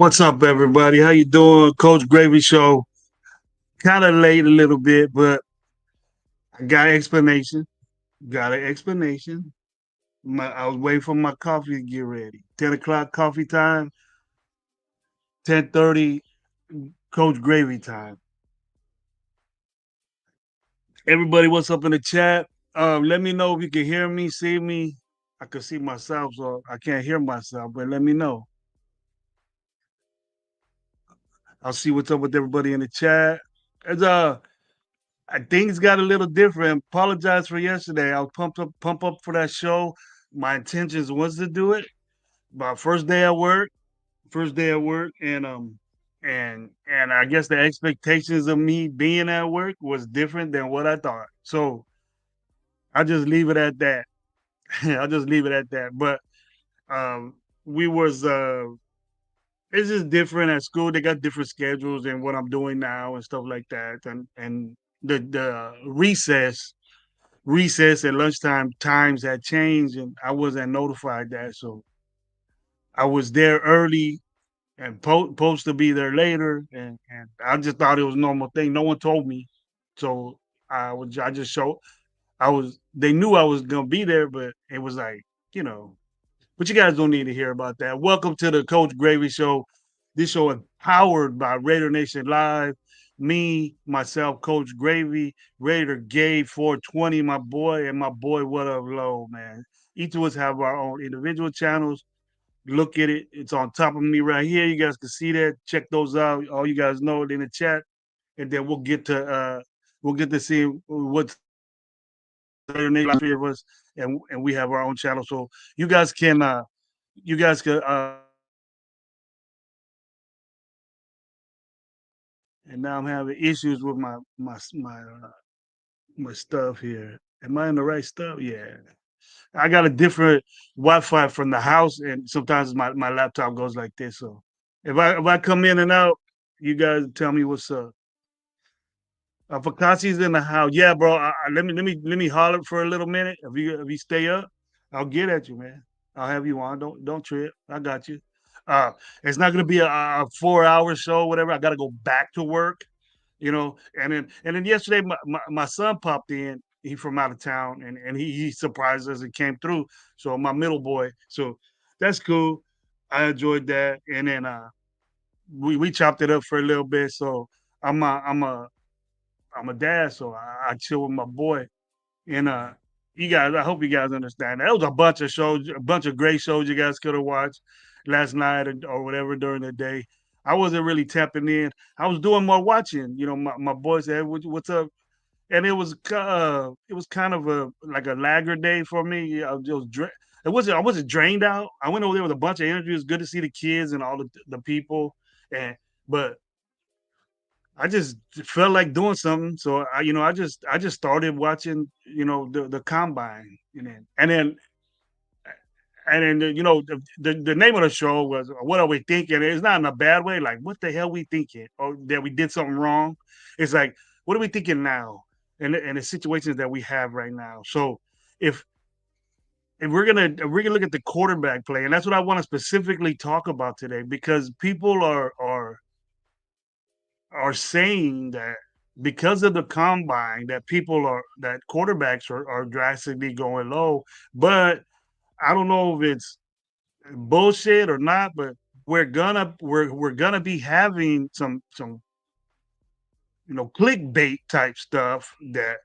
What's up, everybody? How you doing? Coach Gravy Show. Kind of late a little bit, but I got an explanation. Got an explanation. I was waiting for my coffee to get ready. 10 o'clock coffee time. 10:30 Coach Gravy time. Everybody, what's up in the chat? Let me know if you can hear me, see me. I can see myself, so I can't hear myself, but let me know. I'll see what's up with everybody in the chat. As things got a little different. Apologize for yesterday. I was pump up for that show. My intentions was to do it. My first day at work, and I guess the expectations of me being at work was different than what I thought. So I just leave it at that. I'll just leave it at that. But um, we was it's just different at school. They got different schedules than what I'm doing now and stuff like that. And the recess and lunchtime times had changed, and I wasn't notified that. So I was there early and supposed to be there later, and I just thought it was a normal thing. No one told me, so I just showed. I was They knew I was gonna be there, but it was like you know. But you guys don't need to hear about that. Welcome to the Coach Gravy Show. This show is powered by Raider Nation Live. Me, myself, Coach Gravy, Raider Gabe 420, my boy, and my boy What Up Low, man. Each of us have our own individual channels. Look at it. It's on top of me right here. You guys can see that. Check those out. All you guys know it in the chat. And then we'll get to see what's three of us, and we have our own channel. So you guys can you guys can and now I'm having issues with my stuff here. Am I in the right stuff? Yeah. I got a different Wi-Fi from the house, and sometimes my laptop goes like this. So if I come in and out, you guys tell me what's up. Fakasi's in the house. Yeah, bro. Let me holler for a little minute. If you stay up, I'll get at you, man. I'll have you on. Don't trip. I got you. Uh, it's not gonna be a 4 hour show, whatever. I got to go back to work, and then yesterday my son popped in. He from out of town, and he surprised us and came through. So my middle boy. So that's cool. I enjoyed that, and then we chopped it up for a little bit. So I'm a dad, so I chill with my boy. And you guys, I hope you guys understand. That was a bunch of shows, a bunch of great shows you guys could have watched last night or whatever during the day. I wasn't really tapping in. I was doing more watching. My boy said, "What's up?" And it was kind of a like a lagger day for me. I wasn't drained out. I went over there with a bunch of energy. It was good to see the kids and all the people, and but I just felt like doing something, so I just started watching, the combine, and then the name of the show was "What Are We Thinking?" It's not in a bad way, like what the hell we thinking, or that we did something wrong. It's like what are we thinking now, and the situations that we have right now. So if if we're gonna look at the quarterback play, and that's what I want to specifically talk about today, because people are saying that because of the combine that people are that quarterbacks are drastically going low. But I don't know if it's bullshit or not, but we're gonna be having some clickbait type stuff that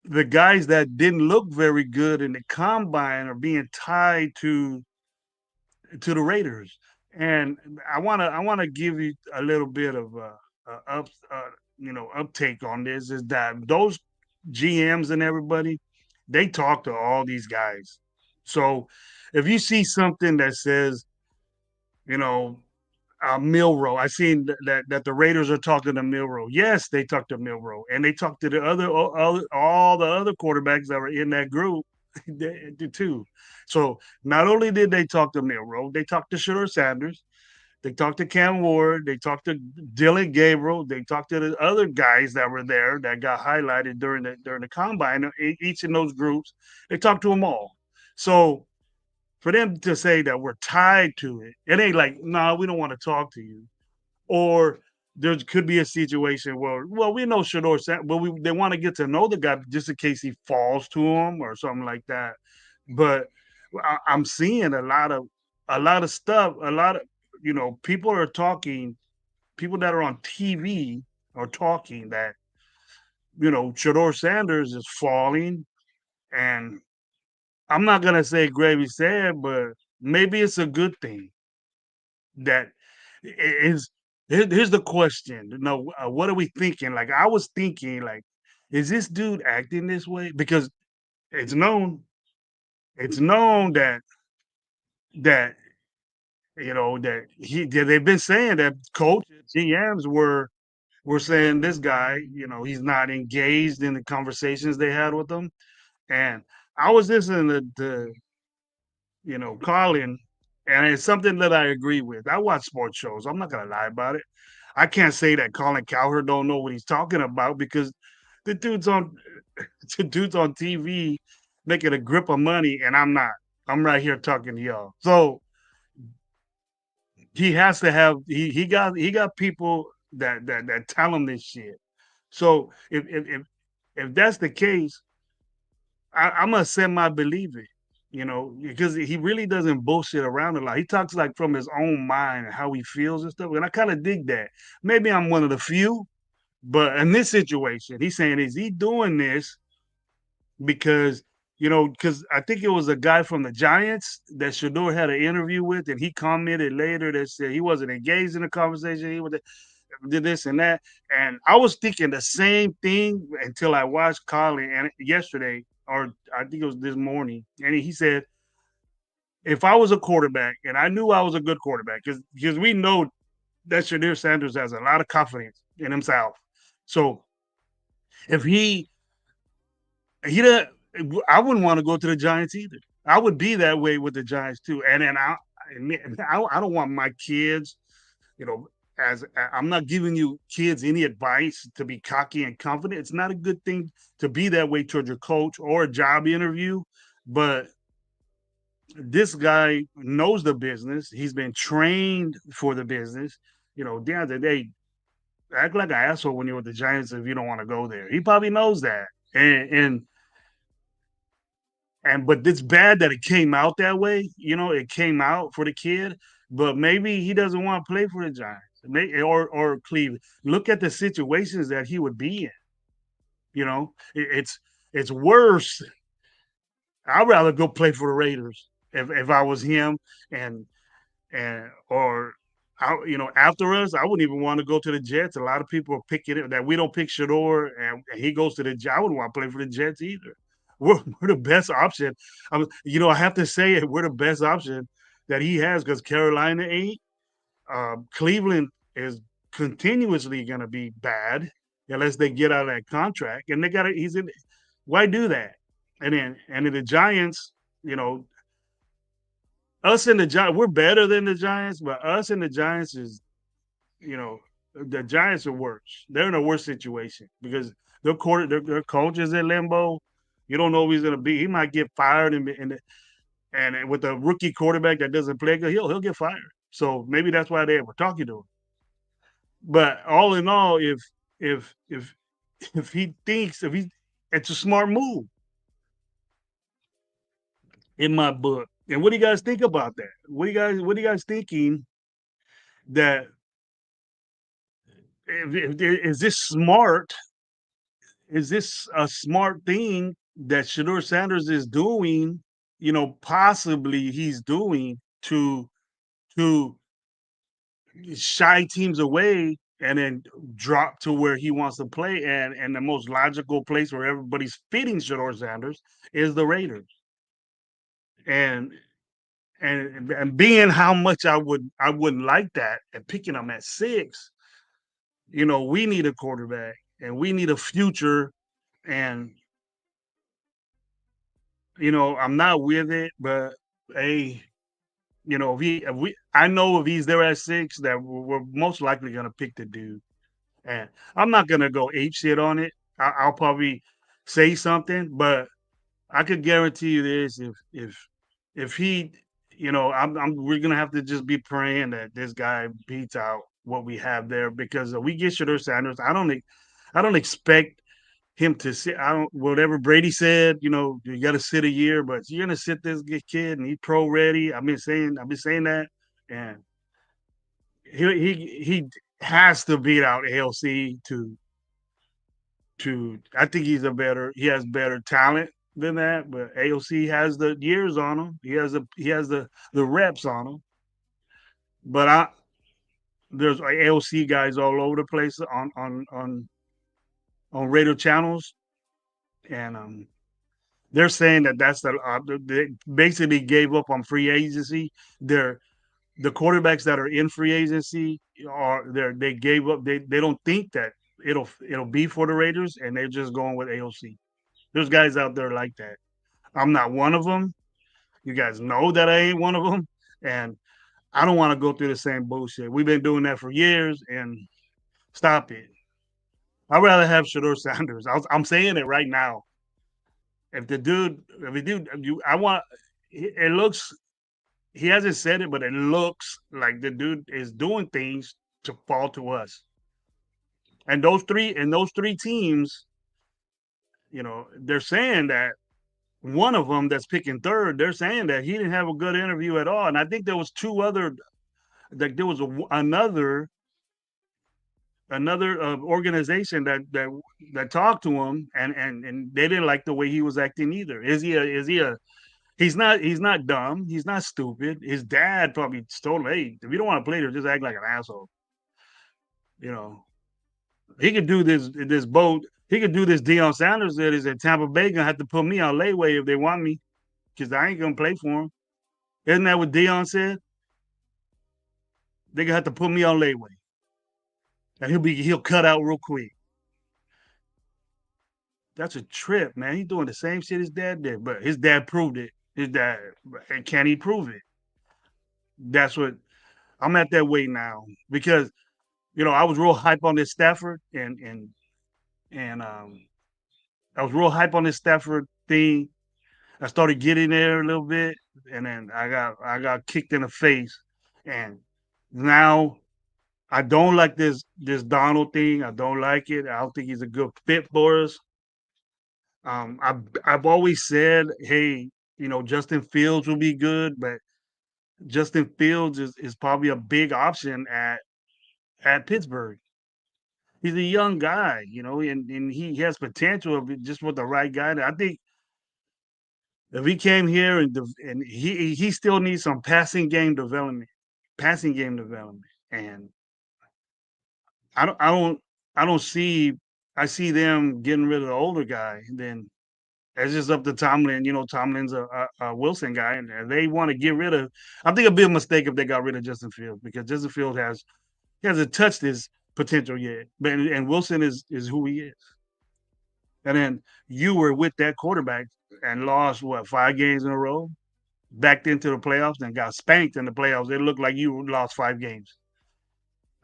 the guys that didn't look very good in the combine are being tied to the Raiders. And I wanna give you a little bit of up uptake on this, is that those GMs and everybody, they talk to all these guys. So if you see something that says, you know, Milrow. I seen that the Raiders are talking to Milrow. Yes, they talked to Milrow, and they talked to the other all the other quarterbacks that were in that group too. So not only did they talk to Milrow, they talked to Shedeur Sanders, they talked to Cam Ward, they talked to Dylan Gabriel, they talked to the other guys that were there that got highlighted during the combine. Each in those groups, they talked to them all. So for them to say that we're tied to it, it ain't like, no, nah, we don't want to talk to you. Or there could be a situation where, well, we know Shador, but they want to get to know the guy just in case he falls to him or something like that. But I'm seeing a lot of stuff, a lot of people are talking, people that are on TV are talking that Shador Sanders is falling, and I'm not gonna say gravy sad, but maybe it's a good thing that is. Here's the question. What are we thinking? Like I was thinking, like, is this dude acting this way? Because it's known, it's known that that they've been saying that coaches, GMs were saying this guy, he's not engaged in the conversations they had with them. And I was listening to Colin, and it's something that I agree with. I watch sports shows. I'm not gonna lie about it. I can't say that Colin Cowherd don't know what he's talking about, because the dude's on the dude's on TV making a grip of money, and I'm not. I'm right here talking to y'all. So he has to have he got people that tell him this shit. So if that's the case, I'm gonna semi believe it, because he really doesn't bullshit around a lot. He talks like from his own mind and how he feels and stuff, and I kind of dig that. Maybe I'm one of the few, but in this situation, he's saying, is he doing this because because I think it was a guy from the Giants that Shador had an interview with, and he commented later that said he wasn't engaged in the conversation. He was did this and that. And I was thinking the same thing until I watched Colin and yesterday, or I think it was this morning, and he said, if I was a quarterback and I knew I was a good quarterback, because we know that Shadir Sanders has a lot of confidence in himself. So if he I wouldn't want to go to the Giants either. I would be that way with the Giants too. And then I don't want my kids, you know, as I'm not giving you kids any advice to be cocky and confident. It's not a good thing to be that way towards your coach or a job interview. But this guy knows the business. He's been trained for the business. DeAndre, they act like an asshole when you're with the Giants if you don't want to go there. He probably knows that. And but it's bad that it came out that way. It came out for the kid, but maybe he doesn't want to play for the Giants, or Cleveland. Look at the situations that he would be in. It's worse. I'd rather go play for the Raiders if I was him, and or after us, I wouldn't even want to go to the Jets. A lot of people are picking it that we don't pick Shador, and he goes to the Jets. I wouldn't want to play for the Jets either. We're the best option. I have to say it. We're the best option that he has, because Carolina ain't. Cleveland is continuously going to be bad unless they get out of that contract, and they got to. He's in. Why do that? And then the Giants, you know, us and the Giants, we're better than the Giants, but us and the Giants is, you know, the Giants are worse. They're in a worse situation because their coach is in limbo. You don't know who he's gonna be. He might get fired, and with a rookie quarterback that doesn't play good, he'll get fired. So maybe that's why they were talking to him. But all in all, if if if he thinks if he, it's a smart move in my book. And what do you guys think about that? What are you guys thinking that is this smart? Is this a smart thing that Shador Sanders is doing? Possibly he's doing to shy teams away and then drop to where he wants to play. And the most logical place where everybody's fitting Shador Sanders is the Raiders. And and being how much I wouldn't like that and picking them at 6, we need a quarterback and we need a future. And I'm not with it, but hey, if we I know if he's there at 6 that we're most likely gonna pick the dude. And I'm not gonna go ape shit on it. I'll probably say something, but I could guarantee you this: if he, we're gonna have to just be praying that this guy beats out what we have there because if we get Shador Sanders, I don't expect him to sit. I don't whatever Brady said. You got to sit a year, but you're gonna sit this kid and he's pro ready. I've been saying that, and he has to beat out ALC to. I think he has better talent than that, but AOC has the years on him. He has the reps on him. But there's AOC guys all over the place on radio channels, and they're saying that that's they basically gave up on free agency. They're the quarterbacks that are in free agency they gave up. They don't think that it'll be for the Raiders, and they're just going with AOC. There's guys out there like that. I'm not one of them. You guys know that I ain't one of them, and I don't want to go through the same bullshit. We've been doing that for years, and stop it. I'd rather have Shador Sanders. I'm saying it right now. If the dude, I want. It looks. He hasn't said it, but it looks like the dude is doing things to fall to us. And those three teams, they're saying that one of them that's picking third, they're saying that he didn't have a good interview at all. And I think there was two other, like there was another organization that talked to him, and they didn't like the way he was acting either. Is he a he's not dumb, he's not stupid. His dad probably told him, hey, if you don't want to play there, just act like an asshole. You know, he could do this boat. He could do this. Deion Sanders that is at Tampa Bay gonna have to put me on layaway if they want me because I ain't gonna play for him. Isn't that what Deion said? They gonna have to put me on layaway, and he'll cut out real quick. That's a trip, man. He's doing the same shit his dad did, but his dad proved it. His dad, and can he prove it? That's what I'm at that way now because I was real hype on this Stafford and I was real hype on this Stafford thing. I started getting there a little bit, and then I got kicked in the face, and now I don't like this Donald thing. I don't like it. I don't think he's a good fit for us. I've always said, hey, Justin Fields will be good, but Justin Fields is probably a big option at Pittsburgh. He's a young guy, and he has potential if just with the right guy. I think if he came here and he still needs some passing game development, and I don't see I see them getting rid of the older guy. Then it's just up to Tomlin. Tomlin's a Wilson guy, and they want to get rid of. I think it'd be a mistake if they got rid of Justin Fields because Justin Fields he hasn't touched his potential yet. But and Wilson is who he is. And then you were with that quarterback and lost what 5 games in a row, backed into the playoffs and got spanked in the playoffs. It looked like you lost 5 games.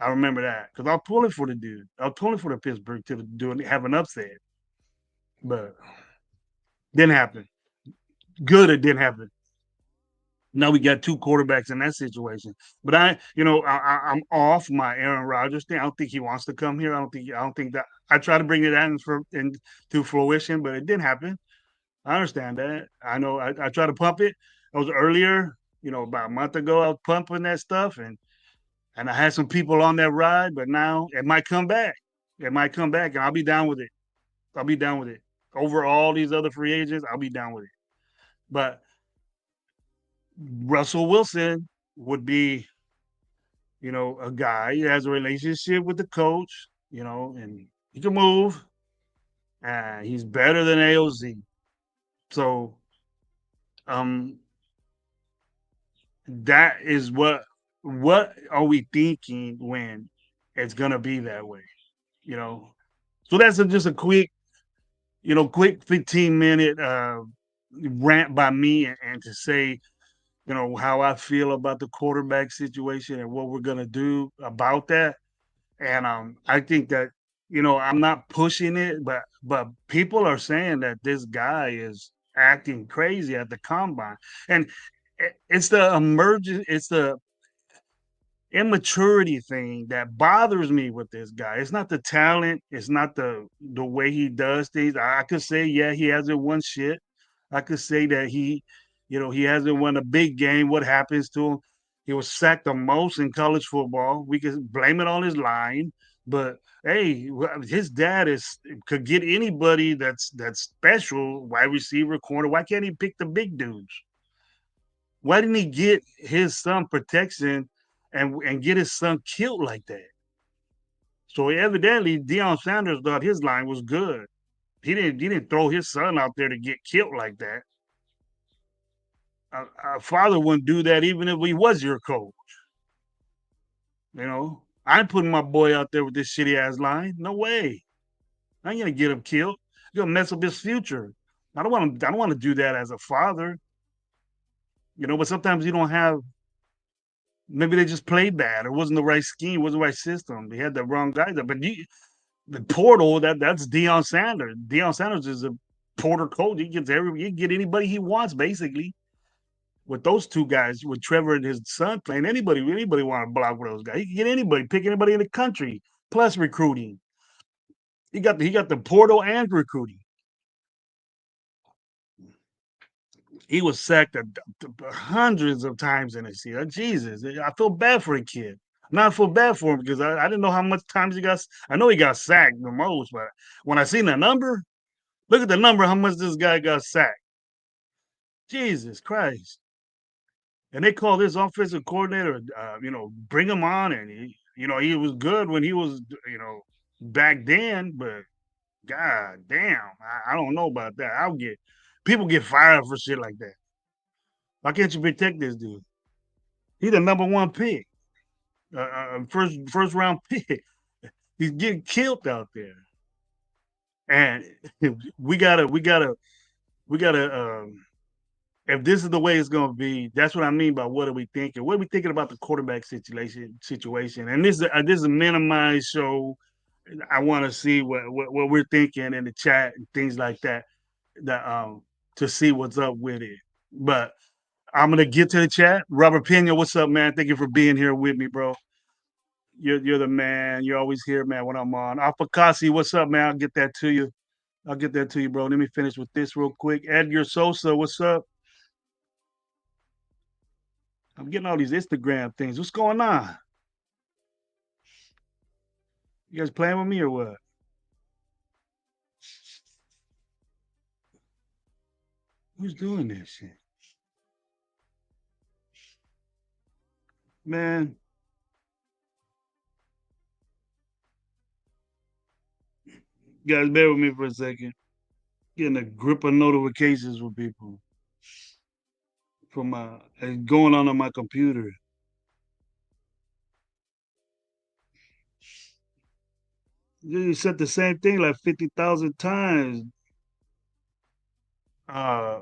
I remember that because I was pulling for the dude. I was pulling for the Pittsburgh to have an upset, but Didn't happen. Good, it didn't happen. Now we got two quarterbacks in that situation. But I'm off my Aaron Rodgers thing. I don't think he wants to come here. I don't think that. I try to bring it into fruition, but it didn't happen. I understand that. I know. I try to pump it. I was earlier, about a month ago. I was pumping that stuff, and I had some people on that ride. But now it might come back. It might come back, and I'll be down with it. I'll be down with it. Over all these other free agents, I'll be down with it. But Russell Wilson would be, a guy. He has a relationship with the coach, and he can move. He's better than AOZ. So um, that is what are we thinking when it's gonna be that way? You know. So that's just a quick 15-minute rant by me, and to say, how I feel about the quarterback situation and what we're gonna do about that. And I think that I'm not pushing it, but people are saying that this guy is acting crazy at the combine, and it's the emergent, it's the immaturity thing that bothers me with this guy. It's not the talent, it's not the way he does things. I could say, yeah, he hasn't won shit. I could say that he hasn't won a big game. What happens to him? He was sacked the most in college football. We could blame it on his line, but hey, his dad could get anybody that's special, wide receiver, corner. Why can't he pick the big dudes? Why didn't he get his son protection and get his son killed like that? So evidently, Deion Sanders thought his line was good. He didn't throw his son out there to get killed like that. A father wouldn't do that even if he was your coach. I ain't putting my boy out there with this shitty ass line. No way. I ain't gonna get him killed. You're gonna mess up his future. I don't want to do that as a father. But sometimes you don't have. Maybe they just played bad. It wasn't the right scheme. It wasn't the right system. They had the wrong guys there. But the portal, that's Deion Sanders. Deion Sanders is a porter coach. He can get anybody he wants, basically. With those two guys, with Trevor and his son playing, anybody want to block with those guys. He can get anybody, pick anybody in the country. Plus recruiting. He got the portal and recruiting. He was sacked hundreds of times in this year. Jesus, I feel bad for the kid. Not feel bad for him because I didn't know how much times he got. I know he got sacked the most, but when I seen the number, look at the number, how much this guy got sacked. Jesus Christ! And they call this offensive coordinator, bring him on, and he was good when he was, back then, but god damn, I don't know about that. People get fired for shit like that. Why can't you protect this dude? He's the number one pick, first round pick. He's getting killed out there, and we gotta. If this is the way it's going to be, that's what I mean by what are we thinking? What are we thinking about the quarterback situation? And this is a minimized show. I want to see what we're thinking in the chat and things like that. That to see what's up with it. But I'm gonna get to the chat. Robert Pena, what's up, man? Thank you for being here with me, bro. You're the man. You're always here, man, when I'm on. Alpha what's up, man? I'll get that to you. I'll get that to you, bro. Let me finish with this real quick. Edgar Sosa, what's up? I'm getting all these Instagram things. What's going on? You guys playing with me or what? Who's doing this shit? Man, you guys bear with me for a second. Getting a grip of notifications from people from my going on my computer. You said the same thing like 50,000 times. Uh,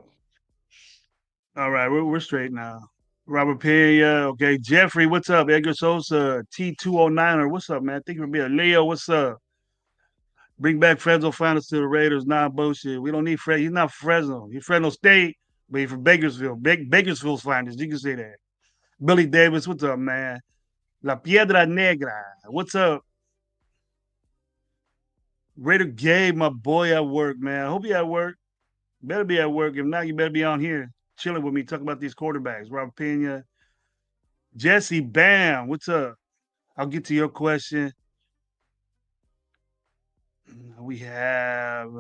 all right, we're straight now. Robert Pena, okay. Jeffrey, what's up? Edgar Sosa, T209er, what's up, man? Thank you for being Leo, what's up? Bring back Fresno finals to the Raiders. Nah, bullshit. We don't need Fred. He's not Fresno. He's Fresno State, but he's from Bakersfield. Bakersfield's finest. You can say that. Billy Davis, what's up, man? La Piedra Negra. What's up? Raider Gabe, my boy at work, man. I hope you at work. Better be at work. If not, you better be on here chilling with me, talking about these quarterbacks. Robert Pena, Jesse Bam, what's up? I'll get to your question. We have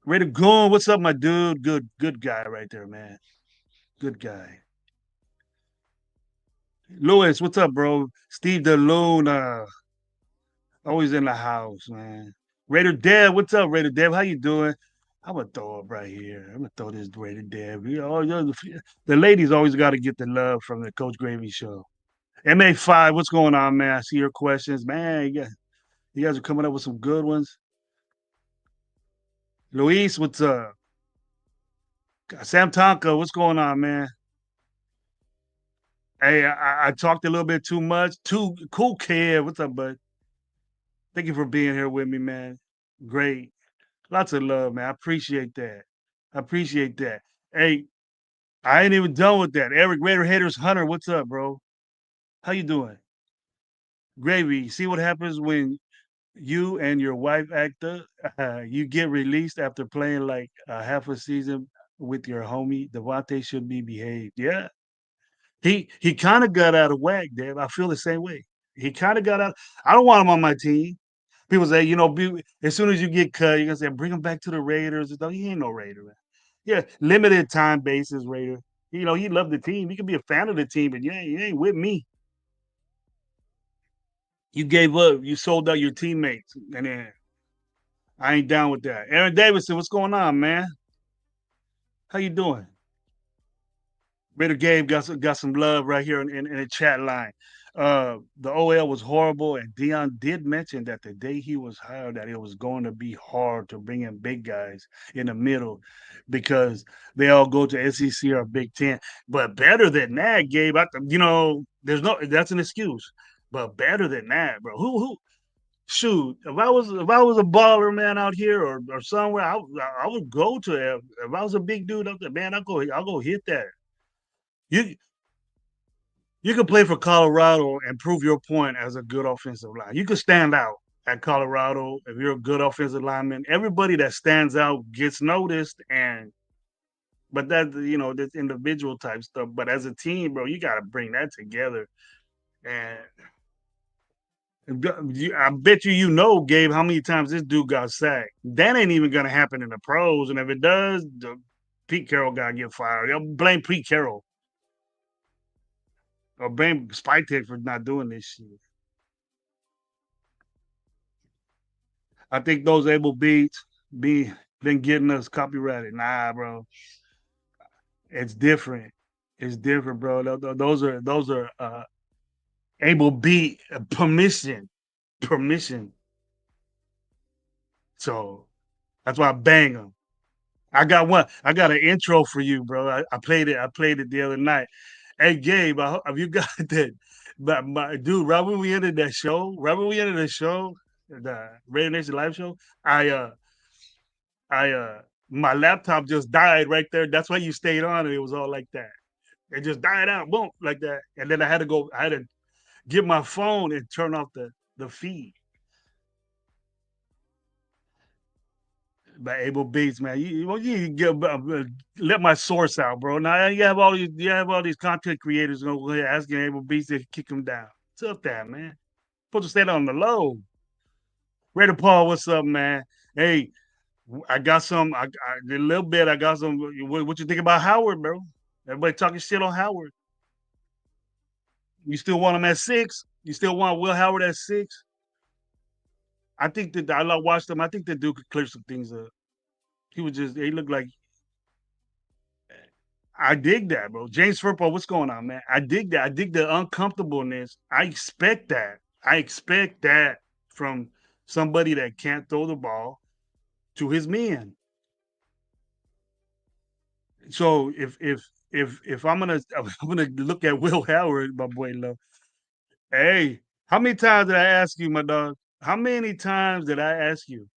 Raider Goon. What's up, my dude? Good guy right there, man. Good guy. Lewis, what's up, bro? Steve DeLuna, always in the house, man. Raider Dev, what's up, Raider Dev? How you doing? I'm gonna throw up right here. I'm gonna throw this Raider Dev. The ladies always got to get the love from the Coach Gravy show. MA5, what's going on, man? I see your questions, man. You guys are coming up with some good ones. Luis, what's up? Sam Tonka, what's going on, man? Hey, I talked a little bit too much. Too cool kid. What's up, bud? Thank you for being here with me, man. Great. Lots of love, man. I appreciate that. I appreciate that. Hey, I ain't even done with that. Eric Raider Haters Hunter, what's up, bro? How you doing? Gravy, see what happens when you and your wife actor, you get released after playing like half a season with your homie. Devontae should be behaved. Yeah, he kind of got out of whack, Dave. I feel the same way. He kind of got out. I don't want him on my team. People say, as soon as you get cut, you're gonna say, bring him back to the Raiders. No, he ain't no Raider, man. Yeah, limited time basis Raider. He loved the team. He could be a fan of the team, but you ain't with me. You gave up. You sold out your teammates, and then I ain't down with that. Aaron Davidson, what's going on, man? How you doing? Raider Gabe got some love right here in the chat line. The OL was horrible, and Dion did mention that the day he was hired, that it was going to be hard to bring in big guys in the middle because they all go to SEC or Big Ten. But better than that, Gabe, there's no that's an excuse. But better than that, bro. Who shoot, if I was a baller man out here or somewhere, I would go to it. If I was a big dude up there, man, I'll go hit that. You you can play for Colorado and prove your point as a good offensive line. You can stand out at Colorado if you're a good offensive lineman. Everybody that stands out gets noticed, and but that's individual type stuff. But as a team, bro, you got to bring that together. And I bet Gabe, how many times this dude got sacked. That ain't even gonna happen in the pros, and if it does, Pete Carroll gotta get fired. They'll blame Pete Carroll or blame Spike Tech for not doing this shit. I think those able beats been getting us copyrighted. Nah, bro, it's different. It's different, bro. Those are able beat permission. So that's why I bang them. I got one. I got an intro for you, bro. I played it. I played it the other night. Hey, Gabe, have you got that? But my dude, right when we ended the show, the Radio Nation live show, I my laptop just died right there. That's why you stayed on, and it was all like that. It just died out, boom, like that. And then I had to get my phone and turn off the feed. By Abel Beats, man. You get let my source out, bro. Now you have all these content creators over here asking Abel Beats to kick him down. What's up, that man? Supposed to stay on the low. Raider Paul, what's up, man? Hey, I got some. A little bit. I got some. What you think about Howard, bro? Everybody talking shit on Howard. You still want him at 6? You still want Will Howard at 6? I think that I watched him. I think the dude could clear some things up. He looked like I dig that, bro. James Furpo, what's going on, man? I dig that. I dig the uncomfortableness. I expect that. I expect that from somebody that can't throw the ball to his men. So if I'm gonna look at Will Howard, my boy love. Hey, how many times did I ask you, my dog? How many times did I ask you?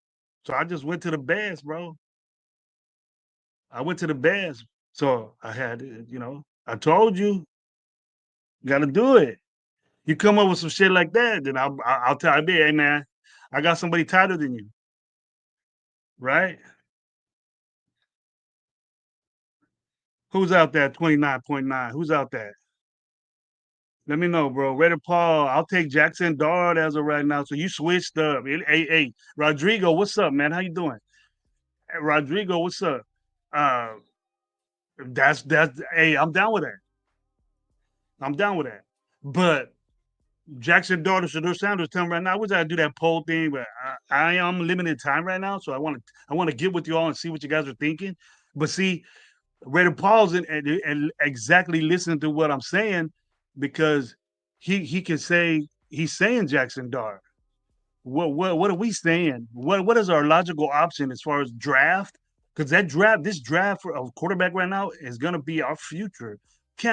So I just went to the best, bro. I went to the best. So I had, I told you, got to do it. You come up with some shit like that, then I'll tell you, hey man, I got somebody tighter than you, right? Who's out there? 29.9. Who's out there? Let me know, bro. Ready, Paul. I'll take Jackson Dart as of right now. So you switched up. Hey, Rodrigo, what's up, man? How you doing? Hey, Rodrigo, what's up? Uh, that's. Hey, I'm down with that. I'm down with that. But Jackson Dart or Shador Sanders telling right now, I wish I could do that poll thing, but I am limited time right now, so I want to get with you all and see what you guys are thinking. But see, ready to pause and exactly listen to what I'm saying because he can say he's saying Jackson Dart. What are we saying? What is our logical option as far as draft? Because this draft for a quarterback right now is gonna be our future.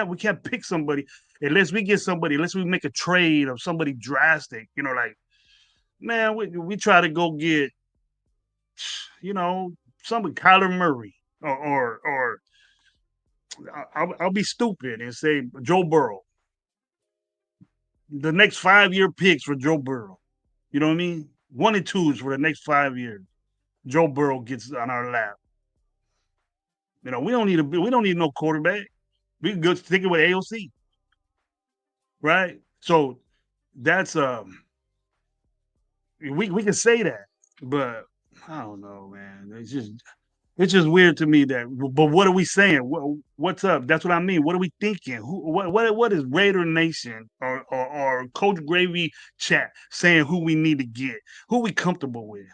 We can't pick somebody unless we get somebody, unless we make a trade of somebody drastic. Like man, we try to go get you know somebody Kyler Murray or I'll be stupid and say Joe Burrow. The next 5 year picks for Joe Burrow. You know what I mean? One and twos for the next 5 years. Joe Burrow gets on our lap. We don't need no quarterback. We can go stick it with AOC, right? So that's we can say that, but I don't know, man. It's just weird to me that. But what are we saying? What's up? That's what I mean. What are we thinking? What is Raider Nation or Coach Gravy chat saying? Who we need to get? Who we comfortable with?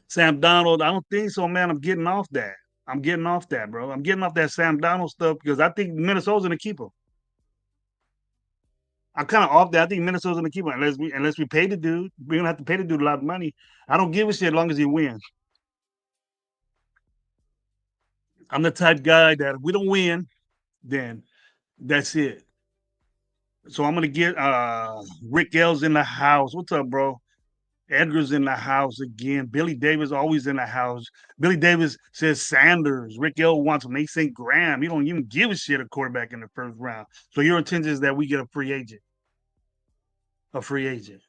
Sam Donald, I don't think so, man. I'm getting off that. I'm getting off that, bro. I'm getting off that Sam Donald stuff because I think Minnesota's gonna keep him. I'm kind of off that. I think Minnesota's gonna keep him unless we pay the dude. We're gonna have to pay the dude a lot of money. I don't give a shit as long as he wins. I'm the type guy that if we don't win, then that's it. So I'm gonna get Rick L's in the house. What's up, bro? Edgar's in the house again. Billy Davis always in the house. Billy Davis says Sanders. Rick L wants Mason Graham. You don't even give a shit a quarterback in the first round. So your intention is that we get a free agent. A free agent.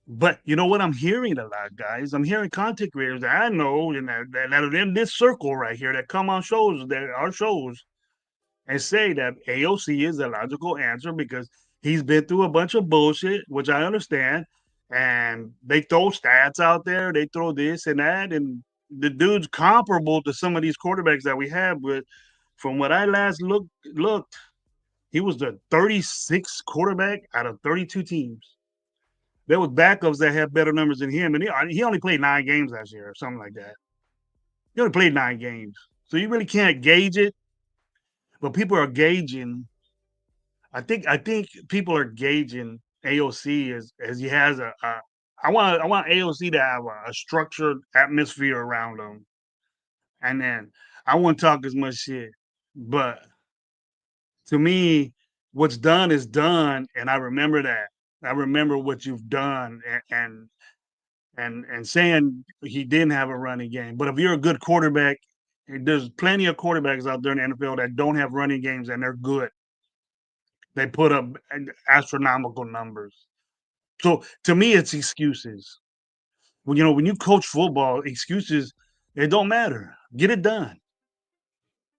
But you know what I'm hearing a lot, guys? I'm hearing content creators that I know and that are in this circle right here that come on shows, that our shows, and say that AOC is the logical answer because he's been through a bunch of bullshit, which I understand. And they throw stats out there, they throw this and that, and the dude's comparable to some of these quarterbacks that we have. But from what I last looked, he was the 36th quarterback out of 32 teams. There was backups that had better numbers than him, and he only played 9 games last year or something like that. He only played 9 games, so you really can't gauge it. But people are gauging. I think people are gauging AOC as he has a I want AOC to have a structured atmosphere around him, and then I won't talk as much shit. But to me, what's done is done, and I remember that. I remember what you've done, and saying he didn't have a running game. But if you're a good quarterback, there's plenty of quarterbacks out there in the NFL that don't have running games and they're good. They put up astronomical numbers. So to me, it's excuses. When you coach football, excuses it don't matter. Get it done.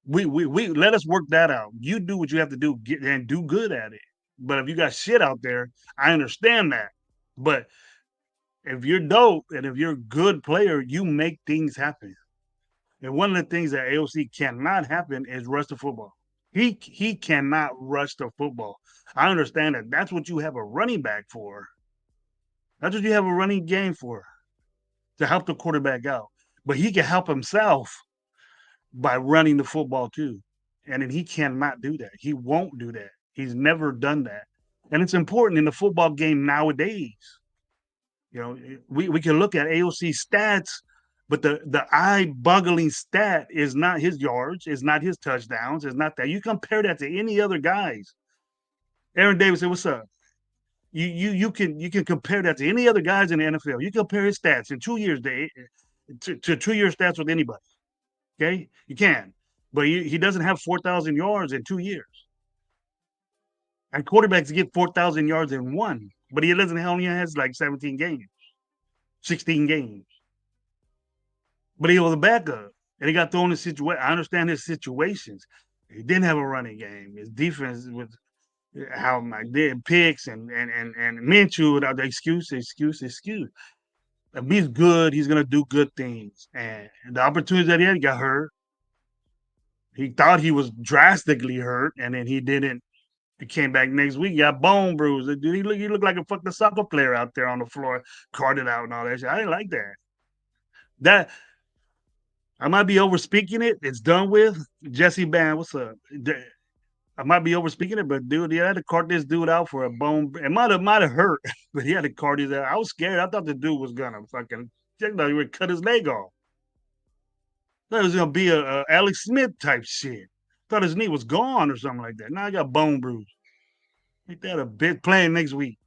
We let us work that out. You do what you have to do, get and do good at it. But if you got shit out there, I understand that. But if you're dope and if you're a good player, you make things happen. And one of the things that AOC cannot happen is rush the football. He cannot rush the football. I understand that. That's what you have a running back for. That's what you have a running game for, to help the quarterback out. But he can help himself by running the football too. And then he cannot do that. He won't do that. He's never done that. And it's important in the football game nowadays. We can look at AOC stats, but the eye-boggling stat is not his yards, it's not his touchdowns, it's not that. You compare that to any other guys. Aaron Davis said, "What's up?" You can compare that to any other guys in the NFL. You compare his stats in 2 years to 2 year stats with anybody. Okay, you can, but he doesn't have 4,000 yards in 2 years. And quarterbacks get 4,000 yards in one, but he doesn't only has like 17 games, 16 games. But he was a backup, and he got thrown in situation. I understand his situations. He didn't have a running game. His defense was how my did picks and Minshew without the excuse. If he's good, he's gonna do good things. And the opportunities that he had, he got hurt. He thought he was drastically hurt, and then he didn't. He came back next week, got bone bruise. Dude, he looked like a fucking soccer player out there on the floor, carted out and all that shit. I didn't like that. That I might be overspeaking it. It's done with. Jesse Band, what's up? I might be overspeaking it, but dude, he had to cart this dude out for a bone. It might have hurt, but he had to cart his out. I was scared. I thought the dude was gonna fucking. I thought he would cut his leg off. I thought it was gonna be a Alex Smith type shit. Thought his knee was gone or something like that. Now I got bone bruise. Ain't that a bit playing next week?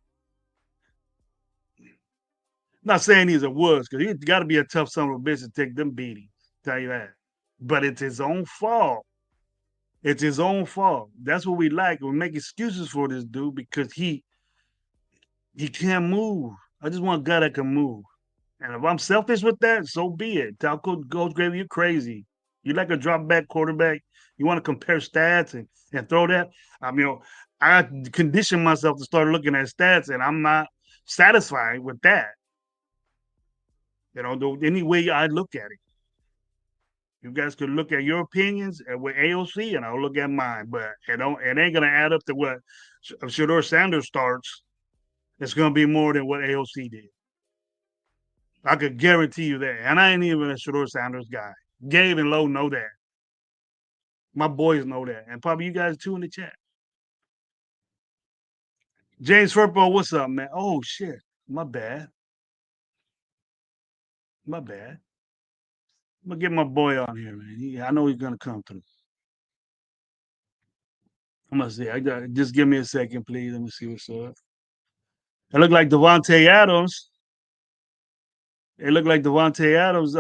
Not saying he's a wuss, because he's got to be a tough son of a bitch to take them beatings. Tell you that. But it's his own fault. It's his own fault. That's what we like. We make excuses for this dude because he can't move. I just want a guy that can move. And if I'm selfish with that, so be it. Tell Coach Gravy, you're crazy. You like a drop back quarterback. You want to compare stats and throw that. I mean, I conditioned myself to start looking at stats, and I'm not satisfied with that. Any way I look at it. You guys could look at your opinions with AOC, and I'll look at mine. But it ain't gonna add up to what if Shador Sanders starts. It's gonna be more than what AOC did. I could guarantee you that. And I ain't even a Shador Sanders guy. Gabe and Lowe know that. My boys know that, and probably you guys too in the chat. James Furpo, what's up, man? Oh shit, my bad, my bad. I'm gonna get my boy on here, man. I know he's gonna come through. I'm gonna see. I got just give me a second, please. Let me see what's up. It looked like Devontae Adams. It looked like Devontae Adams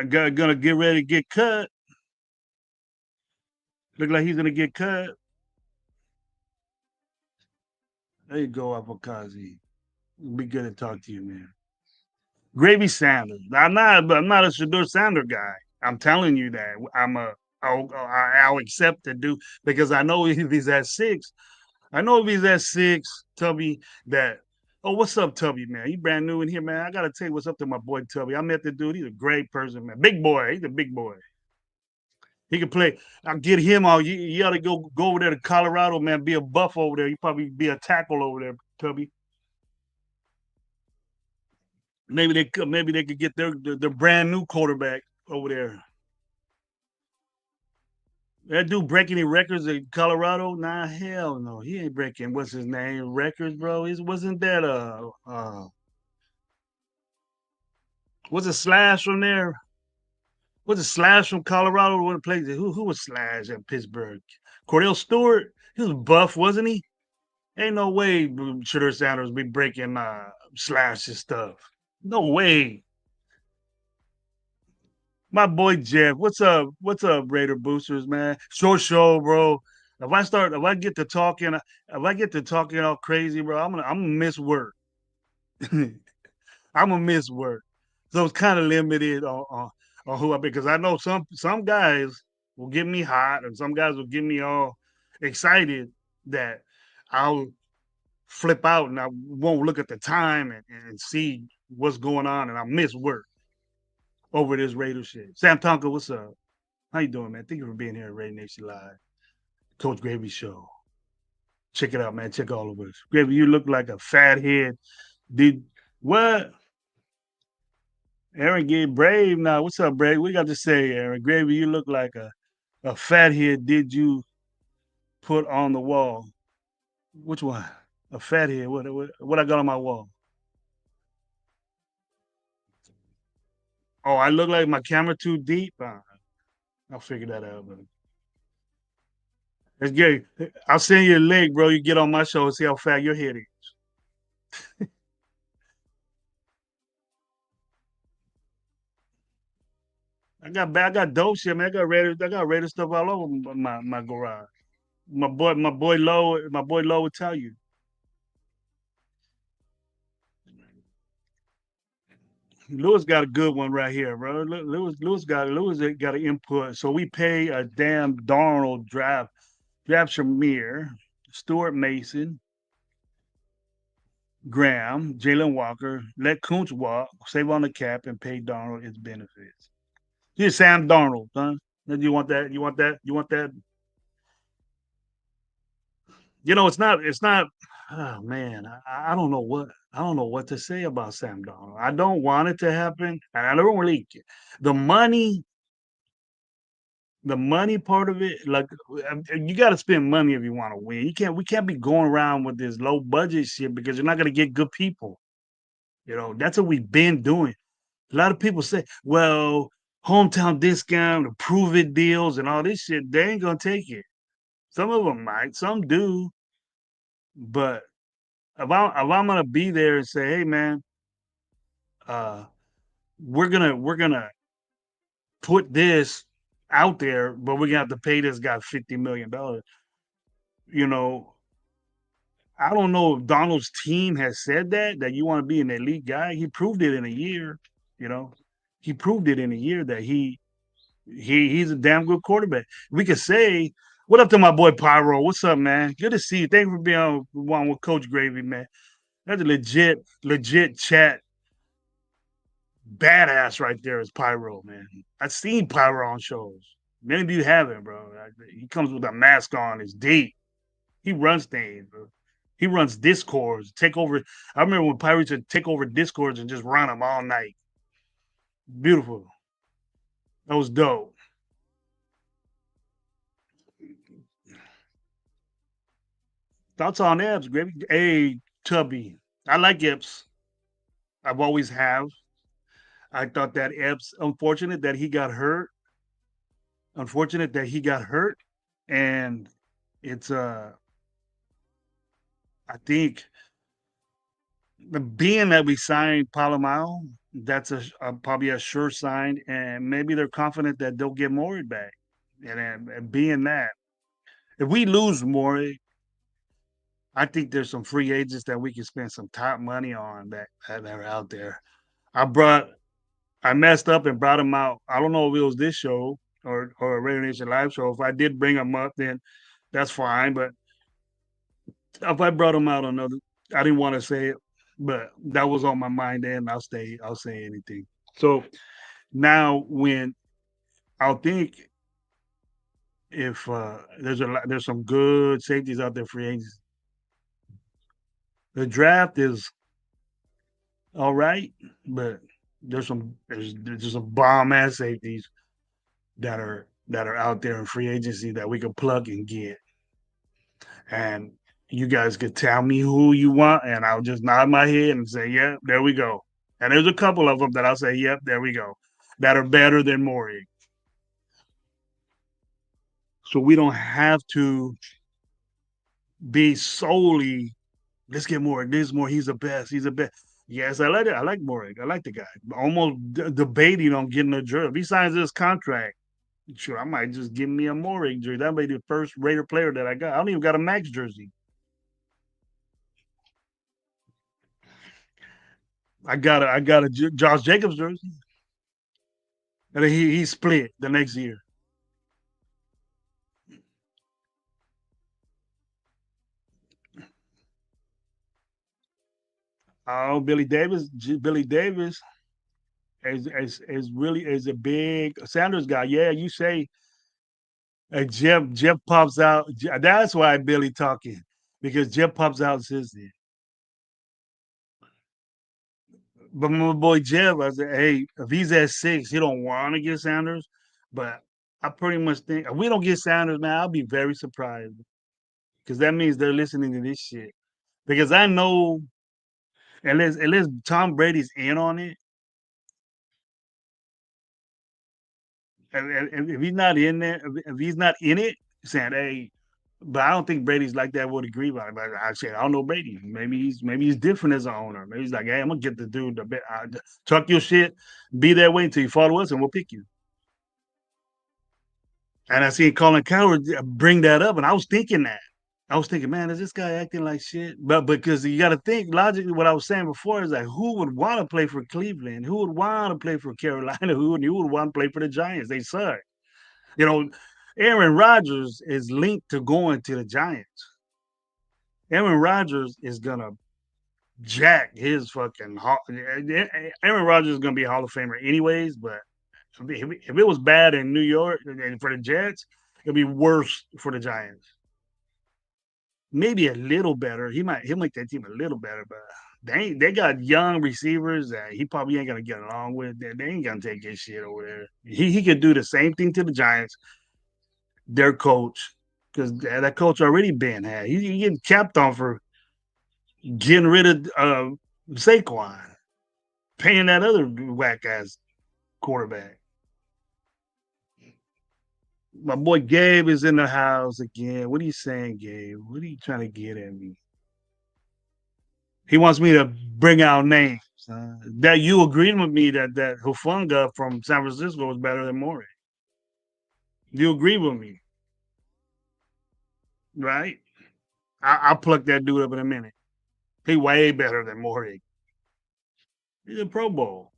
gonna get ready to get cut. Look like he's gonna get cut. There you go, Apokazi. Be good to talk to you, man. Gravy Sanders. I'm not a Shador Sanders guy. I'm telling you that. I'll accept the dude because I know if he's at 6, I know if he's at 6, Tubby, that oh, what's up, Tubby, man? You brand new in here, man. I gotta tell you what's up to my boy Tubby. I met the dude. He's a great person, man. Big boy. He's a big boy. He can play. I'll get him out. You ought to go over there to Colorado, man. Be a buff over there. You probably be a tackle over there, Tubby. Maybe they could get their brand new quarterback over there. That dude break any records in Colorado? Nah, hell no. He ain't breaking what's his name records, bro. It wasn't that was a Slash from there? Was a Slash from Colorado? What plays who was Slash at Pittsburgh? Cordell Stewart. He was buff, wasn't he? Ain't no way Shooter Sanders be breaking Slash's stuff. No way. My boy Jeff, what's up? What's up, Raider Boosters, man? Short show, bro. If I get to talking all crazy, bro, I'm gonna miss work. I'm gonna miss work. So it's kind of limited on who I because I know some guys will get me hot and some guys will get me all excited that I'll flip out and I won't look at the time and see what's going on and I miss work over this Raider shit. Sam Tonka, what's up? How you doing, man? Thank you for being here at Raider Nation Live. Coach Gravy Show. Check it out, man. Check all of us. Gravy, you look like a fat head. Did what? Aaron get brave now. What's up, Brave? What you got to say, Aaron? Gravy, you look like a fat head. Did you put on the wall? Which one? A fat head. What I got on my wall? Oh, I look like my camera too deep. I'll figure that out. But Let's get. I'll send you a link, bro. You get on my show and see how fat your head is. I got dope shit, man. I got Raider stuff all over my garage. My boy Low will tell you. Lewis got a good one right here, bro. Lewis got an input. So we pay a damn Darnold draft Shamir, Stuart Mason, Graham, Jalen Walker, let Kuntz walk, save on the cap, and pay Darnold his benefits. Here's Sam Darnold, huh? You want that? You want that? You want that? It's not. It's not. Oh man, I don't know what I don't know what to say about Sam Darnold. I don't want it to happen, and I don't really. The money, the money part of it, like you got to spend money if you want to win. You can't. We can't be going around with this low budget shit because you're not going to get good people. That's what we've been doing. A lot of people say, well, hometown discount, approve it deals, and all this shit. They ain't gonna take it. Some of them might, some do, but if I'm gonna be there and say, hey man, uh, we're gonna put this out there, but we're gonna have to pay this guy $50 million. You know, I don't know if Donald's team has said that you want to be an elite guy. He proved it in a year. You know, he proved it in a year that he's a damn good quarterback. We could say, what up to my boy Pyro? What's up, man? Good to see you. Thank you for being on one with Coach Gravy, man. That's a legit chat badass right there is Pyro, man. I've seen Pyro on shows. Many of you haven't, bro. He comes with a mask on. It's deep. He runs things, bro. He runs discords, take over. I remember when Pirates would take over discords and just run them all night. Beautiful. That was dope. Thoughts on Epps, Gravy? Hey, Tubby. I like Epps. I've always have. I thought that Epps, unfortunate that he got hurt, and it's I think being that we signed Palomao, that's probably a sure sign, and maybe they're confident that they'll get Maury back. And being that, if we lose Maury, I think there's some free agents that we can spend some top money on that are out there. I brought I messed up and brought him out. I don't know if it was this show or a Radio Nation live show. If I did bring him up, then that's fine. But if I brought him out on another, I didn't want to say it, but that was on my mind. And I'll say anything. So now when I'll think if there's some good safeties out there, free agents. The draft is all right, but there's some bomb ass safeties that are out there in free agency that we could plug and get. And you guys could tell me who you want, and I'll just nod my head and say, "Yeah, there we go." And there's a couple of them that I'll say, "Yep, there we go," that are better than Maury. So we don't have to be solely, let's get more. This more, he's the best. He's the best. Yes, I like it. I like Maury. I like the guy. Almost debating on getting a jersey. If he signs this contract, sure, I might just give me a Maury jersey. That may be the first Raider player that I got. I don't even got a Max jersey. I got a Josh Jacobs jersey, and then he split the next year. Oh, Billy Davis is really is a big Sanders guy. Yeah, you say Jeff pops out. That's why Billy talking because Jeff pops out and says that. But my boy Jeff, I said, hey, if he's at 6, he don't want to get Sanders. But I pretty much think if we don't get Sanders, man, I'll be very surprised because that means they're listening to this shit. Because I know unless Tom Brady's in on it, if he's not in there, if he's not in it, saying, hey, But I don't think Brady's like that. Would agree about it. But I said I don't know Brady. Maybe he's different as an owner. Maybe he's like, hey, I'm gonna get the dude. Talk your shit. Be that way until you follow us, and we'll pick you. And I seen Colin Coward bring that up, and I was thinking that. I was thinking, man, is this guy acting like shit? But because you got to think logically, what I was saying before is like, who would want to play for Cleveland? Who would want to play for Carolina? Who would want to play for the Giants? They suck. You know, Aaron Rodgers is linked to going to the Giants. Aaron Rodgers is gonna jack his fucking. Aaron Rodgers is gonna be a Hall of Famer anyways, but if it was bad in New York and for the Jets, it'll be worse for the Giants. Maybe a little better. He'll make that team a little better, but they got young receivers that he probably ain't gonna get along with. They ain't gonna take his shit over there. He could do the same thing to the Giants, their coach, because that coach already been had. He getting capped on for getting rid of Saquon, paying that other whack ass quarterback. My boy Gabe is in the house again. What are you saying, Gabe? What are you trying to get at me? He wants me to bring out names. That you agreed with me that Hufunga from San Francisco was better than Maury. You agree with me, right? I'll pluck that dude up in a minute. He way better than Maury. He's a Pro Bowl.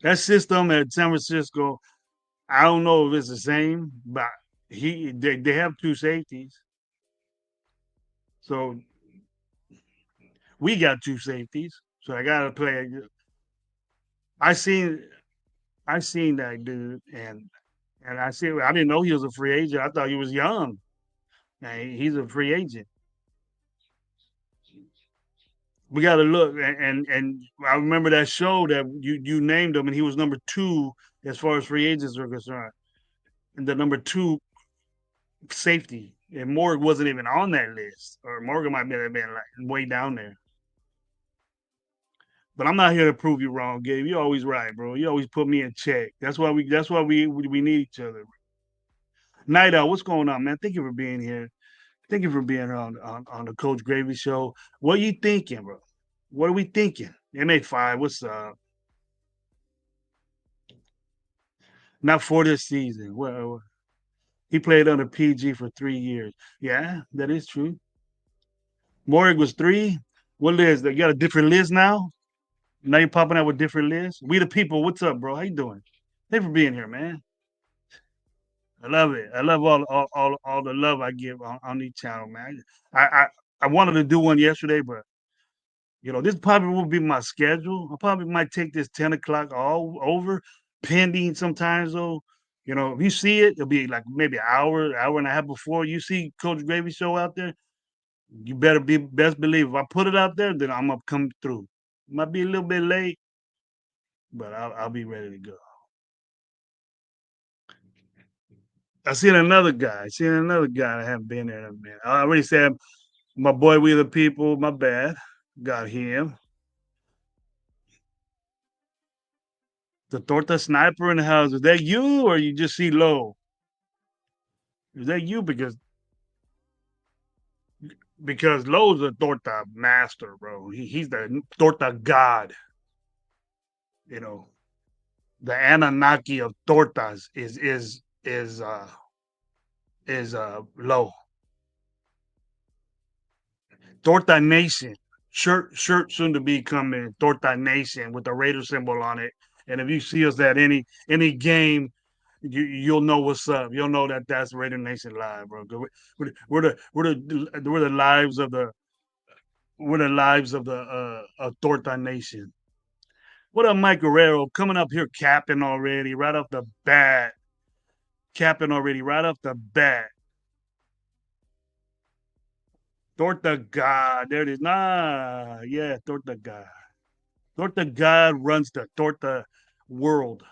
That system at San Francisco, I don't know if it's the same, but they have two safeties. So we got two safeties. So I gotta play. I seen I seen that dude, and I didn't know he was a free agent. I thought he was young. And he's a free agent. We got to look, and I remember that show that you named him, and he was number two as far as free agents are concerned, and the number two safety. And Morgan wasn't even on that list, or Morgan might have been like way down there. But I'm not here to prove you wrong, Gabe. You're always right, bro. You always put me in check. That's why we need each other. Night out, what's going on, man? Thank you for being here. Thank you for being on the Coach Gravy Show. What are you thinking, bro? What are we thinking? MA5, what's up? Not for this season. Well, he played under PG for 3 years. Yeah, that is true. Morrig was three. What list? You got a different list now? Now you're popping out with different lists. We the people. What's up, bro? How you doing? Thanks for being here, man. I love it. I love all the love I give on each channel, man. I wanted to do one yesterday, but this probably will be my schedule. I probably might take this 10 o'clock all over, pending sometimes though. If you see it, it'll be like maybe an hour and a half before you see Coach Gravy Show out there. You better be best believe if I put it out there, then I'm gonna come through. Might be a little bit late, but I'll be ready to go. I seen another guy that haven't been there in a minute. I already said my boy, we the people. My bad. Got him. The torta sniper in the house. Is that you or you just see low? Is that you? Because Lowe's a torta master, bro. He's the torta god. You know, the Anunnaki of tortas is Low. Torta Nation. Shirt soon to be coming. Torta Nation with the Raider symbol on it. And if you see us at any game, you'll know what's up. You'll know that that's Raider Nation live, bro. We're the lives of the Torta Nation. What up, Mike Guerrero? Coming up here, capping already, right off the bat. Capping already, right off the bat. Torta God. There it is. Nah, yeah, Torta God. Torta God runs the Torta world.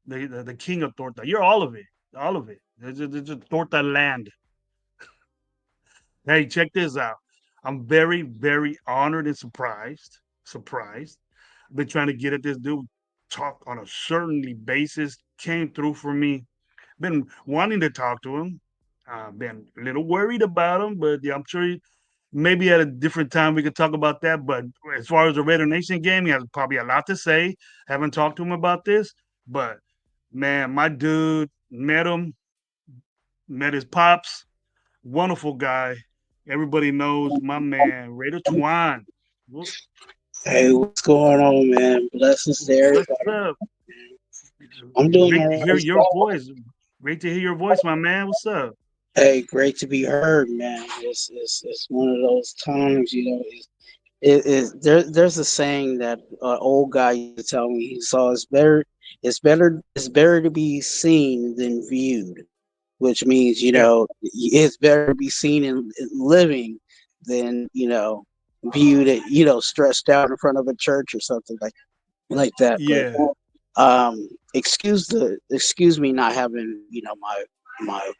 The king of Torta. You're all of it. All of it. There's a Torta land. Hey, check this out. I'm very, very honored and surprised. Surprised. Been trying to get at this dude, talk on a certainly basis. Came through for me. Been wanting to talk to him. Been a little worried about him, but yeah, I'm sure maybe at a different time we could talk about that. But as far as the Raider Nation game, he has probably a lot to say. Haven't talked to him about this, but man, my dude met him, met his pops, wonderful guy. Everybody knows my man, Raider Twine. Hey, what's going on, man? Blessings to What's everybody. up? I'm doing Great all to right hear as your well. voice. Great to hear your voice, my man. What's up? Hey, great to be heard, man. It's one of those times, there's a saying that old guy used to tell me. He saw it's better to be seen than viewed, which means Yeah, it's better to be seen in living than viewed at stretched out in front of a church or something like that. But yeah. excuse me not having my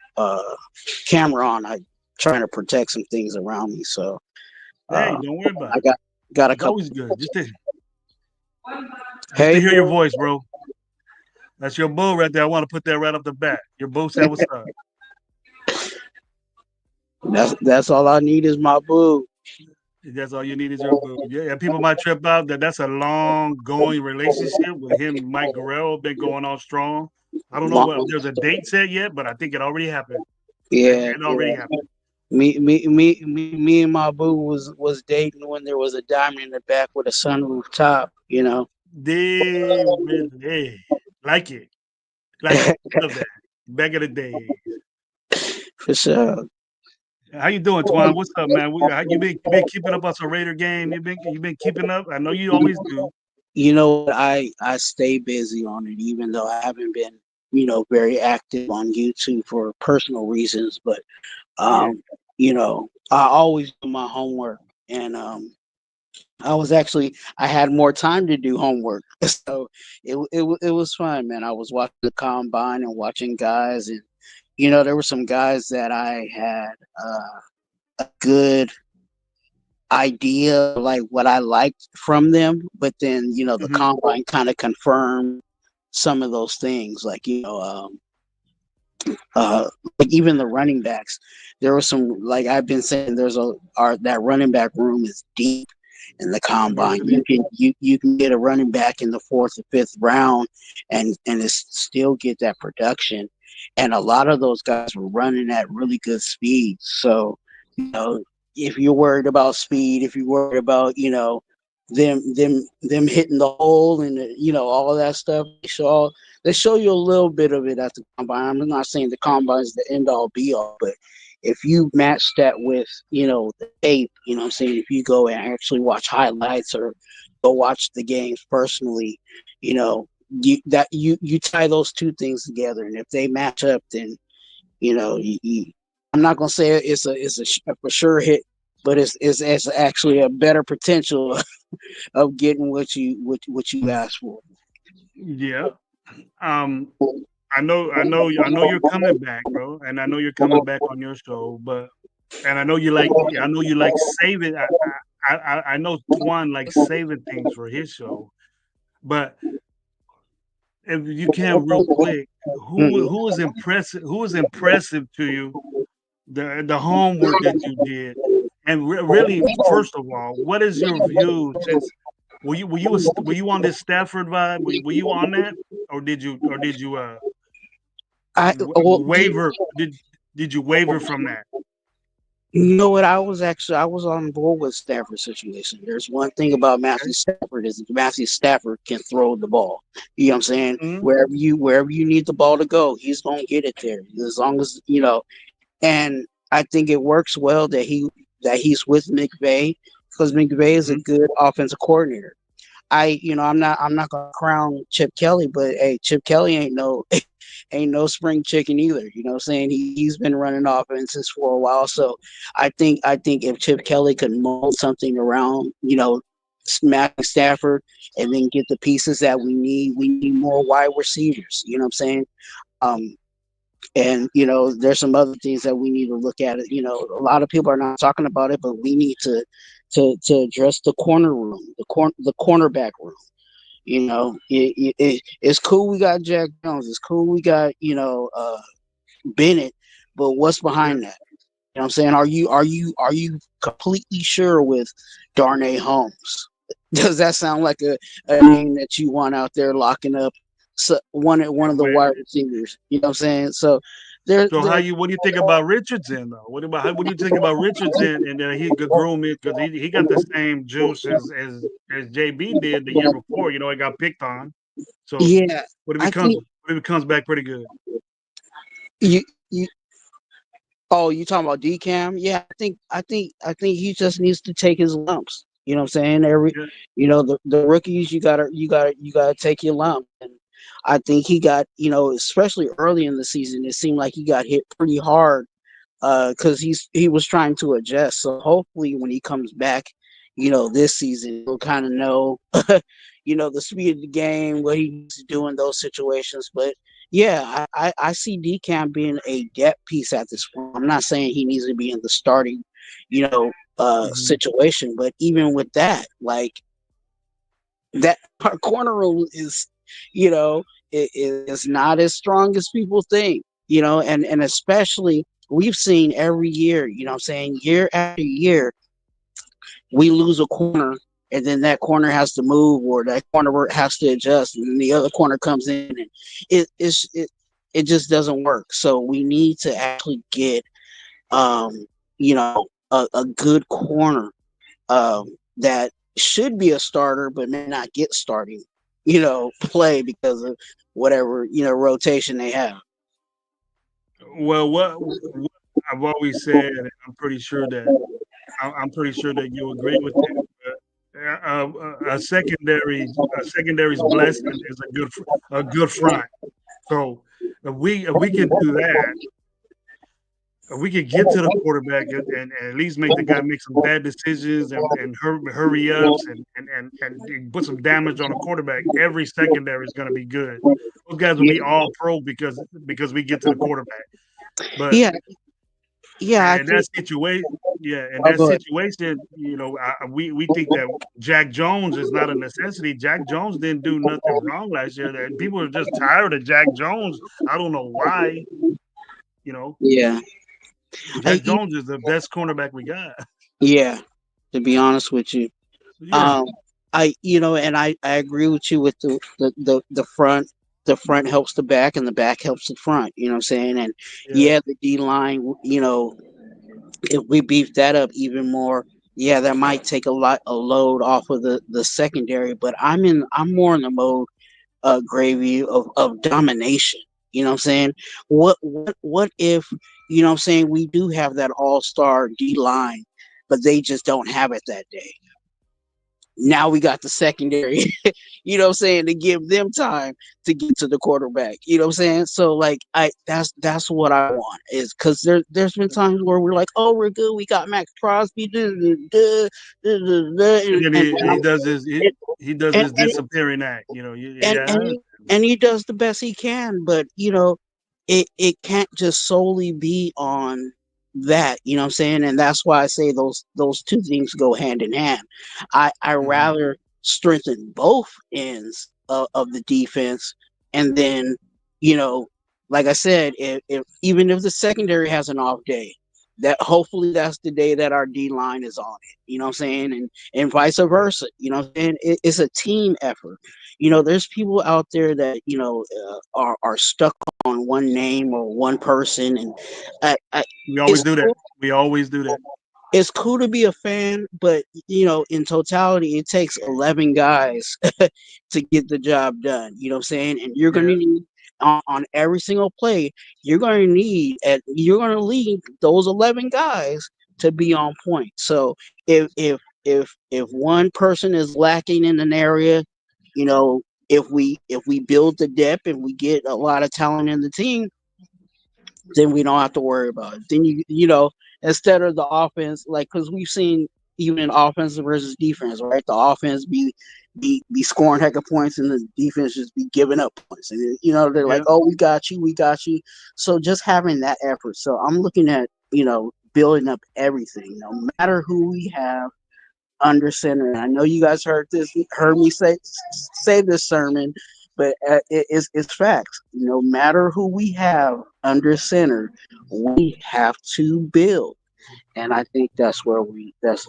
camera on. I trying to protect some things around me, so Hey, uh don't worry about I it. got a It's couple. always good just to Hey hear your boo. voice, bro. That's your boo right there. I want to put that right off the bat. Your boo said, "What's up?" That's all I need is my boo. That's all you need is your boo. Yeah, and people might trip out that that's a long going relationship with him and Mike Guerrero been going on strong. I don't know My, what if there's a date set yet, but I think it already happened. yeah, It already yeah. happened. Me and my boo was dating when there was a diamond in the back with a sunroof top. Hey, like it, love that. Back in the days. For sure. How you doing, Twan? What's up, man? How you been keeping up on some Raider game? You been keeping up? I know you always do. I stay busy on it, even though I haven't been very active on YouTube for personal reasons. But Yeah, I always do my homework, and I had more time to do homework, so it was fun, man. I was watching the combine and watching guys, and there were some guys that I had a good idea of, like, what I liked from them, but then the hmm combine kind of confirmed some of those things, like like even the running backs. There was some, like I've been saying, that running back room is deep in the combine. really. You can get a running back in the fourth or fifth round, and still get that production. And a lot of those guys were running at really good speed. So if you're worried about speed, if you're worried about them hitting the hole and all of that stuff, they show you a little bit of it at the combine. I'm not saying the combine is the end all be all, but if you match that with the tape, what I'm saying, if you go and actually watch highlights or go watch the games personally, you know you tie those two things together, and if they match up, then I'm not gonna say it's a for sure hit, but it's actually a better potential of getting what you asked for. Yeah. Um, I know you're coming back, bro, and I know you're coming back on your show, but and I know you like saving. I know Twan likes saving things for his show, but if you can, real quick, Mm-mm. Who was impressive to you? The homework that you did, and really, first of all, what is your view? Since were you on this Stafford vibe? Were you on that, or did you I well, waver? Did you waver from that? you know what? I was on board with Stafford's situation. There's one thing about Okay. Matthew Stafford is that Matthew Stafford can throw the ball. You know what I'm saying? Mhm. Wherever you need the ball to go, he's gonna get it there. As long as and I think it works well that he's with McVay, because McVay is a Mhm. good offensive coordinator. I'm not gonna crown Chip Kelly, but hey, Chip Kelly ain't no spring chicken either. You know what I'm saying? He's been running offenses for a while. So I think if Chip Kelly could mold something around, Matthew Stafford, and then get the pieces that we need more wide receivers. You know what I'm saying? Um, and there's some other things that we need to look at. It. A lot of people are not talking about it, but we need to address the corner room, the cornerback room. It's cool we got Jack Jones. It's cool we got Bennett, but what's Yeah. behind that? You know what I'm saying? Are you completely sure with Darnay Holmes? Does that sound like a name that you want out there locking up one of the Well, wide receivers? You know what I'm saying? So so how there you what do you think about Richardson though? What do you think about Richardson and he could groom it because he got the same juice as JB did the year before. You know, he got picked on. So yeah, I think what if he comes back pretty good? you oh, you talking about Decam? Yeah, I think he just needs to take his lumps. You know what I'm saying? Yeah. The rookies, you gotta take your lump. And I think he got, especially early in the season, it seemed like he got hit pretty hard because he was trying to adjust. So hopefully when he comes back, this season he'll kind of know, the speed of the game, what he needs to do in those situations. But yeah, I see Decam being a depth piece at this point. I'm not saying he needs to be in the starting, Mhm. situation, but even with that, like that our corner room is, you know, it is not as strong as people think, and especially we've seen every year, what I'm saying, year after year, we lose a corner and then that corner has to move or that corner has to adjust and then the other corner comes in and it just doesn't work. So we need to actually get um, a good corner that should be a starter but may not get starting, play because of whatever, rotation they have. Well, what I've always said, and I'm pretty sure that you agree with it. A secondary's blessing is a good front. So if we can do that, if we could get to the quarterback and at least make the guy make some bad decisions and hurry ups and put some damage on the quarterback, every secondary is going to be good. Those guys will Yeah, be all pro because we get to the quarterback. But yeah, yeah. I in that think. situation, yeah, in I'll that go ahead. situation, we think that Jack Jones is not a necessity. Jack Jones didn't do nothing wrong last year. That people are just tired of Jack Jones. I don't know why. You know, Yeah, I, Jack Jones is the best cornerback we got. yeah. To be honest with you, Yeah, um, and I agree with you with the front. The front helps the back, and the back helps the front. You know what I'm saying? And yeah. yeah, the D line. If we beef that up even more, yeah, that might take a load off of the secondary. But I'm more in the mode, gravy of domination. You know what I'm saying? What if, what I'm saying, we do have that all-star D line, but they just don't have it that day. Now we got the secondary, what I'm saying, to give them time to get to the quarterback. You know what I'm saying? So like that's what I want, is because there's been times where we're like, oh, we're good, we got Max Crosby, duh, duh, duh, duh, duh, duh, And then he does and, he does and, his and disappearing act. You know, and yeah, I and he, understand. and he does the best he can, but it can't just solely be on that. You know what I'm saying? And that's why I say those two things go hand in hand. I Mhm. rather strengthen both ends of the defense, and then, you know like I said, if even if the secondary has an off day, that hopefully that's the day that our D line is on it. You know what I'm saying? And vice Yeah. versa. You know what I'm saying? It's a team effort. There's people out there that, are stuck on one name or one person, and I We always it's do that. cool. We always do that. It's cool to be a fan, but in totality, it takes 11 guys to get the job done. You know what I'm saying? And you're going Yeah. to need, on every single play, you're going to need those 11 guys to be on point. So if one person is lacking in an area, if we build the depth and we get a lot of talent in the team, then we don't have to worry about it. Then instead of the offense, like, because we've seen even in offense versus defense, right? The offense be scoring heck of points, and the defense just be giving up points. And they're like, Yeah. "Oh, we got you, we got you." So just having that effort. So I'm looking at, building up everything, no matter who we have under center. And I know you guys heard me say this sermon but it's facts. No matter who we have under center, we have to build, and I think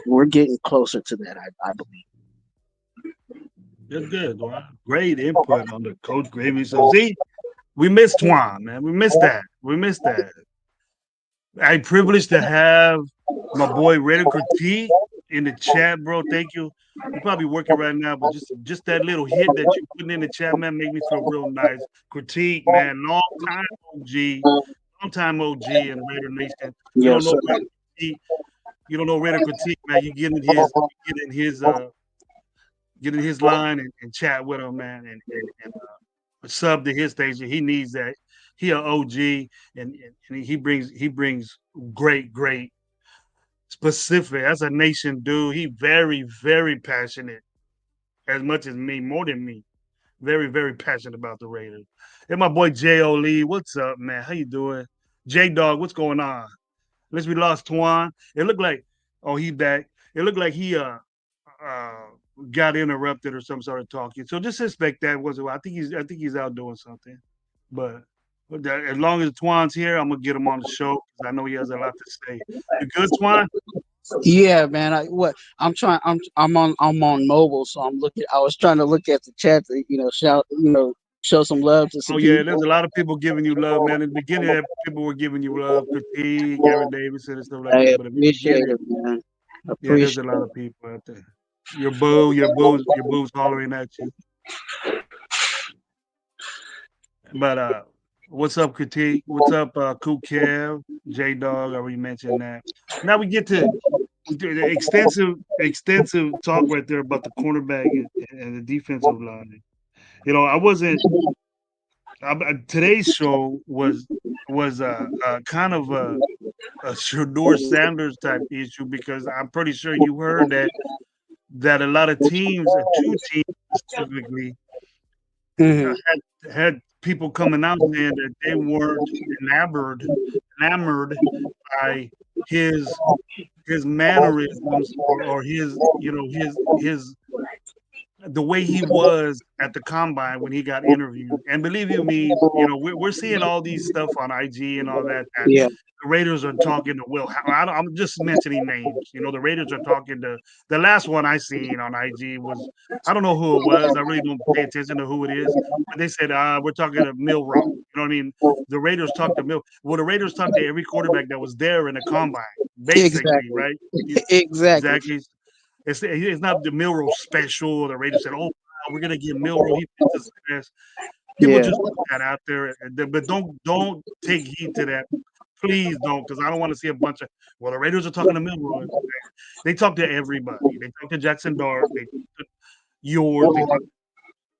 we're getting closer to that. I believe. That's good, Dwan. Great input on the coach gravy. So see, we missed Twan, man. We missed that. We missed that. I privileged to have my boy Raider Critique in the chat, bro. Thank you. You probably working right now, but just that little hit that you putting in the chat, man, make me feel real nice. Critique, man, OG, long time OG in Raider Nation. You don't Yes, know sir. Raider Critique. You don't know Raider Critique, man. You get in his get in his line and chat with him, man, and sub to his station. He needs that. He an OG, and he brings great specific. That's a nation dude. He very passionate, as much as me, more than me. Very passionate about the Raiders. And my boy J.O. Lee, what's up, man? How you doing? J Dog, what's going on? Unless we lost Twan. It looked like, oh, he back. It looked like he uh got interrupted or some sort of talking. So just suspect that was. I think he's out doing something. But as long as Twan's here, I'm gonna get him on the show because I know he has a lot to say. You good, Twan? Yeah, man. I'm on mobile, so I'm looking. I was trying to look at the chat to show some love to Oh some yeah, there's people. a lot of people giving you love, man. In the beginning, people were giving you love, critique, Aaron Davidson and stuff like I that. But in the appreciate beginning, it, man. yeah, there's a Appreciate lot it. of people out there. Your boo's hollering at you. But what's up, critique? What's up, Cool Kev, J Dog? I already mentioned that. Now we get to the extensive talk right there about the cornerback and the defensive line. I wasn't. Today's show was kind of a Shador Sanders type issue because I'm pretty sure you heard that a lot of teams, two teams specifically, Hmm. had people coming out saying that they weren't enamored by his his mannerisms or his his the way he was at the combine when he got interviewed. And believe you me, we're seeing all these stuff on IG and all that Yeah, the Raiders are talking to Will. I'm just mentioning names. The Raiders are talking to the last one I seen on IG was I don't know who it was. I really don't pay attention to who it is. But they said we're talking to Milrow. You know what I mean? The Raiders talked to Mill. Well, the Raiders talked to every quarterback that was there in the combine, basically, exactly, right? exactly. Exactly. It's not the Milrow special. The Raiders said, "Oh, wow, we're gonna get Milrow. He fits us the best." People Yeah, just put that out there, but don't take heed to that. Please don't, because I don't want to see a bunch of. Well, the Raiders are talking to Milrow. They talk to everybody. They talk to Jackson Dart. They talk to yours. They talk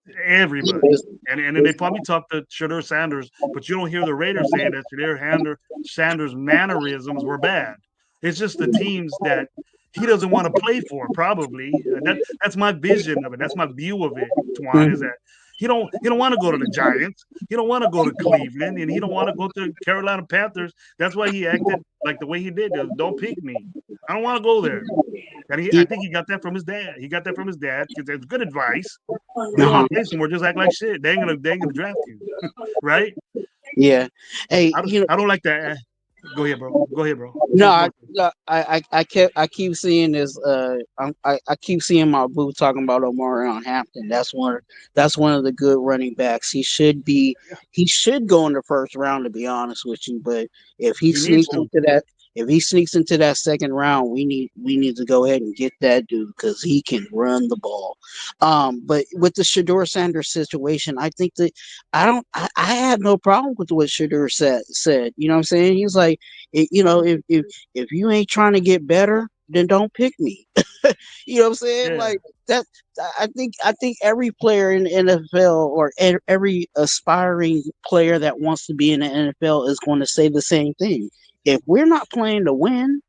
to everybody. And then they probably talk to Shedeur Sanders, but you don't hear the Raiders saying that Sanders' mannerisms were bad. It's just the teams that he doesn't want to play for, probably. That's my vision of it. That's my view of it, Twan, is mhm. that he don't want to go to the Giants. He don't want to go to Cleveland, and he don't want to go to Carolina Panthers. That's why he acted like the way he did. Don't pick me. I don't want to go there. And I Yeah, think he got that from his dad. He got that from his dad because it's good advice. You don't want uh-huh. to play somewhere, just act like shit. They ain't gonna draft you, right? Yeah. Hey, I don't like that. Go ahead, bro. Go ahead, bro. no, Finish your thing. I keep seeing this. I keep seeing my boo talking about Omar on Hampton. That's one of the good running backs. Yeah, He should go in the first round, to be honest with you. But if he he needs sneaks to. into that, if he sneaks into that second round, we need to go ahead and get that dude because he can run the ball. But with the Shador Sanders situation, I think that I had no problem with what Shador said. You know what I'm saying? He's like, if you ain't trying to get better, then don't pick me. You know what I'm saying? Yeah, Like that. I think every player in the NFL or every aspiring player that wants to be in the NFL is going to say the same thing. If we're not playing to win,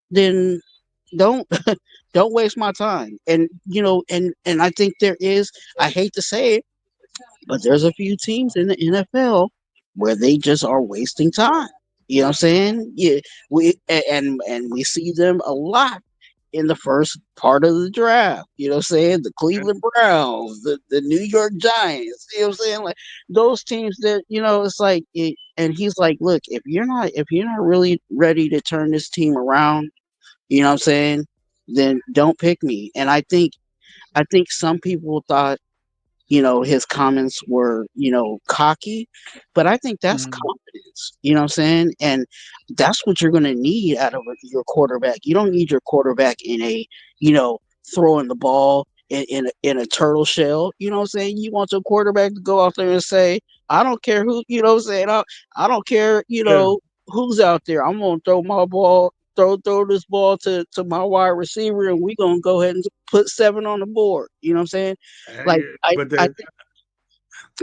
then don't don't waste my time. And and I think there is. I hate to say it, but there's a few teams in the NFL where they just are wasting time. You know what I'm saying? Yeah, and we see them a lot in the first part of the draft. You know what I'm saying? The Cleveland Browns, the New York Giants. You know what I'm saying? Like those teams that, it's like and he's like, look, if you're not really ready to turn this team around, you know what I'm saying, then don't pick me. And I think some people thought, his comments were, cocky, but I think that's Mhm. confidence, you know what I'm saying? And that's what you're going to need out of your quarterback. You don't need your quarterback in a, you know, throwing the ball in a turtle shell. You know what I'm saying? You want your quarterback to go out there and say, I don't care who, you know what I'm saying? I don't care, Yeah. who's out there. I'm going to throw my ball. Throw this ball to my wide receiver, and we're gonna go ahead and put 7 on the board. You know what I'm saying? Like Yeah. I, But I then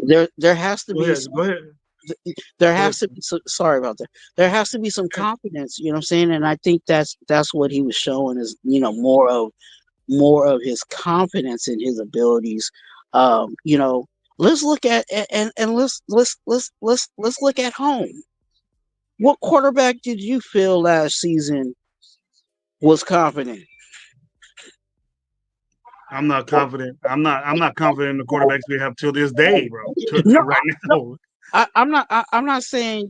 think there has to go be ahead. some, Go ahead. there Go has ahead. to be some, sorry about that. There has to be some Yeah. confidence, you know what I'm saying? And I think that's what he was showing is, more of his confidence in his abilities. You know, let's look at and let's look at home. What quarterback did you feel last season was confident? I'm not confident. I'm not confident in the quarterbacks we have till this day, bro. To No, right now. I'm not saying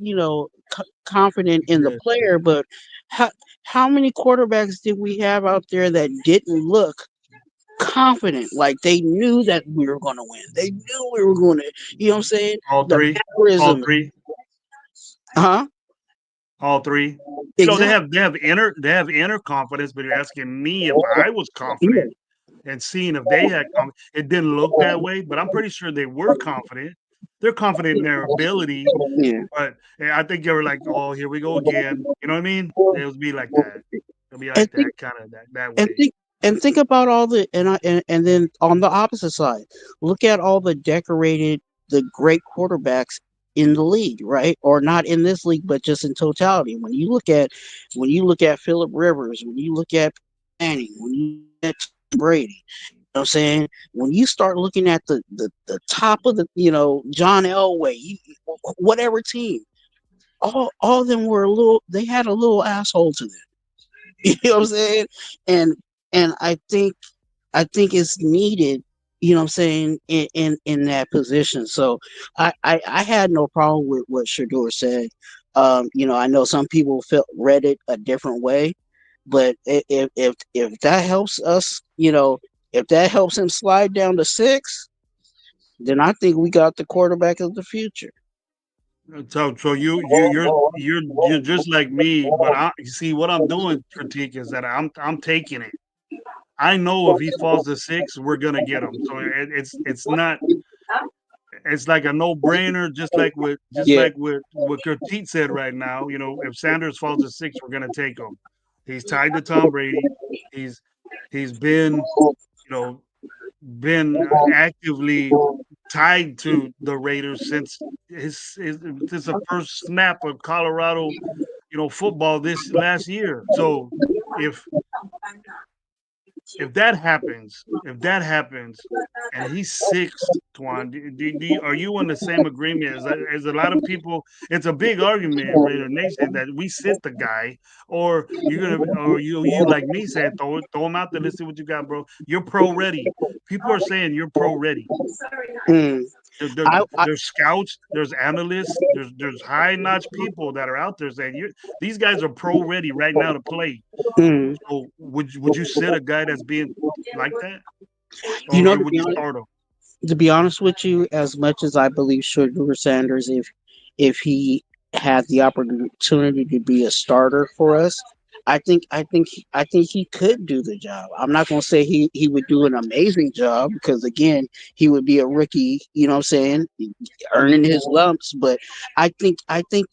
confident in the Yeah. player, but how how many quarterbacks did we have out there that didn't look confident, like they knew that we were going to win, they knew we were going to, you know what I'm saying? All The three. All mannerism, three. huh? All three. They Exactly. have inner confidence, but you're asking me if I was confident Yeah. and seeing if they had it didn't look that way, but I'm pretty sure they were confident. They're confident in their ability, Yeah. but I think they were like, "Oh, here we go again." You know what I mean? It would be like that. It'll be And like think that kind of that and way. think and think about all the and then on the opposite side, look at all the great quarterbacks in the league, right? Or not in this league, but just in totality. When you look at Philip Rivers, when you look at Manning, when you look at Tom Brady, you know what I'm saying? When you start looking at the top of the, John Elway, whatever team, all of them were they had a little asshole to them. You know what I'm saying? And and I think it's needed, you know what I'm saying, in that position. So I had no problem with what Shador said. I know some people felt read it a different way, but if that helps us, if that helps him slide down to 6, then I think we got the quarterback of the future. So you're just like me, but you see what I'm doing. Critique is that I'm taking it. I know if he falls to 6, we're gonna get him. So it's not. It's like a no brainer. Just Yeah. like what Critique said right now. If Sanders falls to 6, we're gonna take him. He's tied to Tom Brady. He's he's you know been actively tied to the Raiders since the first snap of Colorado, football this last year. So if if that happens, and he's 6, Twan, are you in the same agreement as a lot of people? It's a big argument in Raider Nation that we sit the guy, or you like me saying throw him out there. Let's see what you got, bro. You're pro ready. People are saying you're pro ready. Mm. I, I There's scouts, there's analysts, there's high notch people that are out there saying these guys are pro ready right now to play. mm. So would you sit a guy that's being like that, you or know, or would you start him? to be honest with you, as much as I believe Shedeur Sanders, if he had the opportunity to be a starter for us, I think he could do the job. I'm not going to say he would do an amazing job because again, he would be a rookie. You know what I'm saying? Earning Mhm. his lumps, but I think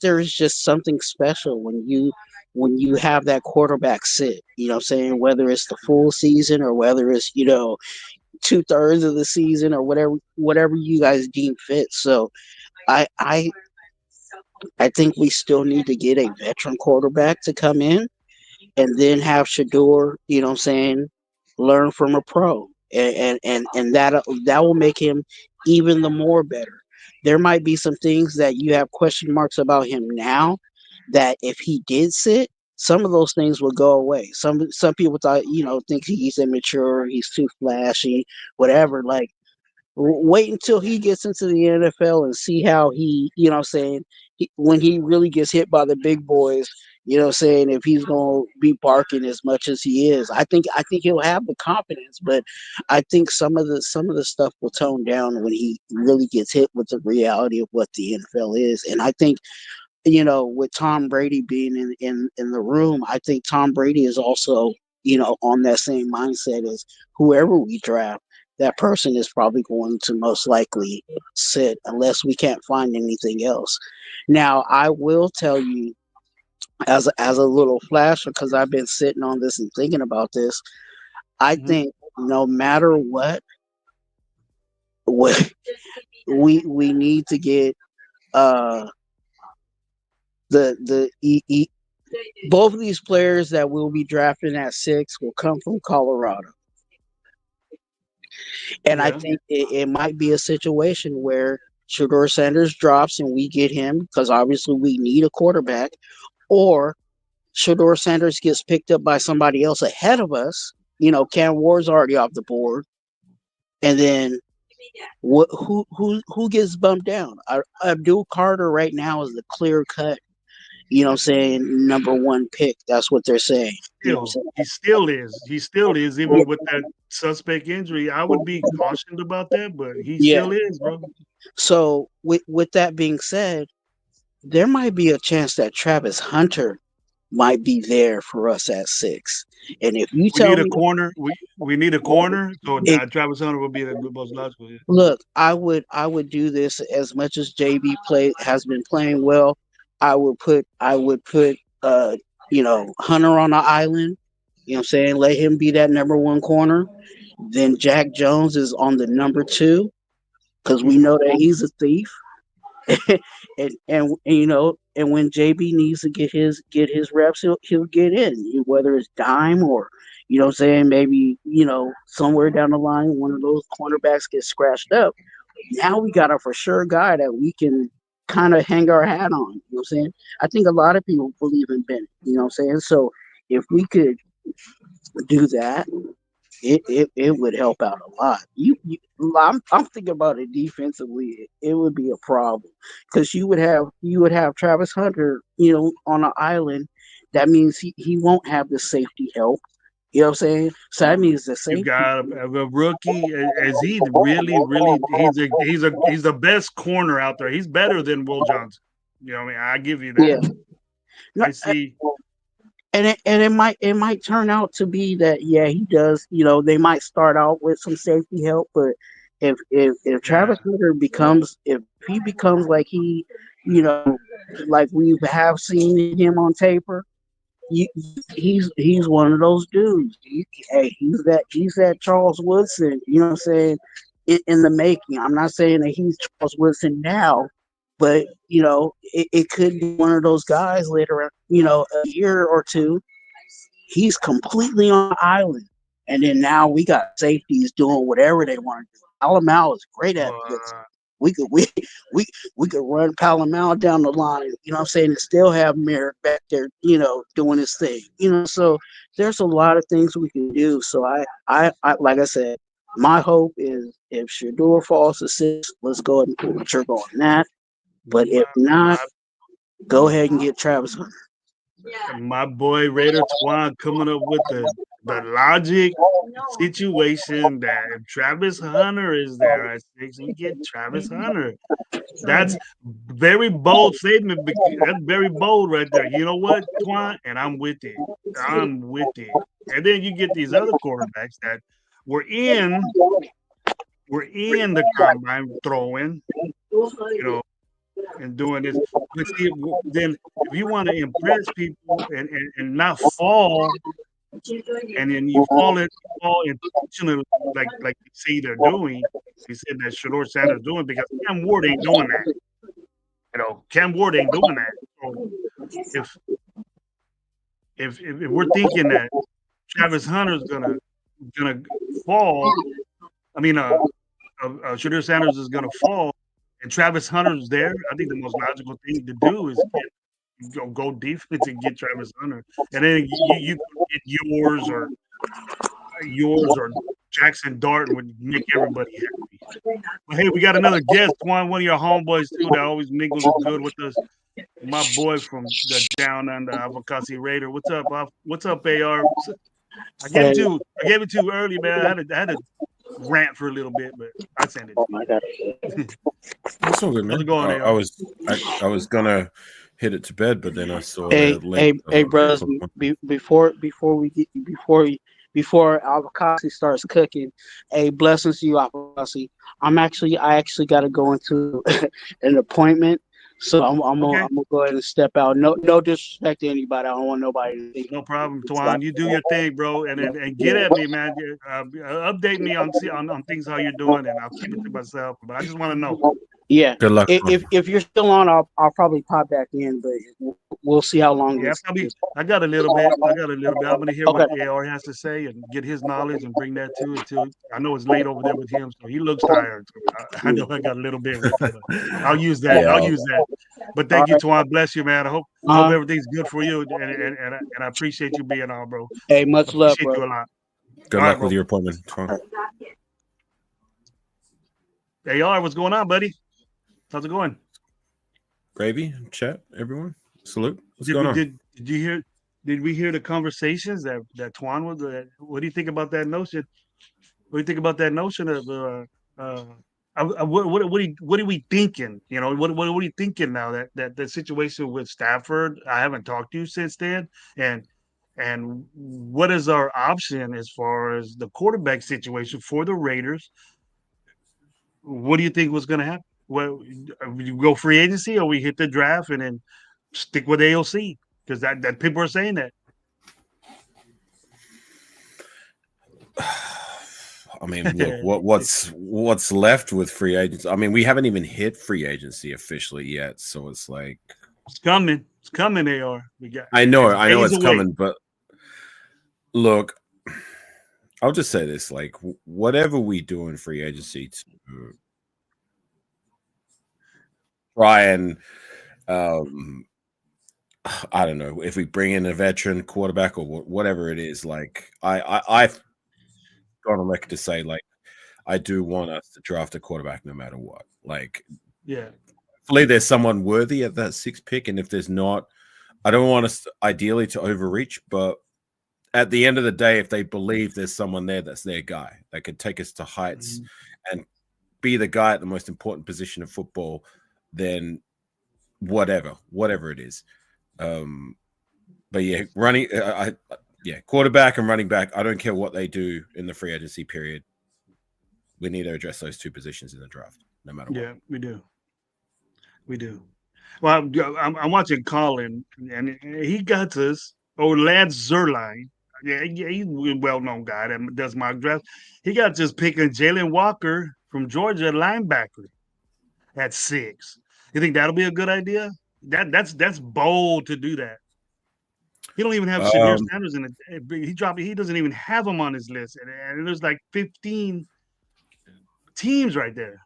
there is just something special when you have that quarterback sit. You know what I'm saying? Whether it's the full season or whether it's 2/3 of the season or whatever you guys deem fit. So I I I think we still need to get a veteran quarterback to come in and then have Shador, you know what I'm saying, learn from a pro. And that will make him even the more better. There might be some things that you have question marks about him now that if he did sit, some of those things will go away. Some people thought, think he's immature, he's too flashy, whatever. Like, wait until he gets into the NFL and see how he, when he really gets hit by the big boys, if he's going to be barking as much as he is. I think he'll have the confidence, but I think some of the stuff will tone down when he really gets hit with the reality of what the NFL is. And I think, with Tom Brady being in the room, I think Tom Brady is also, on that same mindset as whoever we draft. That person is probably going to most likely sit unless we can't find anything else. Now, I will tell you as a little flash, because I've been sitting on this and thinking about this. I Mm-hmm. think no matter what we need to get uh the both of these players that will be drafting at 6 will come from Colorado. And I Yeah. think it might be a situation where Shador Sanders drops and we get him because obviously we need a quarterback, or Shador Sanders gets picked up by somebody else ahead of us. Cam Ward's already off the board, and then who gets bumped down? Abdul Carter right now is the clear cut, number one pick. That's what they're saying. Still, he still is. He still is, even with that suspect injury. I would be cautioned about that, but he Yeah. still is, bro. So with that being said, there might be a chance that Travis Hunter might be there for us at 6. And if you We tell need a me, corner. We need a corner. So it, Travis Hunter would be the most logical. Yeah. look, I would do this as much as JB has been playing well. I would put Hunter on the island. You know what I'm saying? Let him be that number one corner. Then Jack Jones is on the number two because we Mm-hmm. know that he's a thief. And when JB needs to get his reps, he'll get in, whether it's dime or maybe somewhere down the line one of those cornerbacks gets scratched up. Now we got a for sure guy that we can kind of hang our hat on. You know what I'm saying? I think a lot of people believe in Bennett. You know what I'm saying? So if we could do that, it would help out a lot. I'm thinking about it defensively. It would be a problem because you would have Travis Hunter, on an island. That means he won't have the safety help. You know what I'm saying? So that means the You safety. got a rookie. Is he really, really? He's the best corner out there. He's better than Will Johnson. You know what I mean? I give you Yeah. that. No, I see. and it might turn out to be that yeah he does. They might start out with some safety help, but if Yeah. Travis Hunter becomes if he becomes like you know like we have seen him on taper, he's one of those dudes. Hey, he's that Charles Woodson. You know what I'm saying? In the making. I'm not saying that he's Charles Woodson now, but it could be one of those guys later. A year or two, he's completely on the island, and then now we got safeties doing whatever they want to do. Alamal is great at blitz. Uh, We could we we could run Palomar down the line, what I'm saying, and still have Merrick back there, doing his thing. So there's a lot of things we can do. So I like I said, my hope is if Shador falls to 6, let's go ahead and pull the trigger on that. But if my not, my go ahead and get Travis Hunter. my boy Raider Twan coming up with the logic situation that if Travis Hunter is there at 6, we get Travis Hunter. That's very bold statement. That's very bold right there. You know what, Twan? And I'm with it. I'm with it. And then you get these other quarterbacks that were in were in the combine throwing, you know, and doing this. But see, then if you want to impress people and not fall, and then you fall intentionally, like you say they're doing. You said that Shador Sanders doing because Cam Ward ain't doing that. Cam Ward ain't doing that. So if if we're thinking that Travis Hunter's gonna fall, I mean, Shador Sanders is gonna fall, and Travis Hunter's there. I think the most logical thing to do is go defense and get Travis Hunter, and then you get yours or Jackson Darton would make everybody happy. But hey, we got another guest, one of your homeboys too that always mingles good with us. My boy from the down under Avocasi Raider. What's up? What's up, AR? I gave it Hey, to I gave it to you early, man. I had to rant for a little bit, but I sent it oh to my god. you. That's all good, How's it man. going, I AR? was gonna hit it to bed, but then I saw Hey, the link. hey, hey, brothers! For- Before Avocasi starts cooking, hey, blessings to you, Avocasi. I actually got to go into an appointment, so Okay. I'm gonna go ahead and step out. No disrespect to anybody. I don't want nobody to think. No problem, It's like, Twan. You do your thing, bro, and get at me, man. Update me on things how you're doing, and I'll keep it to myself. But I just want to know. yeah. Good luck, man. If you're still on, I'll probably pop back in, but we'll see how long Yeah, this. I got a little bit. I got a little bit. I'm gonna hear what Okay. AR has to say and get his knowledge and bring that to it too. I know it's late over there with him, so he looks tired. So I know I got a little bit with him, but I'll use that. I'll Yeah, use that. But All thank you, right. Twan. Bless you, man. I hope Uh, everything's good for you, and I appreciate you being on, bro. hey, I much love, appreciate you bro. a lot. good All right, luck with bro. your appointment, Twan. AR, what's going on, buddy? How's it going? Gravy, chat, everyone. Salute. What's Did going we on? did you hear? Did we hear the conversations that Twan was? What do you think about that notion? What do you think about that notion of uh, what are we thinking? You know, what are you thinking now that the situation with Stafford? I haven't talked to you since then, and what is our option as far as the quarterback situation for the Raiders? What do you think was going to happen? Well, you go free agency or we hit the draft and then stick with AOC because that people are saying that. I mean, look, what's left with free agents? I mean, we haven't even hit free agency officially yet, so it's like It's coming. It's coming, AR. We got it's I know days it's away. coming, but look, I'll just say this: like, whatever we do in free agency to try and, um, I don't know, if we bring in a veteran quarterback or whatever it is, like, I've gone on record to say, like, I do want us to draft a quarterback no matter what. Like, Yeah. hopefully, there's someone worthy at that sixth pick, and if there's not, I don't want us ideally to overreach, but at the end of the day, if they believe there's someone there that's their guy that could take us to heights Mhm. and be the guy at the most important position of football, then whatever it is. Um, but yeah, quarterback and running back. I don't care what they do in the free agency period. We need to address those two positions in the draft, no matter what. Yeah, we do. We do. Well, I'm watching Colin, and he got us. Oh, Lance Zerline. Yeah, he's a well-known guy that does mock drafts. He got just picking Jalen Walker from Georgia, linebacker, at 6. You think that'll be a good idea? That's bold to do that. He don't even have Shadir Um, Sanders in it. He dropped. He doesn't even have him on his list, and there's like 15 teams right there.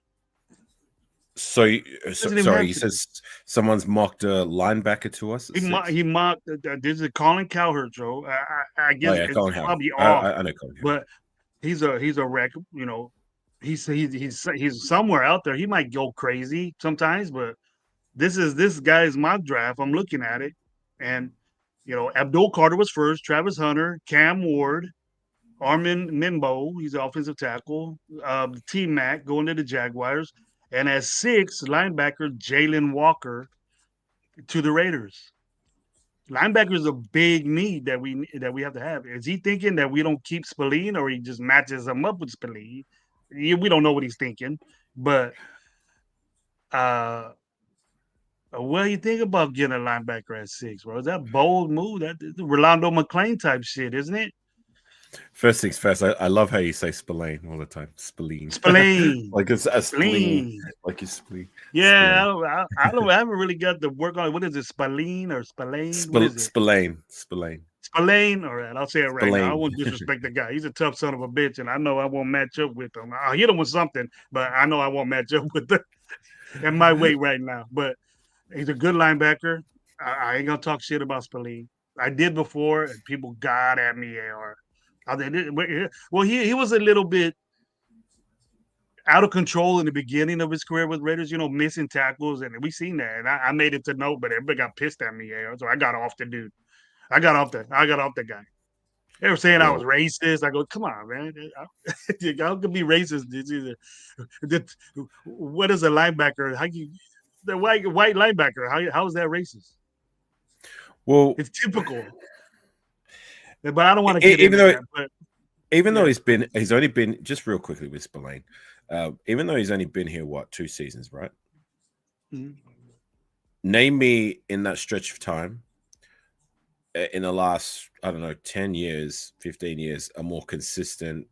Doesn't even sorry, have he to. says someone's mocked a linebacker to us at six. He mocked. This is Colin Cowherd, Joe. I Oh guess yeah, it's Colin Howard. probably I, off, I know Colin Howard. but he's a wreck. You know, he's somewhere out there. He might go crazy sometimes, but this guy's mock draft. I'm looking at it, and Abdul Carter was first. Travis Hunter, Cam Ward, Armin Minbo. He's the offensive tackle. T Mac going to the Jaguars, and at 6 linebacker Jalen Walker to the Raiders. Linebacker is a big need that we have to have. Is he thinking that we don't keep Spillane or he just matches him up with Spillane? We don't know what he's thinking, but uh, what do you think about getting a linebacker at 6, bro? Is that bold move? That Rolando McClain type shit, isn't it? First things first, I love how you say Spillane all the time. Spillane. Spillane, Like it's a spleen. Spillane. Like you spleen. Yeah, Spillane. I haven't really got the work on it. What is it, Spillane or Spillane? What is it? Spillane. Spillane. Spillane. All right, I'll say it right now. I Spillane. won't disrespect the guy. He's a tough son of a bitch, and I know I won't match up with him. I'll hit him with something, but I know I won't match up with him at my weight right now. But he's a good linebacker. I ain't gonna talk shit about Spillane. I did before, and people got at me. Or well, he was a little bit out of control in the beginning of his career with Raiders. Missing tackles, and we seen that. And I made it to note, but everybody got pissed at me. So I got off the dude. I got off the guy. They were saying I was Well, racist. I go, come on, man. Y'all could be racist. What is a linebacker? The white linebacker? How is that racist? well, It's typical. But I don't want to get even into though that. But even though yeah. he's only been just real quickly with Spillane, even though he's only been here 2 seasons, right? Mhm. Name me in that stretch of time, in the last, I don't know, 10 years, 15 years, a more consistent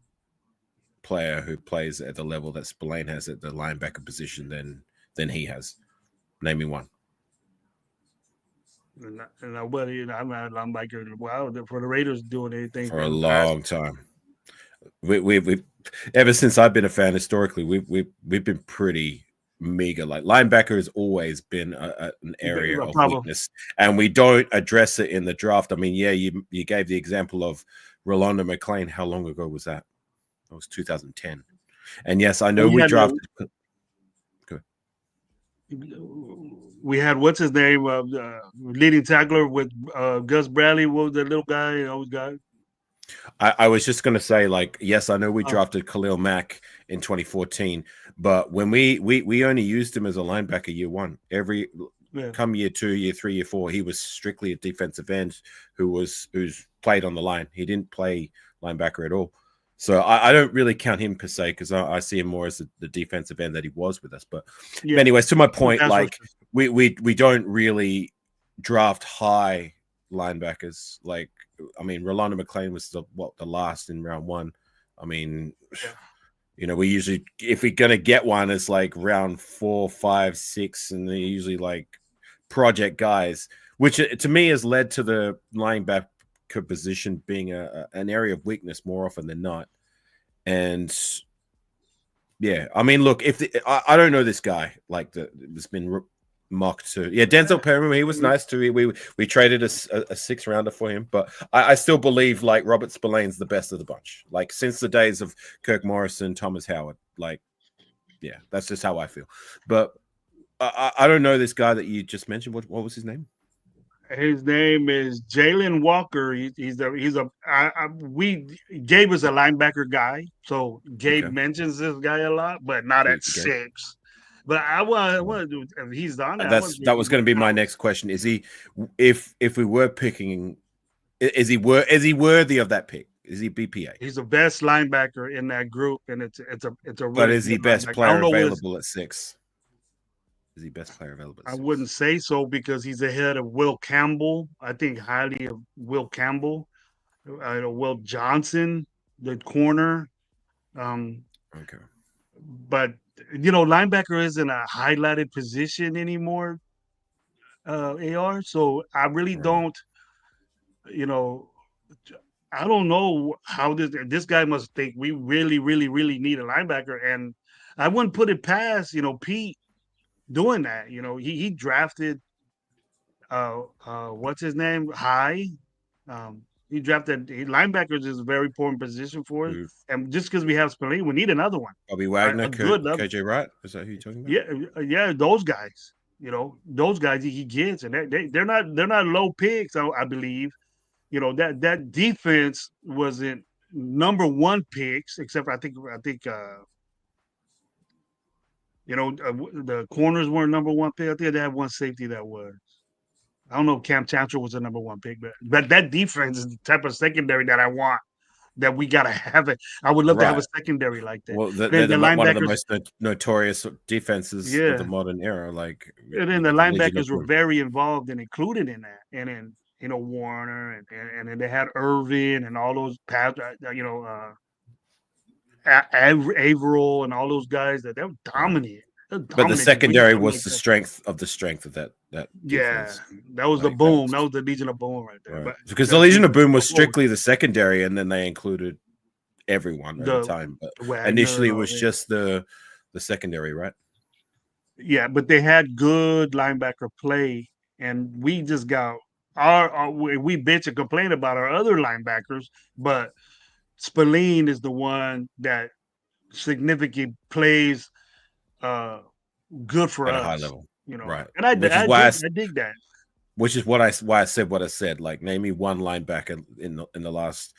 player who plays at the level that Spillane has at the linebacker position than he has. Name me one. And nobody, I'm not a linebacker. Wow, for the Raiders doing anything For a in the past. long time. We ever since I've been a fan historically, we've been pretty meager. Like linebacker has always been an area A of problem. weakness, and we don't address it in the draft. I mean, yeah, you gave the example of Rolando McClain. How long ago was that? That was 2010. And yes, I know we drafted. We had what's his name, leading tackler with Gus Bradley. What was the little guy? Always got. I was just going to say, like, yes, I know we drafted Khalil Mack in 2014, but when we only used him as a linebacker year one. Come year 2, year 3, year 4, he was strictly a defensive end who's played on the line. He didn't play linebacker at all. So I don't really count him per se because I see him more as the defensive end that he was with us. But anyways, to my point, like we don't really draft high linebackers. Like, I mean, Rolando McClain was the last in round 1. I mean, we usually, if we're gonna get one, it's like round 4, 5, 6, and they're usually like project guys, which to me has led to the linebacker position being an area of weakness more often than not. And yeah, I mean, look, if I don't know this guy, like it's been mocked to. Yeah, Denzel Perryman, he was nice too. We traded a 6th rounder for him, but I still believe like Robert Spillane's the best of the bunch. Like since the days of Kirk Morrison, Thomas Howard, like yeah, that's just how I feel. But I don't know this guy that you just mentioned. What was his name? His name is Jalen Walker. We Gabe is a linebacker guy, so Gabe mentions this guy a lot, but not at 6. But I want to do if he's on there. That was going to be my next question. Is he, if we were picking, is he worthy of that pick? Is he BPA? He's the best linebacker in that group, and it's a really. But is he best player available at 6? Is he best player available? I wouldn't say so because he's ahead of Will Campbell. I think highly of Will Campbell, Will Johnson, the corner. Okay. But linebacker isn't a highlighted position anymore. AR, so I really don't. I don't know how this guy must think we really, really, really need a linebacker, and I wouldn't put it past Pete doing that. He drafted what's his name high. He drafted linebackers is a very important position for us, and just because we have Spillane, we need another one. Bobby Wagner, KJ Wright, is that who you're talking about? Yeah, those guys. Those guys he gets, and they're not low picks. I believe. That defense wasn't number 1 picks, except I think the corners weren't number 1 pick. I think they had one safety that was. I don't know if Cam Chancellor was the number 1 pick, but that defense is the type of secondary that I want. That we gotta have it. I would love to have a secondary like that. Well, they're one of the most notorious defenses of the modern era. Like, and then the linebackers were very involved and included in that. And then Warner and then they had Irvin and all those Averill and all those guys that were dominant. But the secondary was the strength of that. Yeah, that was the boom. That was the Legion of Boom right there. Right. Because the Legion of Boom was strictly the secondary, and then they included everyone at the time. But Wagner, initially, it was just the secondary, right? Yeah, but they had good linebacker play and we just got we bitch and complain about our other linebackers, but Spillane is the one that significantly plays uh good for at a high us, level, you know. right? And I Which is I why dig I dig that. which is why I said what I said. Like, name me one linebacker in the last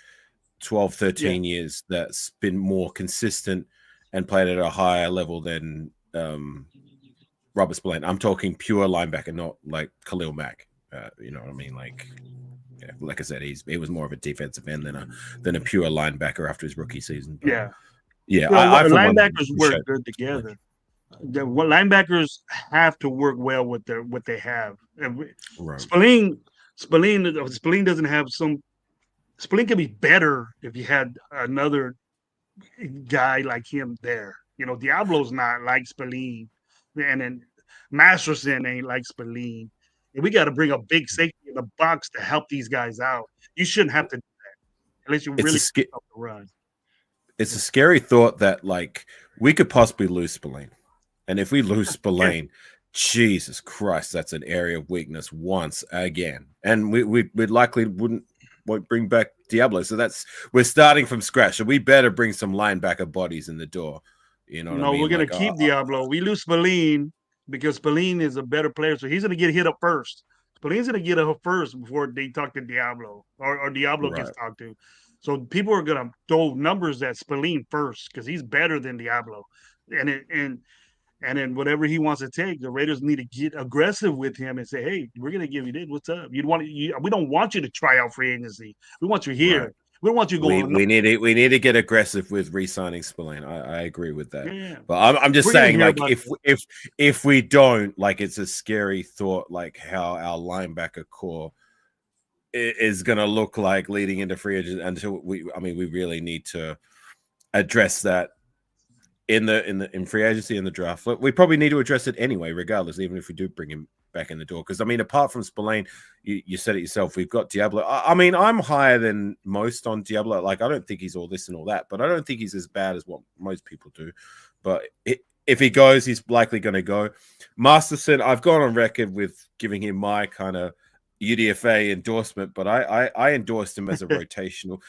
12, Yeah. 13 years that's been more consistent and played at a higher level than Robert Spillane. I'm talking pure linebacker, not like Khalil Mack. You know what I mean? Like, yeah, like I said, he was more of a defensive end than a pure linebacker after his rookie season. But Yeah. yeah, You know, I for one linebackers work appreciate good Spillane. together. What linebackers have to work well with their what they have. Right. Spillane, Spillane doesn't have some. Spillane could be better if you had another guy like him there. You know, Diablo's not like Spillane, and then Masterson ain't like Spillane. And we got to bring a big safety in the box to help these guys out. You shouldn't have to do that unless you It's a really up the run. it's a scary thought that like we could possibly lose Spillane. And if we lose Yeah, Spillane, Jesus Christ, that's an area of weakness once again. And we likely won't bring back Diablo. So we're starting from scratch. So we better bring some linebacker bodies in the door. You know what I no, we're mean? gonna Like, keep Diablo. We lose Spillane because Spillane is a better player, so he's gonna get hit up first. Spillane's gonna get up first before they talk to Diablo, or Diablo gets right, talked to. So people are gonna throw numbers at Spillane first because he's better than Diablo, and it, and then whatever he wants to take, the Raiders need to get aggressive with him and say, "Hey, we're gonna give you this. What's up? We don't want you to try out free agency. We want you right. here. We don't want you We going. No, we need to we need to get aggressive with re-signing Spillane. I agree with that. yeah, But I'm just we're gonna saying, hear like, about this. if we don't, like, it's a scary thought, like how our linebacker core is going to look like leading into free agency until we really need to address that in free agency in the draft. We probably need to address it anyway, regardless, even if we do bring him back in the door. Because I mean, apart from Spillane, you said it yourself. We've got Diablo. I mean, I'm higher than most on Diablo. Like, I don't think he's all this and all that, but I don't think he's as bad as what most people do. But if he goes, he's likely going to go. Masterson, I've gone on record with giving him my kind of UDFA endorsement, but I endorsed him as a rotational.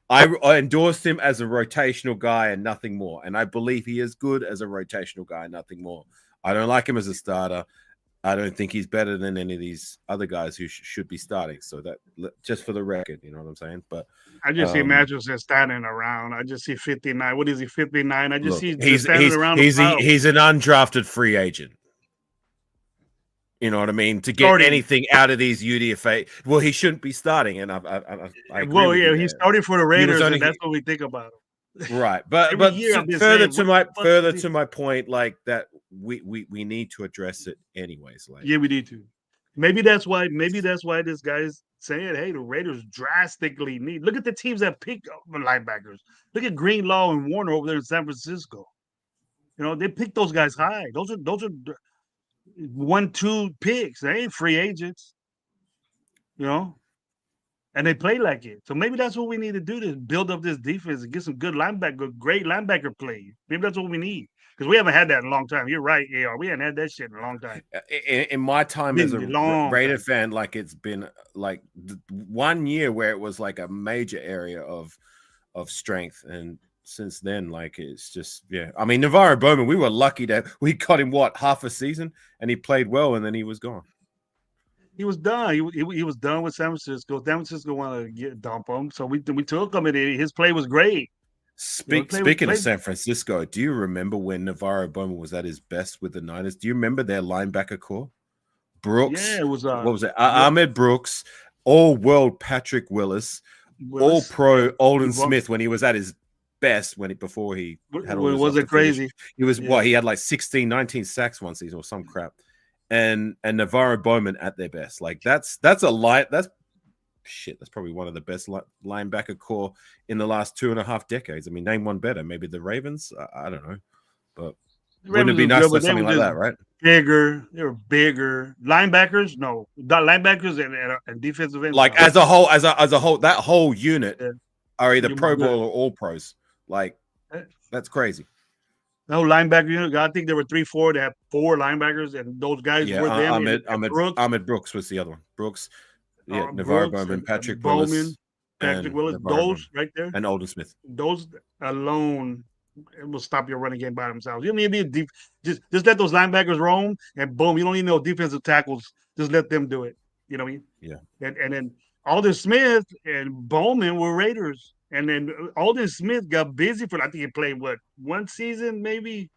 I endorsed him as a rotational guy and nothing more. And I believe he is good as a rotational guy and nothing more. I don't like him as a starter. I don't think he's better than any of these other guys who should be starting. So that, just for the record, you know what I'm saying? But I just see Matthews standing around. I just see 59. What is he? 59. I just look, see just standing around the pile. he's an undrafted free agent. You know what I mean? To get Starting. anything out of these UDFA, well, he shouldn't be starting, and I agree Well, with you yeah, he's there. starting for the He was Raiders, and only that's what we think about him. right, Every but year I've been further saying, to what the fuck is he? to my point, like that, we need to address it anyways. Like, Yeah, we need to. Maybe that's why. Maybe that's why this guy's saying, "Hey, the Raiders drastically need." Look at the teams that pick up the linebackers. Look at Greenlaw and Warner over there in San Francisco. You know, they pick those guys high. Those are 1-2 picks. They ain't free agents. You know, and they play like it. So maybe that's what we need to do to build up this defense and get some good linebacker, great linebacker play. Maybe that's what we need because we haven't had that in a long time. You're right, AR. We haven't had that shit in a long time. in my time as Been a a long Raider time. fan, like, it's been like 1 year where it was like a major area of strength, and since then, like, it's just, yeah. I mean, Navarro Bowman, we were lucky that we got him half a season, and he played well, and then he was gone. He was done. He was done with San Francisco. San Francisco wanted to dump him, so we took him, and his play was great. Speaking of San Francisco, do you remember when Navarro Bowman was at his best with the Niners? Do you remember their linebacker core? Brooks, Yeah, it was. what was it? Yeah, Ahmed Brooks, all world Patrick Willis, all pro yeah. Alden Smith when he was at his best, before he had all this Was stuff it to finish. crazy? He was Yeah. he had like 16, 19 sacks one season or some crap. And Navarro Bowman at their best. Like, that's a light. That's probably one of the best linebacker core in the last 2.5 decades. I mean, name one better. Maybe the Ravens. I don't know, but wouldn't it be nice to have something like that, right? Bigger. They were bigger linebackers. No, not linebackers and defensive ends. Like, no. as a whole, that whole unit Yeah. are either You Pro good. Bowl or All Pros. Like, that's crazy. No linebacker unit. I think there were 3-4. They had 4 linebackers, and those guys Yeah, were them. And Brooks, Ahmed Brooks was the other one. Brooks, yeah, Navarro Brooks, Bowman, and Patrick Bowman, Willis, Patrick and Willis. Navarro Those Bowman, right there, and Alden Smith. those alone, it will stop your running game by themselves. You don't need to be just let those linebackers roam, and boom, you don't need no defensive tackles. Just let them do it. You know what I mean? Yeah, And then Alden Smith and Bowman were Raiders, and then Alden Smith got busy for. I think he played what, 1 season maybe.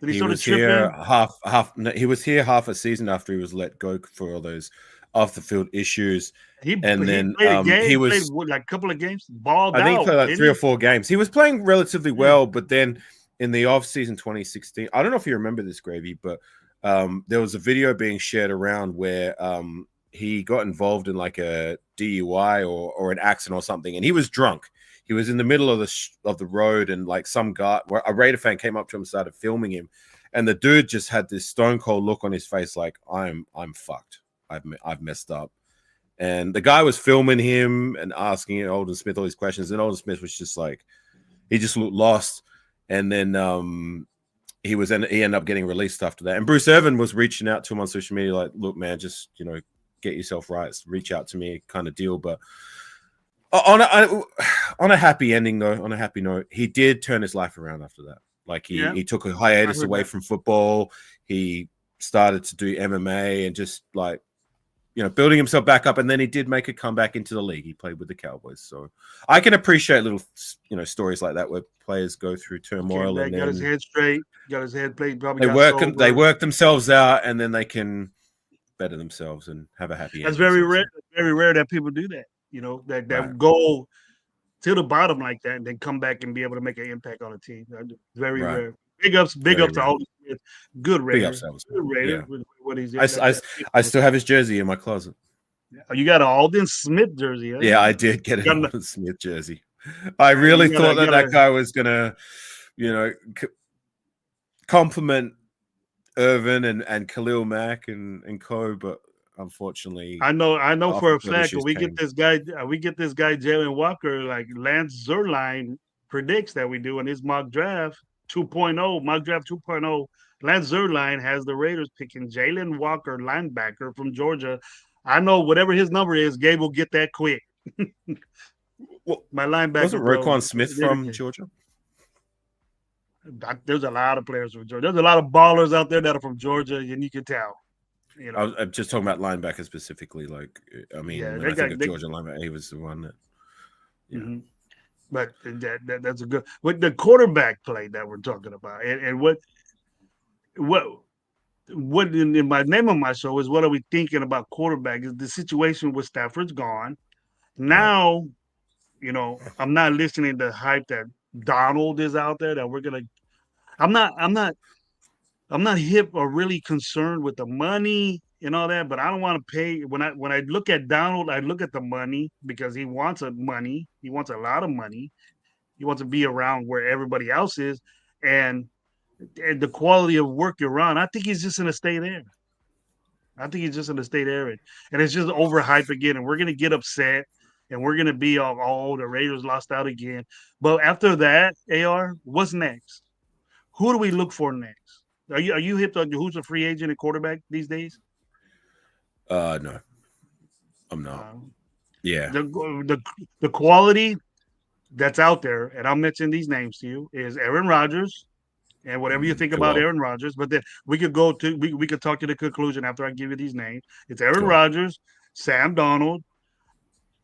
Then he he started was here tripping. half. No, he was here half a season after he was let go for all those off the field issues, and He then played a game, he played was. like a couple of games, balled I think he out, played like didn't 3 or 4 games. He was playing relatively he? well, but then in the off season 2016, I don't know if you remember this, Gravy, but there was a video being shared around where he got involved in like a DUI or an accident or something, and he was drunk. He was in the middle of the road, and like some guy, where a Raider fan came up to him and started filming him, and the dude just had this stone cold look on his face, like I'm fucked. I've messed up. And the guy was filming him and asking Alden Smith all these questions, and Alden Smith was just like, he just looked lost. And then he ended up getting released after that. And Bruce Irvin was reaching out to him on social media, like, look, man, just get yourself right, reach out to me, kind of deal. But on a happy ending, though, on a happy note, he did turn his life around after that. Like he took a hiatus away from football. He started to do MMA and just like, building himself back up, and then he did make a comeback into the league. He played with the Cowboys, so I can appreciate little, stories like that where players go through turmoil and got then his head straight, got his head played. Probably they work themselves out, and then they can better themselves and have a happy That's ending. very rare. Very rare that people do that. That Right. go to the bottom like that and then come back and be able to make an impact on a team. Very Right. rare. Big ups to Alden Smith. Good Raider. Big ups, Alden Smith. Good Raider. Yeah. With what he's doing. I still have his jersey in my closet. You got an Alden Smith jersey, huh? Yeah, I did get an Alden Smith jersey. I really thought that guy was gonna, compliment Irvin and Khalil Mack and co, but unfortunately, I know for a fact when we get this guy Jalen Walker, like Lance Zierlein predicts that we do in his mock draft 2.0. Lance Zierlein has the Raiders picking Jalen Walker, linebacker from Georgia. I know whatever his number is, Gabe will get that quick. Well, my linebacker wasn't Roquan Smith from Georgia? There's a lot of players from Georgia. There's a lot of ballers out there that are from Georgia, and you can tell. I'm just talking about linebacker specifically. Like, I mean, when I think of Georgia linebacker, he was the one that. Yeah. Mm-hmm. But that's a good. With the quarterback play that we're talking about, and what in my name of my show is what are we thinking about quarterback? Is the situation with Stafford's gone now? Right. I'm not listening to hype that Donald is out there that we're gonna. I'm not hip or really concerned with the money and all that, but I don't want to pay. When I look at Donald, I look at the money because he wants money. He wants a lot of money. He wants to be around where everybody else is, and the quality of work you're on. I think he's just in a state there. And it's just overhyped again, and we're gonna get upset, and we're gonna be all the Raiders lost out again. But after that, AR, what's next? Who do we look for next? Are you hip on who's a free agent at quarterback these days? No, I'm not. Yeah, the quality that's out there, and I'll mention these names to you, is Aaron Rodgers, and whatever you think about Aaron Rodgers. But then we could we could talk to the conclusion after I give you these names. It's Aaron Rodgers, Sam Darnold,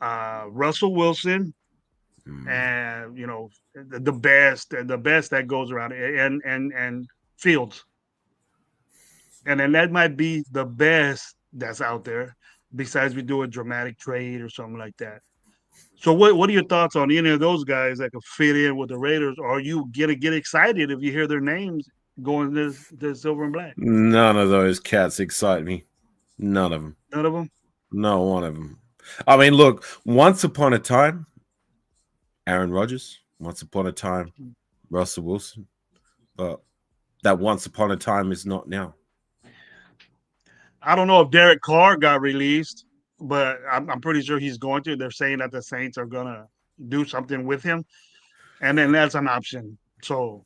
Russell Wilson, and the best that goes around, and Fields. And then that might be the best that's out there, besides we do a dramatic trade or something like that. So what are your thoughts on any of those guys that could fit in with the Raiders? Or are you get excited if you hear their names going to silver and black? None of those cats excite me. None of them. None of them? No one of them. I mean, look, once upon a time, Aaron Rodgers. Once upon a time, Russell Wilson. But that once upon a time is not now. I don't know if Derek Carr got released, but I'm pretty sure he's going to. They're saying that the Saints are going to do something with him. And then that's an option. So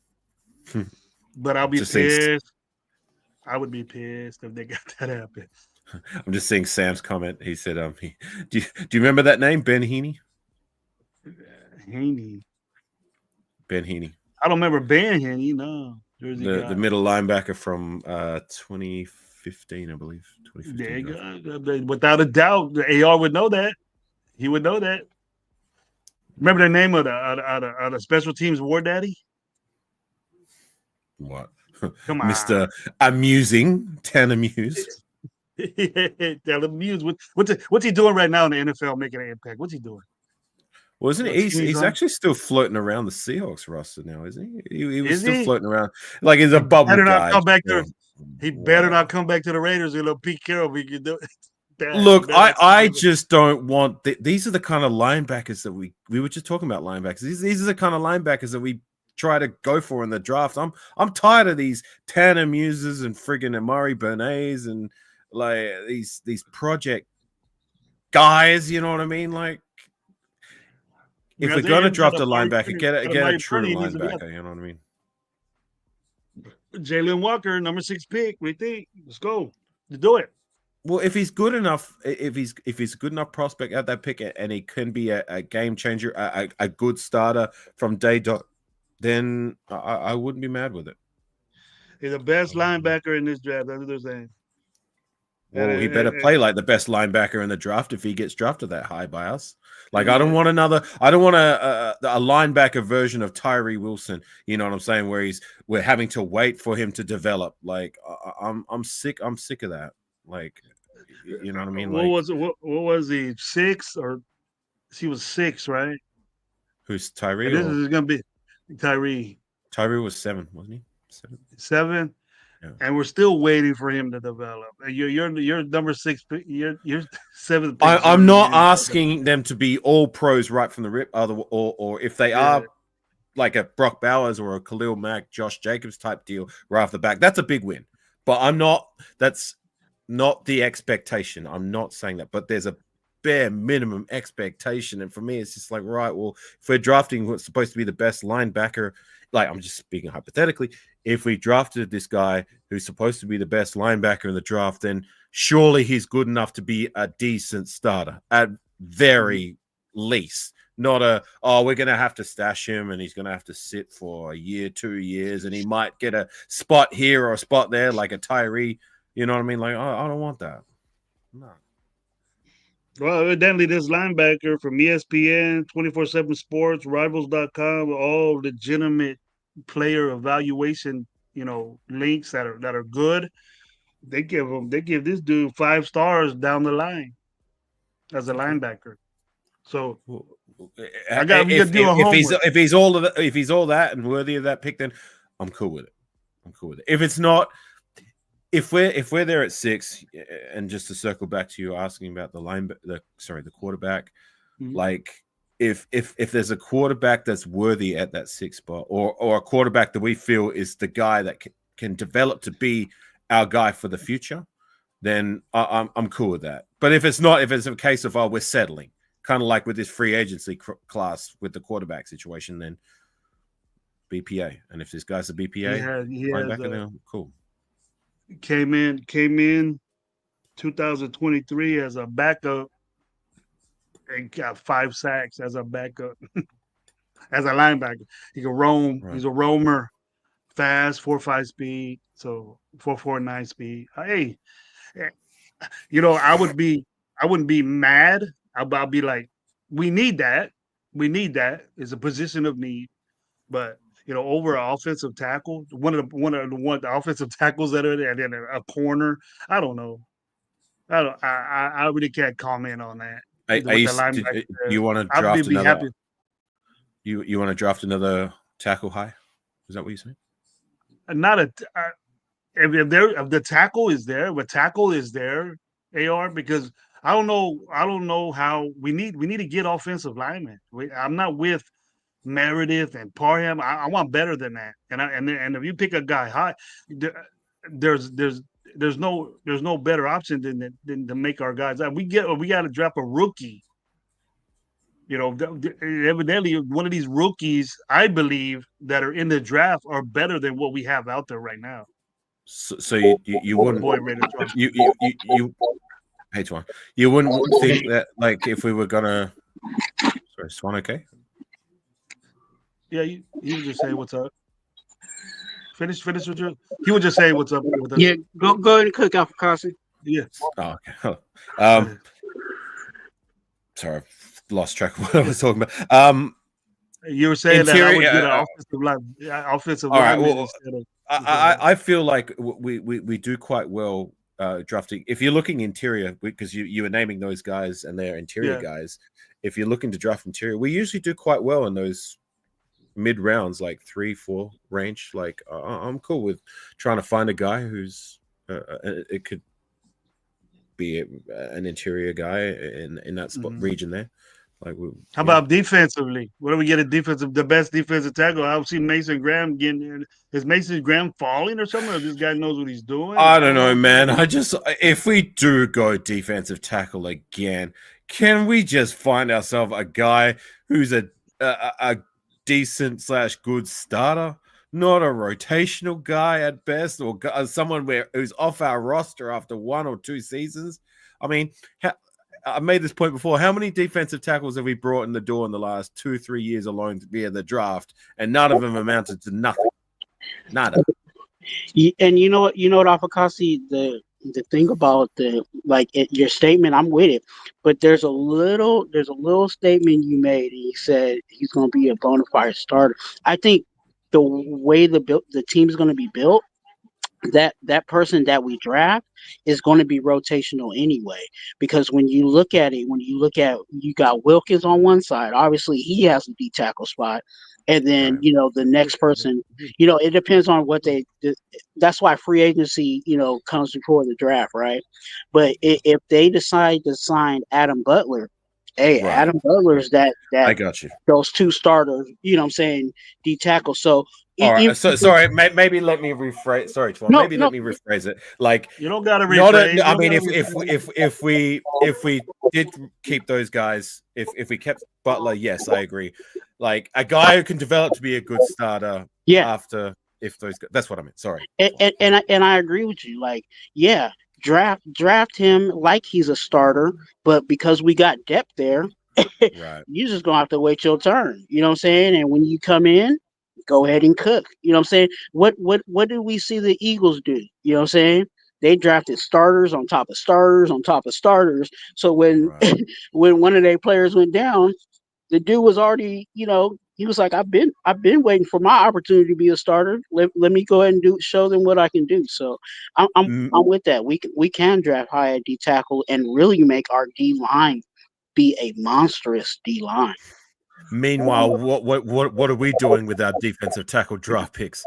but I'll be Just seeing. pissed. I would be pissed if they got that happen. I'm just seeing Sam's comment. He said, do you remember that name, Ben Heaney? Haney. Ben Heaney, I don't remember Ben Haney. No, Jersey the guy. middle linebacker from 2015, I believe. There 2015 draft. you go. Without a doubt, the AR would know that. He would know that. Remember the name of the special teams war daddy? What? Come on. Mr. Amusing, Tanner Muse. Tell him Muse. What's he doing right now in the NFL making an impact? What's he doing? Wasn't What he? team He's on? actually still floating around the Seahawks roster now, isn't he? He was Is still he? floating around. Like he's He a bubble better not guy. come back to. Doing He better whatever. not come back to the Raiders. You know, Pete Carroll. We can do it. He Look, better not come I back. just don't want these are the kind of linebackers that we were just talking about linebackers. These are the kind of linebackers that we try to go for in the draft. I'm tired of these Tanner Muses and friggin' Amari Bernays and like these project guys, you know what I mean? Like if we're Because gonna instead draft of a Murray linebacker, Purney, get a true he needs to be out. linebacker, you know what I mean? Jalen Walker, number 6 pick. We think. Let's go. Let's do it. Well, if he's good enough, if he's a good enough prospect at that pick, and he can be a game changer, a good starter from day dot, then I wouldn't be mad with it. He's the best linebacker in this draft. That's what they're saying. Well, he better play like the best linebacker in the draft if he gets drafted that high by us. Like I don't want a linebacker version of Tyree Wilson. You know what I'm saying? Where we're having to wait for him to develop. Like I'm sick of that. Like you know what I mean? What Like was he 6 or he was 6, right? who's And Tyree this or is going to be Tyree Tyree was 7, wasn't he? 7. 7, Yeah. and we're still waiting for him to develop. And you're number 6. You're 7th pick. I'm not asking them to be all pros right from the rip, or if they are like a Brock Bowers or a Khalil Mack, Josh Jacobs type deal right off the back. That's a big win. But I'm not. That's not the expectation. I'm not saying that. But there's a bare minimum expectation, and for me, it's just like right. Well, if we're drafting what's supposed to be the best linebacker, like I'm just speaking hypothetically, if we drafted this guy who's supposed to be the best linebacker in the draft, then surely he's good enough to be a decent starter at very least. Not we're going to have to stash him and he's going to have to sit for a year, 2 years, and he might get a spot here or a spot there like a Tyree. You know what I mean? Like, I don't want that. No. Well, evidently, this linebacker from ESPN, 24/7 Sports, Rivals.com, all legitimate player evaluation, links that are good. They give this dude 5 stars down the line as a linebacker. So we got to do a homework. if he's all that and worthy of that pick, then I'm cool with it. If it's not, if we're there at 6, and just to circle back to you asking about the quarterback, Mhm. like if there's a quarterback that's worthy at that 6 spot, or a quarterback that we feel is the guy that can develop to be our guy for the future, then I'm cool with that. But if it's not, if it's a case of we're settling, kind of like with this free agency class with the quarterback situation, then BPA. And if this guy's a BPA linebacker, then cool. Came in 2023 as a backup and got 5 sacks as a backup. As a linebacker, he can roam. Right. He's a roamer, fast, 4.5 speed, so 4.49 speed. Hey, I wouldn't be mad. I'll be like, we need that. It's a position of need. But over an offensive tackle, one of the offensive tackles that are there, and then a corner. I don't know. I really can't comment on that. You want to draft another? You want to draft another tackle high? Is that what you're saying? Not a. If the tackle is there, but tackle is there, AR, because I don't know how we need to get offensive linemen. I'm not with Meredith and Parham. I want better than that. And if you pick a guy high, there's no better option than to make our guys. We got to draft a rookie. Evidently one of these rookies, I believe, that are in the draft are better than what we have out there right now. So you My wouldn't boy Raider Trump. you hey Twan, you wouldn't think that like if we were gonna sorry, Swan, okay? Yeah, he was just saying what's up. Finish with your. He was just saying what's up with us. Yeah, go ahead and cook Alpha Kasi. Yeah. Oh, okay. Sorry, I've lost track of what I was talking about. You were saying that I would Interior. get an offensive All right. lineman Well, instead of. I feel like we do quite well drafting. If you're looking interior, because you were naming those guys and they're interior Yeah. guys. If you're looking to draft interior, we usually do quite well in those mid rounds, like 3-4 range. Like I'm cool with trying to find a guy who's it could be an interior guy in that spot region there. Like, how about defensively? What do we get a defensive? The best defensive tackle. I see Mason Graham getting in. Is Mason Graham falling or something? Or this guy knows what he's doing? I don't know, man. If we do go defensive tackle again, can we just find ourselves a guy who's a decent / good starter, not a rotational guy at best, or someone who's off our roster after 1 or 2 seasons? I mean, I made this point before. How many defensive tackles have we brought in the door in the last 2-3 years alone via the draft, and none of them amounted to nothing? Nada. And you know what, Alpha Kasi, the thing about your statement, I'm with it, but there's a little statement you made, and you said he's going to be a bona fide starter. I think the way the team is going to be built, that person that we draft is going to be rotational anyway, because when you look at you got Wilkins on one side, obviously he has a D tackle spot, and then Right. the next person, it depends on what that's why free agency comes before the draft, right? But if they decide to sign Adam Butler, hey, Right. Adam Butler's that I got you. those two starters, what I'm saying, D tackle. So All right. even So sorry. Maybe let me rephrase. Sorry, Twan. no, Maybe no. let me rephrase it. Like, You don't got to not a. rephrase. You I don't mean, got to if we did keep those guys, if we kept Butler, yes, I agree. Like a guy who can develop to be a good starter Yeah, after if those. That's what I meant. Sorry. and I agree with you. Like, yeah, draft him like he's a starter, but because we got depth there, Right. you just gonna have to wait your turn. You know what I'm saying? And when you come in, go ahead and cook. You know what I'm saying? What did we see the Eagles do? You know what I'm saying? They drafted starters on top of starters on top of starters. So when Right. when one of their players went down, the dude was already, he was like, I've been waiting for my opportunity to be a starter. Let me go ahead and show them what I can do. So I'm I'm, M- I'm with that. We can draft high at D tackle and really make our D line be a monstrous D line. Meanwhile, what are we doing with our defensive tackle draft picks?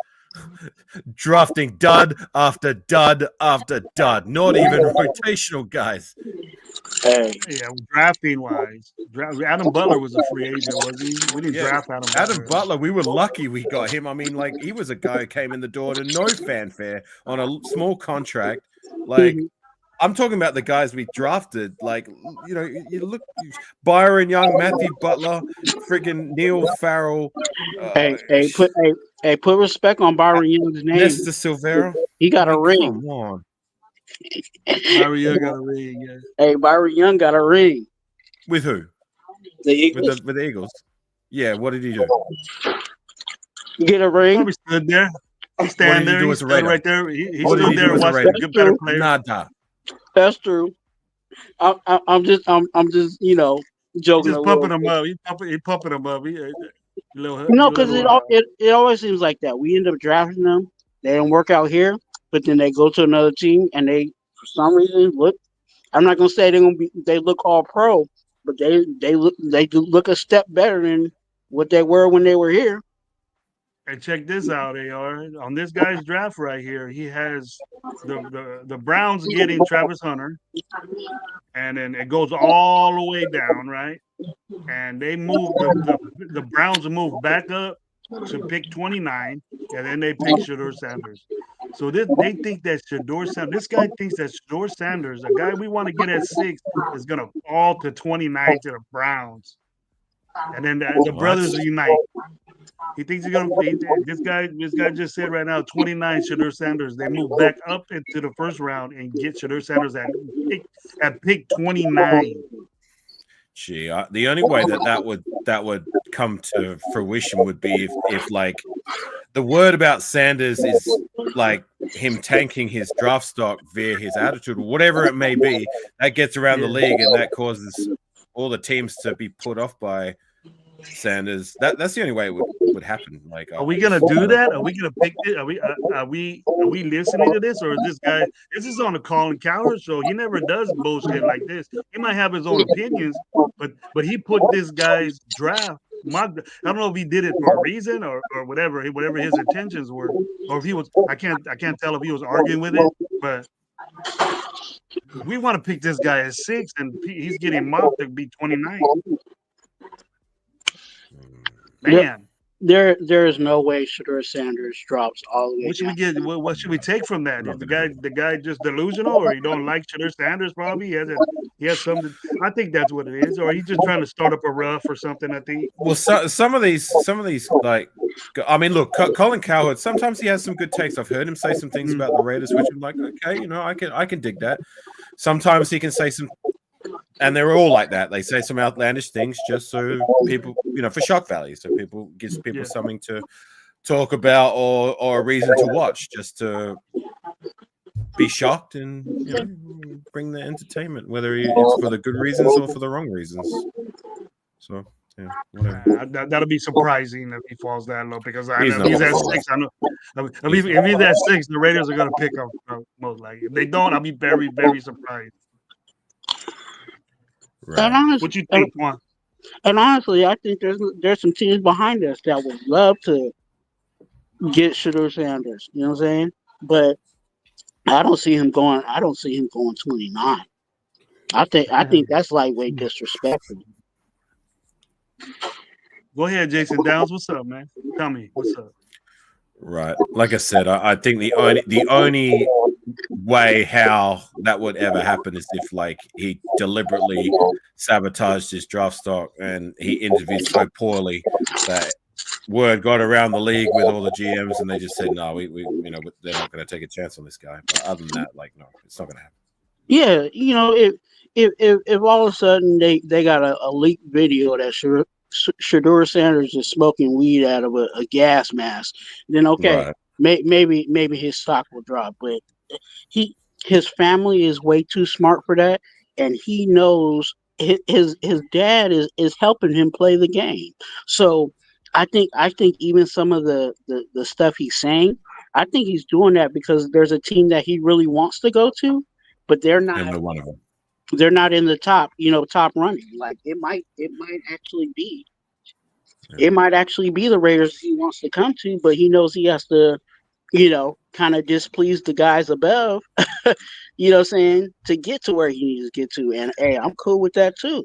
Drafting dud after dud after dud. Not even rotational guys. Hey, Yeah, drafting wise, Adam Butler was a free agent, was he? We didn't Yeah, draft Adam Adam Butler. Butler, we were lucky we got him. I mean, like, he was a guy who came in the door to no fanfare on a small contract. Like, mhm. I'm talking about the guys we drafted. Like, you look, Byron Young, Matthew Butler, friggin' Neil Farrell, hey, uh, hey, put respect on Byron Young's name. Nesta Silvera. He I got a mean, ring. come on. Mario got a ring. Yeah. Hey, Byron Young got a ring. With who? The With Eagles the Eagles? Yeah, what did he do? get a ring. Probably stood there. He What stand did he there. do He as a stood Raider? right there. He What did stood he there do and as a watched Raider? the That's better true. players. Nada. That's true. I'm just He joking a just pumping little them bit. up. He pumping them up. No, because Little it always seems like that. We end up drafting them. They don't work out here, but then they go to another team and they, for some reason, look. I'm not gonna say they look all pro, but they do look a step better than what they were when they were here. And check this out, AR. On this guy's draft right here, he has the Browns getting Travis Hunter, and then it goes all the way down, right? And they move the Browns move back up to pick 29, and then they pick Shador Sanders. So they think that Shador Sanders, this guy thinks that Shador Sanders, a guy we want to get at 6, is gonna fall to 29 to the Browns. and then the brothers unite. He thinks he's gonna. This guy just said right now, 29 Shadur Sanders. They move back up into the first round and get Shadur Sanders at pick 29. Gee, the only way that would come to fruition would be if like the word about Sanders is like him tanking his draft stock via his attitude or whatever it may be, that gets around the league and that causes all the teams to be put off by Sanders. That's the only way it would happen. Like, are we gonna do that? Are we gonna pick it? Are we listening to this, or is this guy? This is on the Colin Cowherd show. He never does bullshit like this. He might have his own opinions, but he put this guy's draft. I don't know if he did it for a reason or whatever his intentions were, or if he was. I can't tell if he was arguing with it, but we want to pick this guy at 6, and he's getting mocked to be 29. Man, there is no way Shadur Sanders drops all the way. What should we get? What should we take from that? Is the guy just delusional, or he don't like Shadur Sanders? Probably he has something. I think that's what it is, or he's just trying to start up a rough or something. I think. Well, some of these like, I mean, look, Colin Cowherd. Sometimes he has some good takes. I've heard him say some things about the Raiders, which I'm like, okay, I can dig that. Sometimes he can say some. And they're all like that. They say some outlandish things just so people, for shock value. So gives people something to talk about or a reason to watch, just to be shocked and bring the entertainment, whether it's for the good reasons or for the wrong reasons. So yeah, whatever. That'll be surprising if he falls that low, because I know if he's at 6. I know if he's at 6, the Raiders are going to pick up most likely. If they don't, I'll be very, very surprised. Right. And honestly, what you think, Juan? And honestly, I think there's some teams behind us that would love to get Shadur Sanders. You know what I'm saying? But I don't see him going 29. I think that's lightweight disrespectful. Go ahead, Jason Downs. What's up, man? Tell me what's up. Right. Like I said, I think the only way how that would ever happen is if like he deliberately sabotaged his draft stock and he interviewed so poorly that word got around the league with all the GMs and they just said no, we they're not going to take a chance on this guy. But other than that, like no, it's not going to happen. Yeah, if all of a sudden they got a leaked video that Shadur Sanders is smoking weed out of a gas mask, then okay, right. maybe his stock will drop. But his family is way too smart for that, and he knows his dad is helping him play the game. So I think even some of the stuff he's saying, I think he's doing that because there's a team that he really wants to go to, but they're not one of them. They're not in the top running. Like it might actually be. Yeah. It might actually be the Raiders he wants to come to, but he knows he has to, kind of displease the guys above, what I'm saying, to get to where he needs to get to. And hey, I'm cool with that too.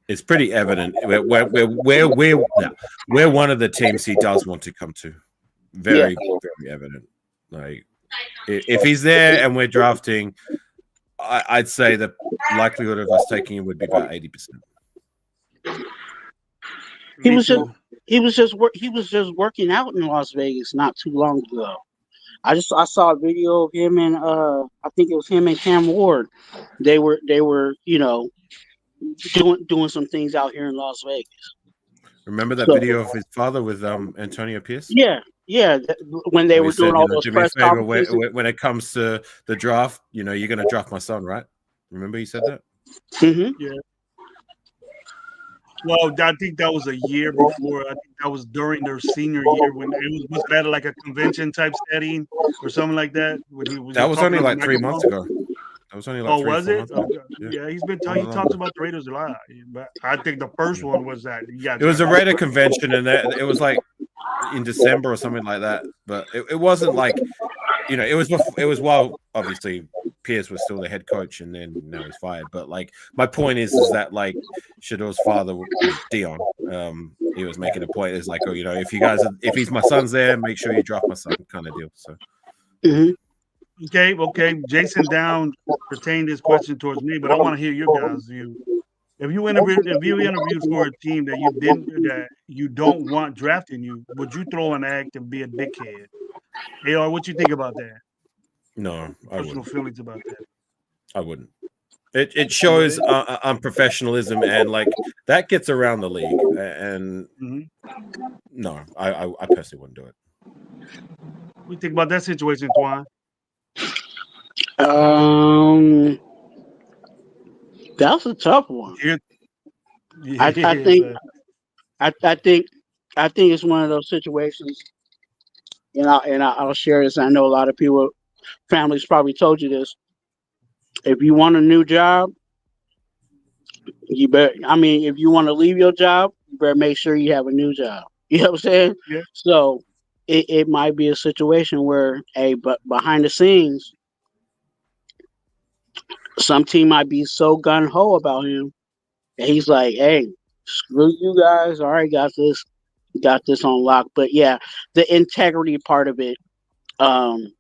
It's pretty evident we're one of the teams he does want to come to. Very, very evident. Like if he's there and we're drafting, I'd say the likelihood of us taking him would be about 80%. He was just working out in Las Vegas not too long ago. I saw a video of him and I think it was him and Cam Ward. They were doing some things out here in Las Vegas. Remember that video of his father with Antonio Pierce? Yeah. When they were doing all those press conferences. When it comes to the draft, you're going to draft my son, right? Remember he said that? Mm-hmm. Yeah. Well, I think that was a year before. I think that was during their senior year when it was that like a convention type setting or something like that. That was only like 3 months ago. That was only like was it? Yeah, he talks about the Raiders a lot. But I think the first one was that. It was a Raider convention, and it was like in December or something like that. But it wasn't like, it was while obviously Pierce was still the head coach, and then he's fired. But like my point is that like Shador's father, Dion, he was making a point. It's like, if he's my son's there, make sure you draft my son, kind of deal. So. Mm-hmm. Okay. Jason Down pertained his question towards me, but I want to hear your guys' view. if you interviewed for a team that you don't want drafting you, would you throw an act and be a dickhead? AR, what you think about that? No, I Personal wouldn't. feelings about that. I wouldn't. It You shows wouldn't? unprofessionalism, and like that gets around the league. And Hmm. no, I personally wouldn't do it. What you think about that situation, Twan? Um, that's a tough one. Yeah, I yeah, think man. I think it's one of those situations, I'll share this. I know a lot of people, families probably told you this. If you want a new job, you better. I mean, if you want to leave your job, you better make sure you have a new job. You know what I'm saying? Yeah. So it might be a situation where, hey, but behind the scenes, some team might be so gun ho about him, and he's like, hey, screw you guys. All right, got this on lock. But yeah, the integrity part of it, um,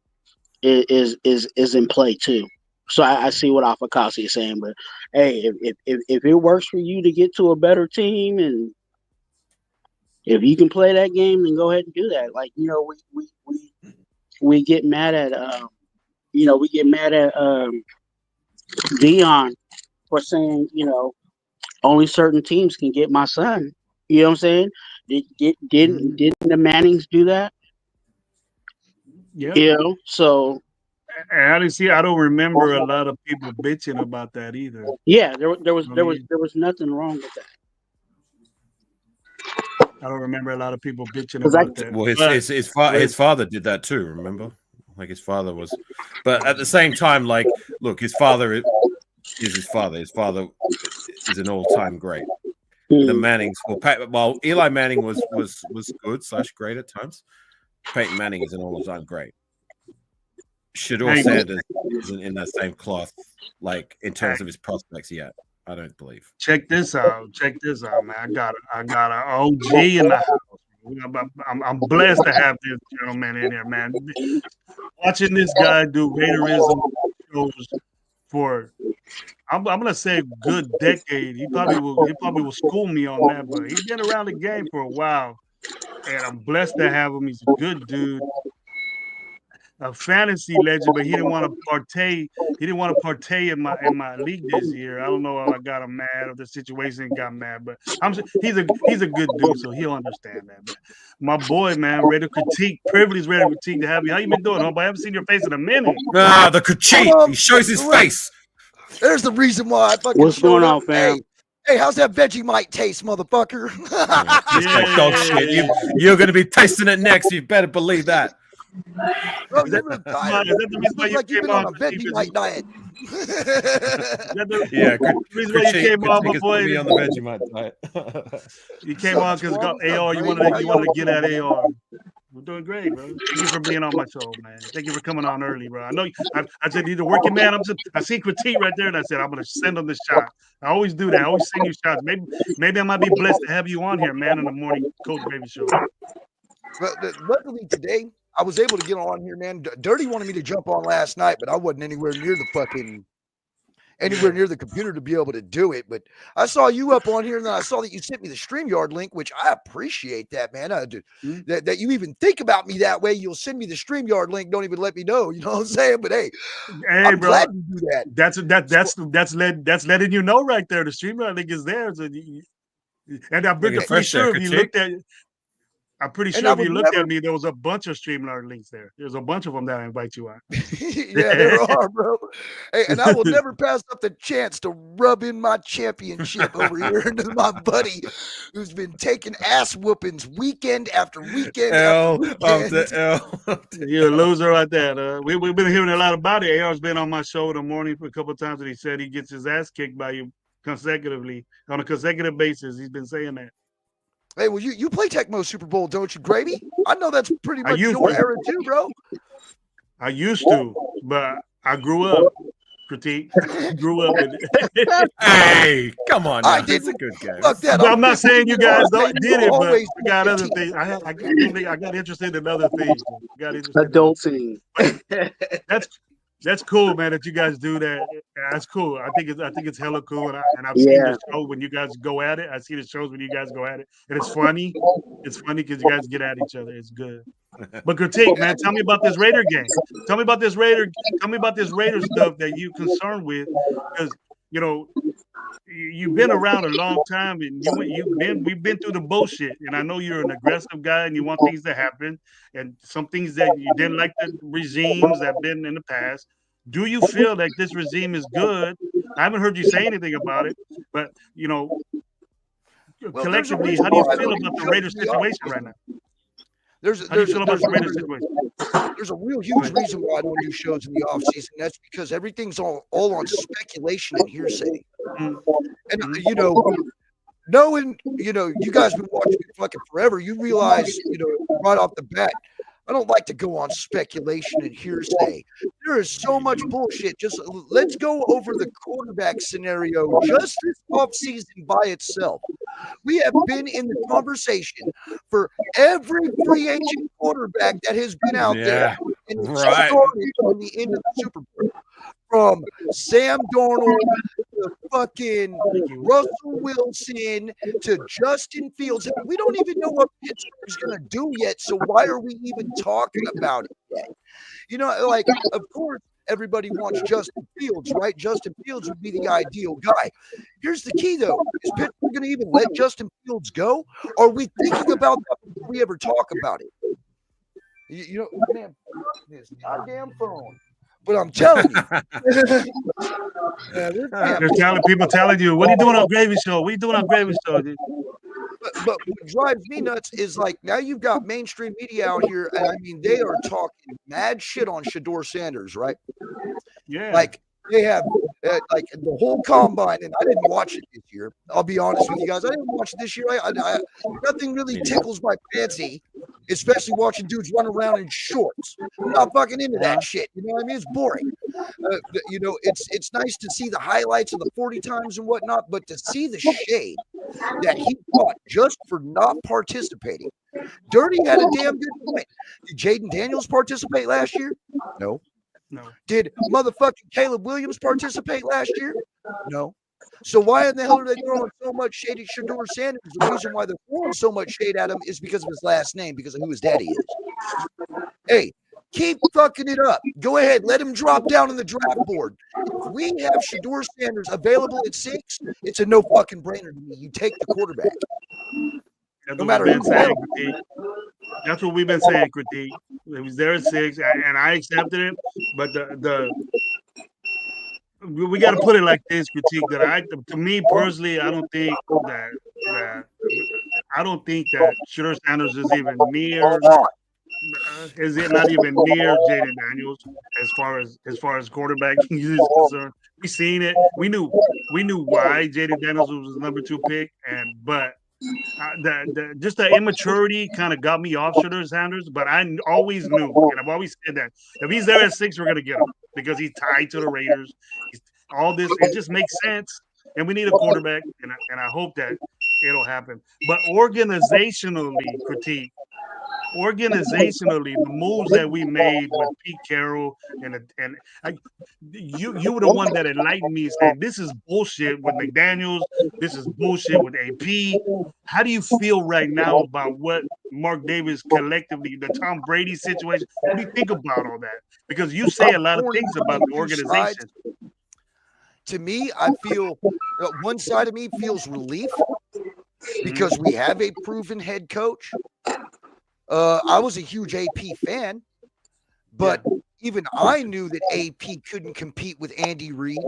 is in play too. So I see what Afakasi is saying, but hey, if it works for you to get to a better team, and if you can play that game, then go ahead and do that. Like we get mad at we get mad at Dion for saying only certain teams can get my son. You know what I'm saying? Mhm. Didn't the Mannings do that? Yeah. So And I don't remember a lot of people bitching about that either. yeah, I mean, there was nothing wrong with that. I don't remember a lot of people bitching Because I about that. Well, But with his father did that too. Remember, like his father was, but at the same time, like, look, his father is his father. His father is an all-time great. The mm, Mannings, well, Eli Manning was good slash great at times. Peyton Manning is an all-time great. Shador hey, Sanders isn't in that same cloth, like in hey, terms of his prospects yet. I don't believe. check this out. Check this out, man. I got an OG in the house. I'm blessed to have this gentleman in here, man. Watching this guy do Raiderism shows for I'm gonna say a good decade. He probably will school me on that, but he's been around the game for a while, and I'm blessed to have him. He's a good dude, a fantasy legend, but he didn't want to partake. He didn't want to partake in my league this year. I don't know if I got him mad or the situation got mad, but he's a good dude, so he'll understand that. But my boy, man, ready to critique, privileged, ready to critique to have you. How you been doing, homeboy? I haven't seen your face in a minute. Ah, the Hold critique. He on. shows his Look, face. there's the reason why I fucking what's going showed up. on, Hey, fam? hey, how's that Vegemite taste, motherfucker? Yeah, tastes like dog shit. Yeah. You're going to be tasting it next. You better believe that. Bro, Is you that look why? tired. Is that the You reason why look you like you've came been on on, a critique? Vegemite diet. Is that the Yeah, reason why you came on, my critique has put boy? me on the Vegemite diet. You What's came up, on because Twan? What's up, AR. You wanted Gravy? to How you wanted y'all to get doing? at AR. We're doing great, bro. Thank you for being on my show, man. Thank you for coming on early, bro. I know I said he's a working man. I see critique right there, and I said I'm gonna send him the shot. I always do that. I always send you shots. Maybe I might be blessed to have you on here, man, in the morning Coach Gravy show. But luckily today, I was able to get on here, man. Dirty wanted me to jump on last night, but I wasn't anywhere Yeah. near the computer to be able to do it. But I saw you up on here, and then I saw that you sent me the StreamYard link, which I appreciate that, man. Hmm? That you even think about me that way. You'll send me the StreamYard link, don't even let me know. You know what I'm saying? But hey, Hey, I'm bro. glad you do that. That's So, that's letting you know right there. The streamer link is there, and Look at I'm pretty fresh there, sure if you critique. looked at I'm pretty and sure I if was you looked never at me, there was a bunch of Streamlard links there. There's a bunch of them that I invite you on. yeah, there are, bro. Hey, and I will never pass up the chance to rub in my championship over here into my buddy who's been taking ass whoopings weekend after weekend after L after weekend. L. You're a loser right there. We've been hearing a lot about it. AR's been on my show in the morning for a couple of times, and he said he gets his ass kicked by you consecutively on a consecutive basis. He's been saying that. Hey, well, you play Tecmo Super Bowl, don't you, Gravy? I know that's pretty I much used your to. era too, bro. I used to, but I grew up. Critique. I grew up with it. Hey, come on I now. It's a didn't. good game. Fuck that. But I'm I'm not 15 saying you years guys old, don't baby. did I'll it, but always I be got other 15. things. I got interested in other things. I got interested in other things. Adulting. But that's That's cool, man. That you guys do that. That's cool. I think it's hella cool, and I've seen the Yeah. show when you guys go at it. I see the shows when you guys go at it, and it's funny. It's funny because you guys get at each other. It's good. But critique, man. Tell me about this Raider game. Tell me about this Raider. Tell me about this Raider stuff that you concerned with, because you know you've been around a long time, and we've been through the bullshit. And I know you're an aggressive guy, and you want things to happen, and some things that you didn't like the regimes that have been in the past. Do you feel like this regime is good? I haven't heard you say anything about it, but Well, there's a collectively, reason how do you why I feel don't do about the shows Raiders in the situation off right now? season. There's How do you there's feel about there's the Raiders situation? there's a real huge reason why I don't do shows in the off season. That's because everything's all on speculation and hearsay. Mm, And mm, knowing, you guys been watching me fucking forever, you realize, right off the bat, I don't like to go on speculation and hearsay. There is so much bullshit. Just let's go over the quarterback scenario just this offseason by itself. We have been in the conversation for every free agent quarterback that has been out there. Yeah. And it Right. started on the end of the Super Bowl. From Sam Darnold to fucking thank you. Russell Wilson to Justin Fields. We don't even know what Pittsburgh's going to do yet. So why are we even talking about it yet? Of course, everybody wants Justin Fields, right? Justin Fields would be the ideal guy. Here's the key, though. Is Pittsburgh going to even let Justin Fields go? Are we thinking about that before we ever talk about it? Man, this goddamn phone. But I'm telling you, There's people telling you, "What are you doing on Gravy Show? What are you doing on Gravy Show?" Dude? but what drives me nuts is now you've got mainstream media out here, and I mean they are talking mad shit on Shador Sanders, right? Yeah. Like they have the whole combine, and I didn't watch it this year. I'll be honest with you guys, I didn't watch it this year. Nothing really tickles my fancy, especially watching dudes run around in shorts. I'm not fucking into that shit. You know what I mean? It's boring. It's nice to see the highlights of the 40 times and whatnot, but to see the shade that he caught just for not participating. Dirty had a damn good point. Did Jaden Daniels participate last year? No. No. Did motherfucking Caleb Williams participate last year? No. So why in the hell are they throwing so much shade at Shador Sanders? The reason why they're throwing so much shade at him is because of his last name, because of who his daddy is. Hey, keep fucking it up. Go ahead. Let him drop down on the draft board. If we have Shador Sanders available at 6, it's a no fucking brainer to me. You take the quarterback. No matter who's available. That's what we've been saying, critique. It was there at 6, and I accepted it. But we got to put it like this, critique. To me personally, I don't think that Shador Sanders is even near. Is it not even near Jaden Daniels as far as quarterback is concerned? We seen it. We knew why Jaden Daniels was the number 2 pick, but just the immaturity kind of got me off Shador Sanders. But I always knew, and I've always said that if he's there at 6, we're gonna get him because he's tied to the Raiders. All this, it just makes sense, and we need a quarterback, and I hope that it'll happen. But organizationally, the moves that we made with Pete Carroll you were the one that enlightened me, saying this is bullshit with McDaniels, this is bullshit with AP. How do you feel right now about what Mark Davis collectively, the Tom Brady situation? What do you think about all that? Because you say a lot of things about the organization. To me, I feel one side of me feels relief because we have a proven head coach. I was a huge AP fan, but even I knew that AP couldn't compete with Andy Reid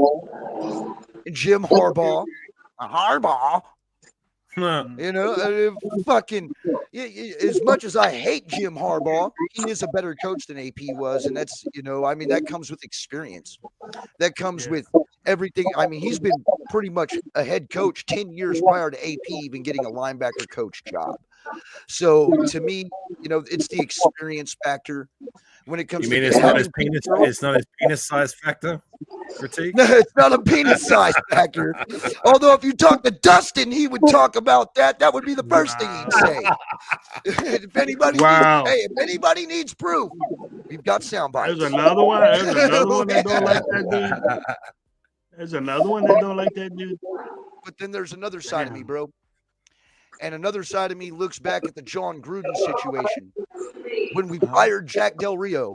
and Jim Harbaugh. As much as I hate Jim Harbaugh, he is a better coach than AP was. And that's, that comes with experience. That comes with everything. I mean, he's been pretty much a head coach 10 years prior to AP even getting a linebacker coach job. So to me, it's the experience factor. when it comes You to mean it's not his having penis? Carroll. It's not his penis size factor critique. No, it's not a penis size factor. Although if you talk to Dustin, he would talk about that. That would be the first thing he'd say. if Wow. anybody needs proof, we've got sound There's bites. another one. There's another one that don't like that dude. There's another one that don't like that dude. But then there's another side of me, Damn. bro. And another side of me looks back at the John Gruden situation when we fired Jack Del Rio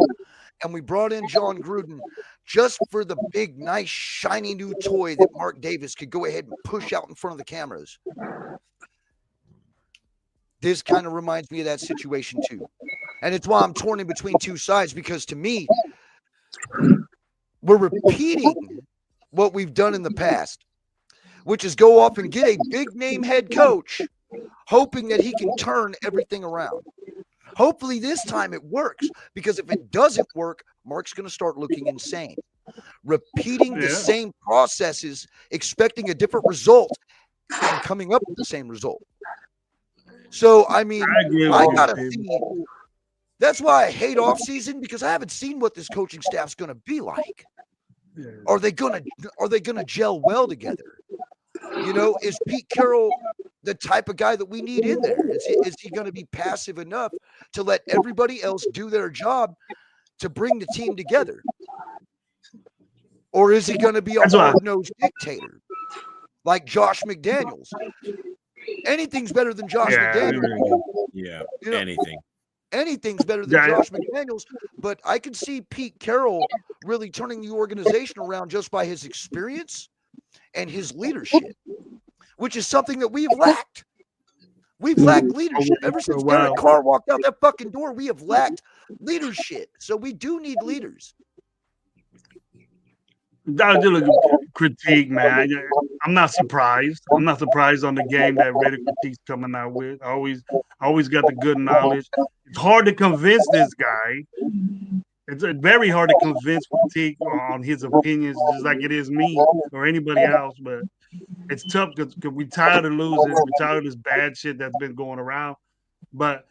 and we brought in John Gruden just for the big, nice, shiny new toy that Mark Davis could go ahead and push out in front of the cameras. This kind of reminds me of that situation too. And it's why I'm torn in between two sides, because to me, we're repeating what we've done in the past, which is go off and get a big name head coach, hoping that he can turn everything around. Hopefully this time it works, because if it doesn't work, Mark's going to start looking insane. Repeating the same processes, expecting a different result, and coming up with the same result. So, I mean, I got to see. That's why I hate off season, because I haven't seen what this coaching staff's going to be like. Are they gonna gel well together? You know, is Pete Carroll the type of guy that we need in there? Is he going to be passive enough to let everybody else do their job to bring the team together? Or is he going to be a hard-nosed dictator like Josh McDaniels? Anything's better than Josh McDaniels. Yeah, you know, anything. Anything's better than Josh McDaniels, but I could see Pete Carroll really turning the organization around just by his experience and his leadership, which is something that we've lacked. We've lacked leadership. Ever since Derek Carr walked out that fucking door, we have lacked leadership. So we do need leaders. That was just a critique, man. I'm not surprised. I'm not surprised on the game that Reddit critique's coming out with. I always got the good knowledge. It's hard to convince this guy. It's very hard to convince critique on his opinions, just like it is me or anybody else. But it's tough because we're tired of losing. We're tired of this bad shit that's been going around. But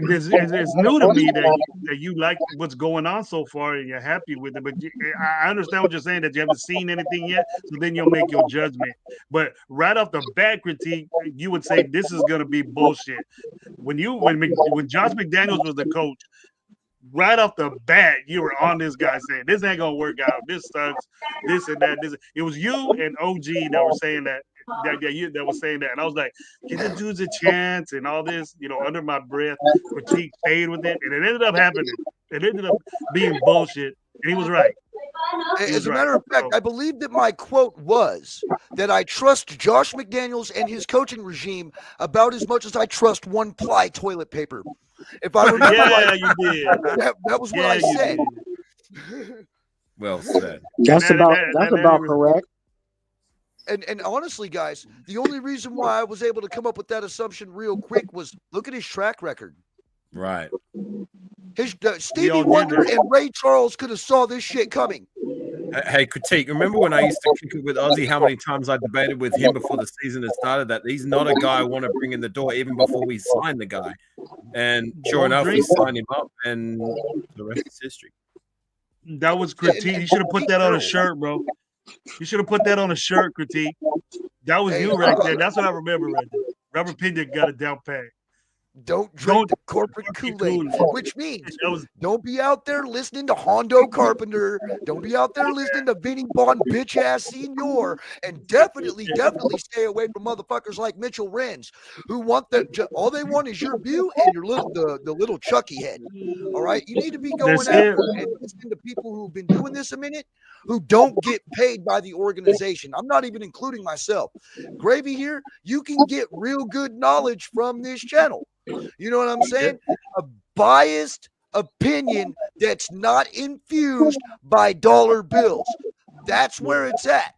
it's new to me that you like what's going on so far and you're happy with it. But I understand what you're saying, that you haven't seen anything yet, so then you'll make your judgment. But right off the bat critique, you would say this is going to be bullshit. When Josh McDaniels was the coach, right off the bat, you were on this guy saying this ain't gonna work out. This sucks. This and that. It was you and OG that were saying that. That was saying that, and I was like, "Give the dudes a chance," and all this, under my breath. Critique stayed with it, and it ended up happening. It ended up being bullshit, and he was right. As a matter of fact, I believe that my quote was that I trust Josh McDaniels and his coaching regime about as much as I trust one-ply toilet paper. If I remember right, you did. That was what I said. Well said. That's about correct. And honestly, guys, the only reason why I was able to come up with that assumption real quick was look at his track record. Right. Stevie Wonder and Ray Charles could have saw this shit coming. Hey, critique. Remember when I used to kick it with Ozzy? How many times I debated with him before the season had started that he's not a guy I want to bring in the door, even before we signed the guy. And sure enough, we signed him up, and the rest is history. That was critique. You should have put that on a shirt, bro. You should have put that on a shirt, critique. That was you right there. That's what I remember right there. Robert Pena got it down pat. Don't drink the corporate Kool-Aid, which means don't be out there listening to Hondo Carpenter. Don't be out there listening to Vinny Bond, bitch-ass senior. And definitely stay away from motherfuckers like Mitchell Renz, who all they want is your view and your the little Chucky head. All right? You need to be going after and listening to people who've been doing this a minute, who don't get paid by the organization. I'm not even including myself. Gravy here, you can get real good knowledge from this channel. You know what I'm saying? A biased opinion that's not infused by dollar bills. That's where it's at.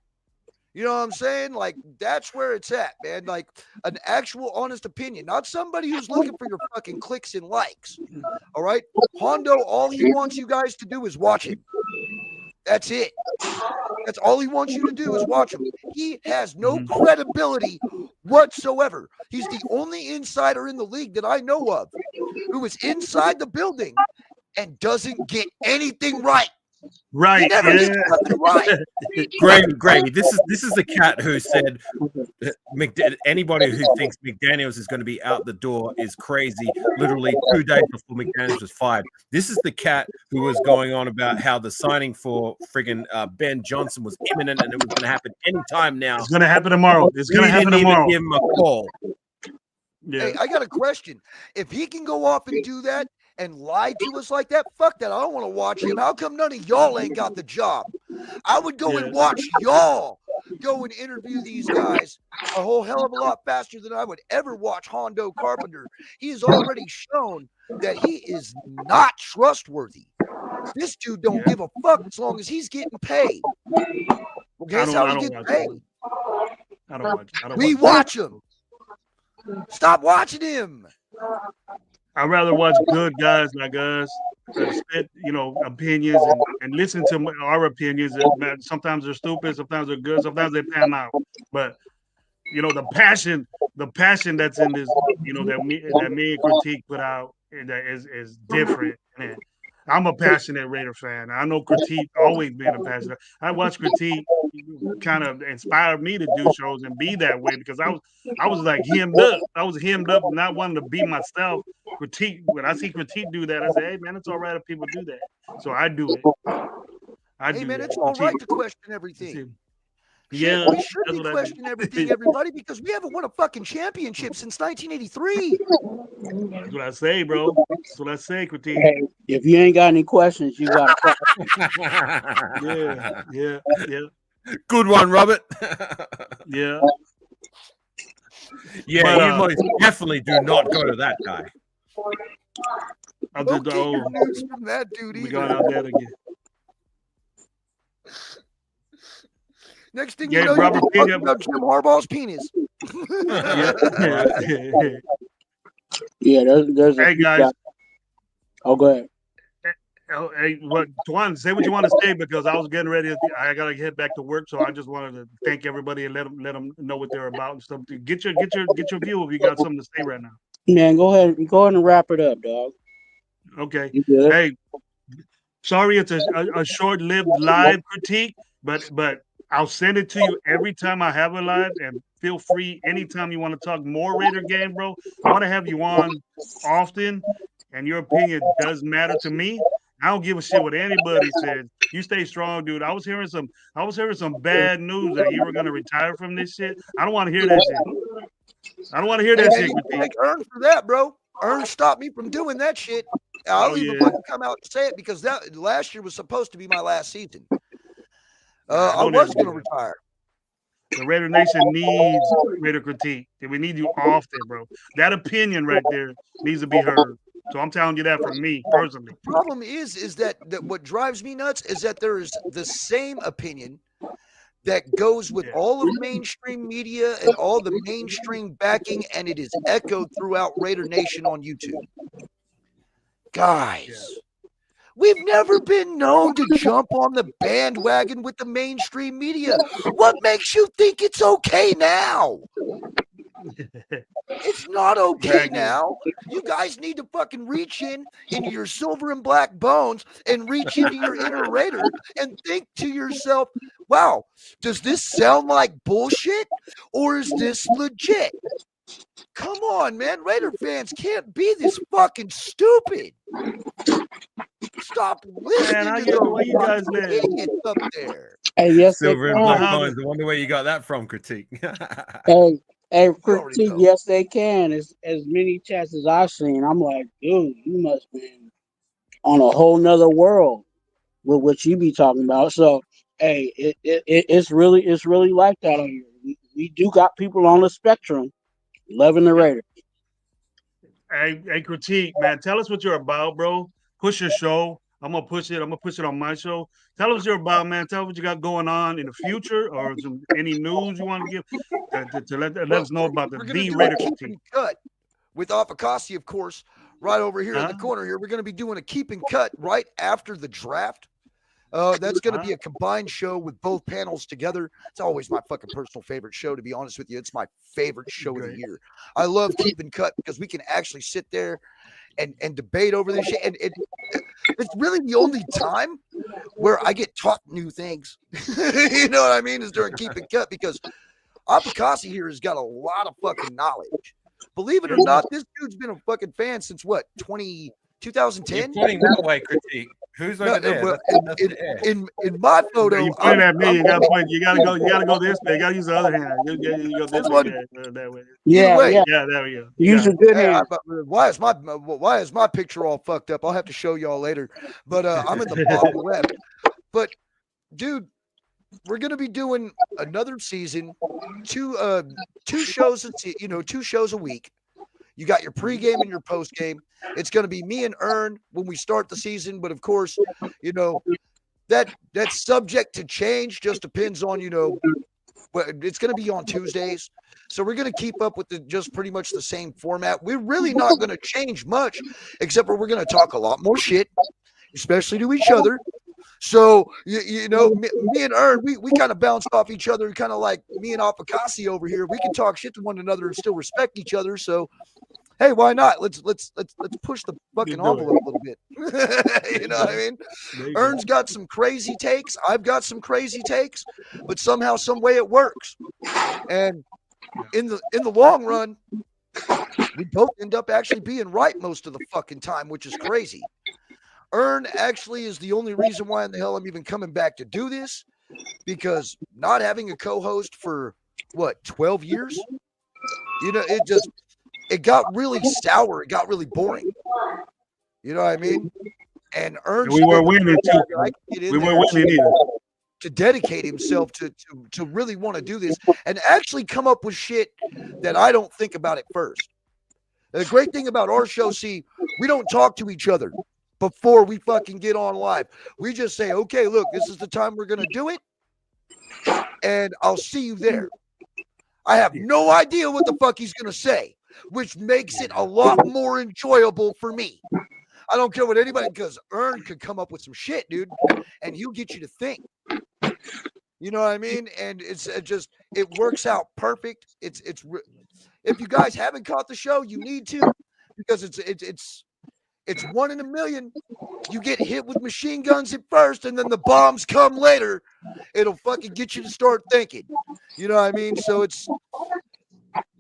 You know what I'm saying? Like, that's where it's at, man. Like, an actual honest opinion, not somebody who's looking for your fucking clicks and likes. All right? Hondo, all he wants you guys to do is watch him. That's it. That's all he wants you to do is watch him. He has no credibility whatsoever. He's the only insider in the league that I know of who was inside the building and doesn't get anything right. He Right. never gets nothing right. Gravy. This is the cat who said anybody who thinks McDaniels is going to be out the door is crazy. Literally 2 days before McDaniels was fired. This is the cat who was going on about how the signing for friggin' Ben Johnson was imminent and it was going to happen anytime now. It's gonna happen tomorrow. It's gonna We happen didn't even tomorrow. give him a call. Yeah. Hey, I got a question. If he can go off and do that and lie to us like that, fuck that. I don't want to watch him. How come none of y'all ain't got the job? I would go and watch y'all go and interview these guys a whole hell of a lot faster than I would ever watch Hondo Carpenter. He has already shown that he is not trustworthy. This dude don't give a fuck as long as he's getting paid. Well, guess how he gets paid? I don't watch. We watch him. Stop watching him. I'd rather watch good guys like us spit, opinions and listen to our opinions. Sometimes they're stupid, sometimes they're good, sometimes they pan out. But the passion that's in this, that me and Critique put out, that is different. And I'm a passionate Raider fan. I know Critique always been a passionate. I watch Critique kind of inspired me to do shows and be that way because I was like hemmed up. I was hemmed up, not wanting to be myself. Critique, when I see Critique do that, I say, hey man, it's all right if people do that. So I do it. Hey man, it's all right to question everything. Yeah, we should be questioning everything, everybody, because we haven't won a fucking championship since 1983. That's what I say, bro. That's what I say, Critique. Hey, if you ain't got any questions, you got to Yeah. Good one, Robert. Yeah. Yeah, But, you most definitely do not go to that guy. Don't get your news from that dude either. We got out there again. Next thing you know, you're talking about Jim Harbaugh's penis. Yeah, there's hey guys. Oh, go ahead. Hey, Tuan, say what you want to say because I was getting ready. I gotta get back to work, so I just wanted to thank everybody and let them know what they're about and stuff. Get your view if you got something to say right now. Man, go ahead and wrap it up, dog. Okay. Hey, sorry it's a short-lived live critique, but I'll send it to you every time I have a live, and feel free anytime you want to talk more Raider game, bro. I want to have you on often, and your opinion does matter to me. I don't give a shit what anybody says. You stay strong, dude. I was hearing some bad news that you were gonna retire from this shit. I don't want to hear that shit. I don't want to hear that shit. You thank Ern for that, bro. Ern stopped me from doing that shit. I'll even fucking come out and say it because that last year was supposed to be my last season. I was going to retire. The Raider Nation needs Raider critique. We need you often, bro. That opinion right there needs to be heard. So I'm telling you that from me personally. The problem is that what drives me nuts is that there is the same opinion that goes with all of mainstream media and all the mainstream backing, and it is echoed throughout Raider Nation on YouTube. Guys, we've never been known to jump on the bandwagon with the mainstream media. What makes you think it's okay now? It's not okay now. You guys need to fucking reach into your silver and black bones and reach into your inner Raider and think to yourself, wow, does this sound like bullshit or is this legit? Come on, man. Raider fans can't be this fucking stupid. Stop listening to those idiots up there. Hey, yes, Silver and black bones. I wonder where you got that from, critique. Hey, critique, yes, they can. As many chats as I've seen, I'm like, dude, you must be on a whole nother world with what you be talking about. So, hey, it's really like that on here. We do got people on the spectrum loving the Raiders. Hey, critique, man. Tell us what you're about, bro. Push your show. I'm gonna push it. I'm gonna push it on my show. Tell us what you're about, man. Tell us what you got going on in the future, or any news you want to give to let us know about the Raider critique. Cut with Afakasi, of course, right over here in the corner here. We're going to be doing a keep and cut right after the draft. That's going to be a combined show with both panels together. It's always my fucking personal favorite show, to be honest with you. It's my favorite show of the year. I love keep and cut because we can actually sit there and debate over this shit. And it's really the only time where I get taught new things. You know what I mean? Is during Keep It Cut, because Apicasi here has got a lot of fucking knowledge. Believe it or not, this dude's been a fucking fan since what, 2010? You're pointing that way, critique. Who's over there? Well, That's the air. in my photo, You point at me. You gotta point. You gotta go this way. You gotta use the other hand. You go this way. That way. Yeah, way. yeah. Yeah, there we go. Use your good hand. Why is my picture all fucked up? I'll have to show y'all later. But I'm in the bottom left. But dude, we're gonna be doing another season, two shows, 2 shows a week. You got your pregame and your postgame. It's going to be me and Ern when we start the season, but of course, that's subject to change. Just depends on it's going to be on Tuesdays, so we're going to keep up with just pretty much the same format. We're really not going to change much, except for we're going to talk a lot more shit, especially to each other. So, me and Ern, we kind of bounce off each other, kind of like me and Apicasi over here. We can talk shit to one another and still respect each other. So, hey, why not? Let's push the fucking envelope a little bit. You know what I mean? Ern's got some crazy takes. I've got some crazy takes, but somehow, some way it works. And in the long run, we both end up actually being right most of the fucking time, which is crazy. Ern actually is the only reason why in the hell I'm even coming back to do this, because not having a co-host for 12 years, it got really sour. It got really boring. You know what I mean? And Ern, we weren't winning too. We weren't winning either. To dedicate himself to really want to do this and actually come up with shit that I don't think about at first. The great thing about our show, see, we don't talk to each other before we fucking get on live. We just say, okay, look, this is the time we're going to do it, and I'll see you there. I have no idea what the fuck he's going to say, which makes it a lot more enjoyable for me. I don't care what anybody, because Ern could come up with some shit, dude, and he'll get you to think. You know what I mean? And it works out perfect. It's if you guys haven't caught the show, you need to, because it's 1 in a million. You get hit with machine guns at first, and then the bombs come later. It'll fucking get you to start thinking. You know what I mean? So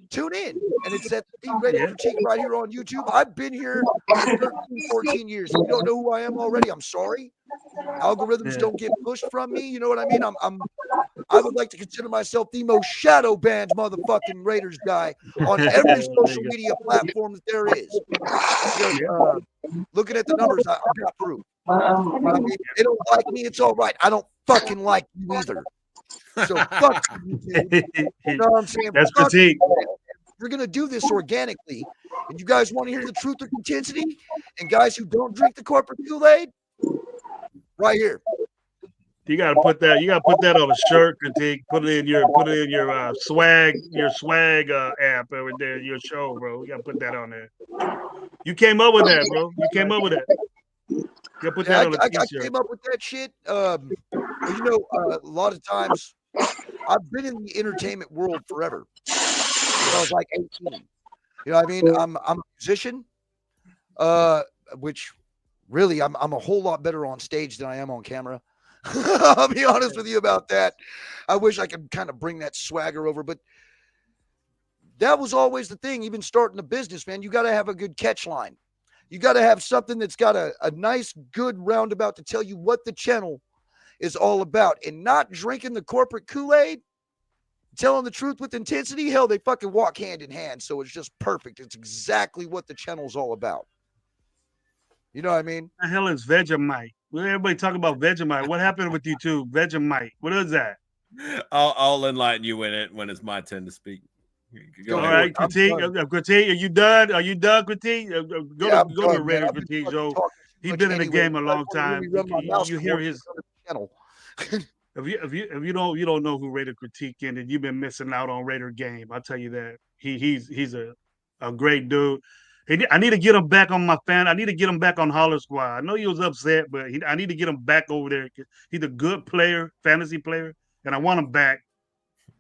tune in. And it's at Be Ready Critique right here on YouTube. I've been here for 13, 14 years. If you don't know who I am already, I'm sorry. Algorithms don't get pushed from me. You know what I mean? I would like to consider myself the most shadow banned motherfucking Raiders guy on every social media platform that there is. Because, looking at the numbers, I've got proof. I mean, they don't like me. It's all right. I don't fucking like you either. So fuck you, dude. You know what I'm saying? That's critique. We're going to do this organically. And you guys want to hear the truth or intensity? And guys who don't drink the corporate Kool-Aid, right here. You gotta put that. You gotta put that on a shirt, critique. Put it in your swag app over there. Your show, bro. You gotta put that on there. You came up with that, bro. You came up with that. You gotta put that on a t-shirt. I came up with that shit. A lot of times I've been in the entertainment world forever. I was like 18. You know what I mean? I'm a musician, which really I'm a whole lot better on stage than I am on camera. I'll be honest with you about that. I wish I could kind of bring that swagger over, but that was always the thing. Even starting a business, man, you got to have a good catch line. You got to have something that's got a nice, good roundabout to tell you what the channel is all about, and not drinking the corporate Kool-Aid, telling the truth with intensity. Hell, they fucking walk hand in hand. So it's just perfect. It's exactly what the channel's all about. You know what I mean? What the hell is Vegemite? Everybody talk about Vegemite. What happened with you two? Vegemite. What is that? I'll enlighten you when it's my turn to speak. All right, critique. Critique, are you done? Are you done, critique? Go to Raider critique, Joe. He's been in the game a long time. You hear his channel. If you don't know who Raider critique is, then you've been missing out on Raider game. I'll tell you that. He's a great dude. I need to get him back on my fan. I need to get him back on Holler Squad. I know he was upset, but I need to get him back over there. He's a good player, fantasy player, and I want him back.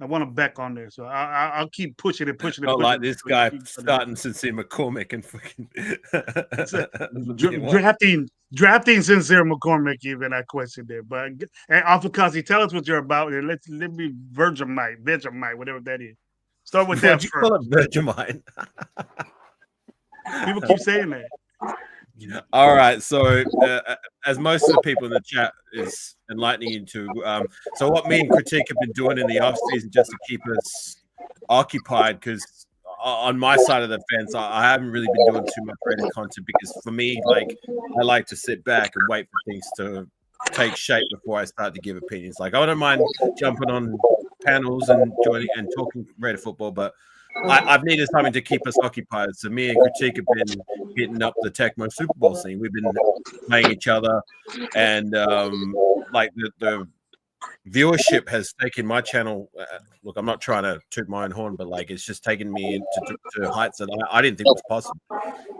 I want to back on there, so I'll keep pushing it, pushing it. Not pushing like it, this pushing guy it. starting Sincere McCormick and fucking Drafting Sincere McCormick. Even I questioned there, but and Alpha tell us what you're about, and let me Vegemite, whatever that is. Start with that What'd you first. call it, Vegemite? People keep saying that. All right, so as most of the people in the chat is enlightening you to, so what me and Critique have been doing in the off season just to keep us occupied, because on my side of the fence, I haven't really been doing too much Reddit content, because for me, like, I like to sit back and wait for things to take shape before I start to give opinions. Like, I don't mind jumping on panels and joining and talking Reddit football, but I've needed something to keep us occupied. So me and Critique have been hitting up the Tecmo Super Bowl scene. We've been playing each other, and like the viewership has taken my channel. Look, I'm not trying to toot my own horn, but like it's just taken me to heights that I didn't think was possible.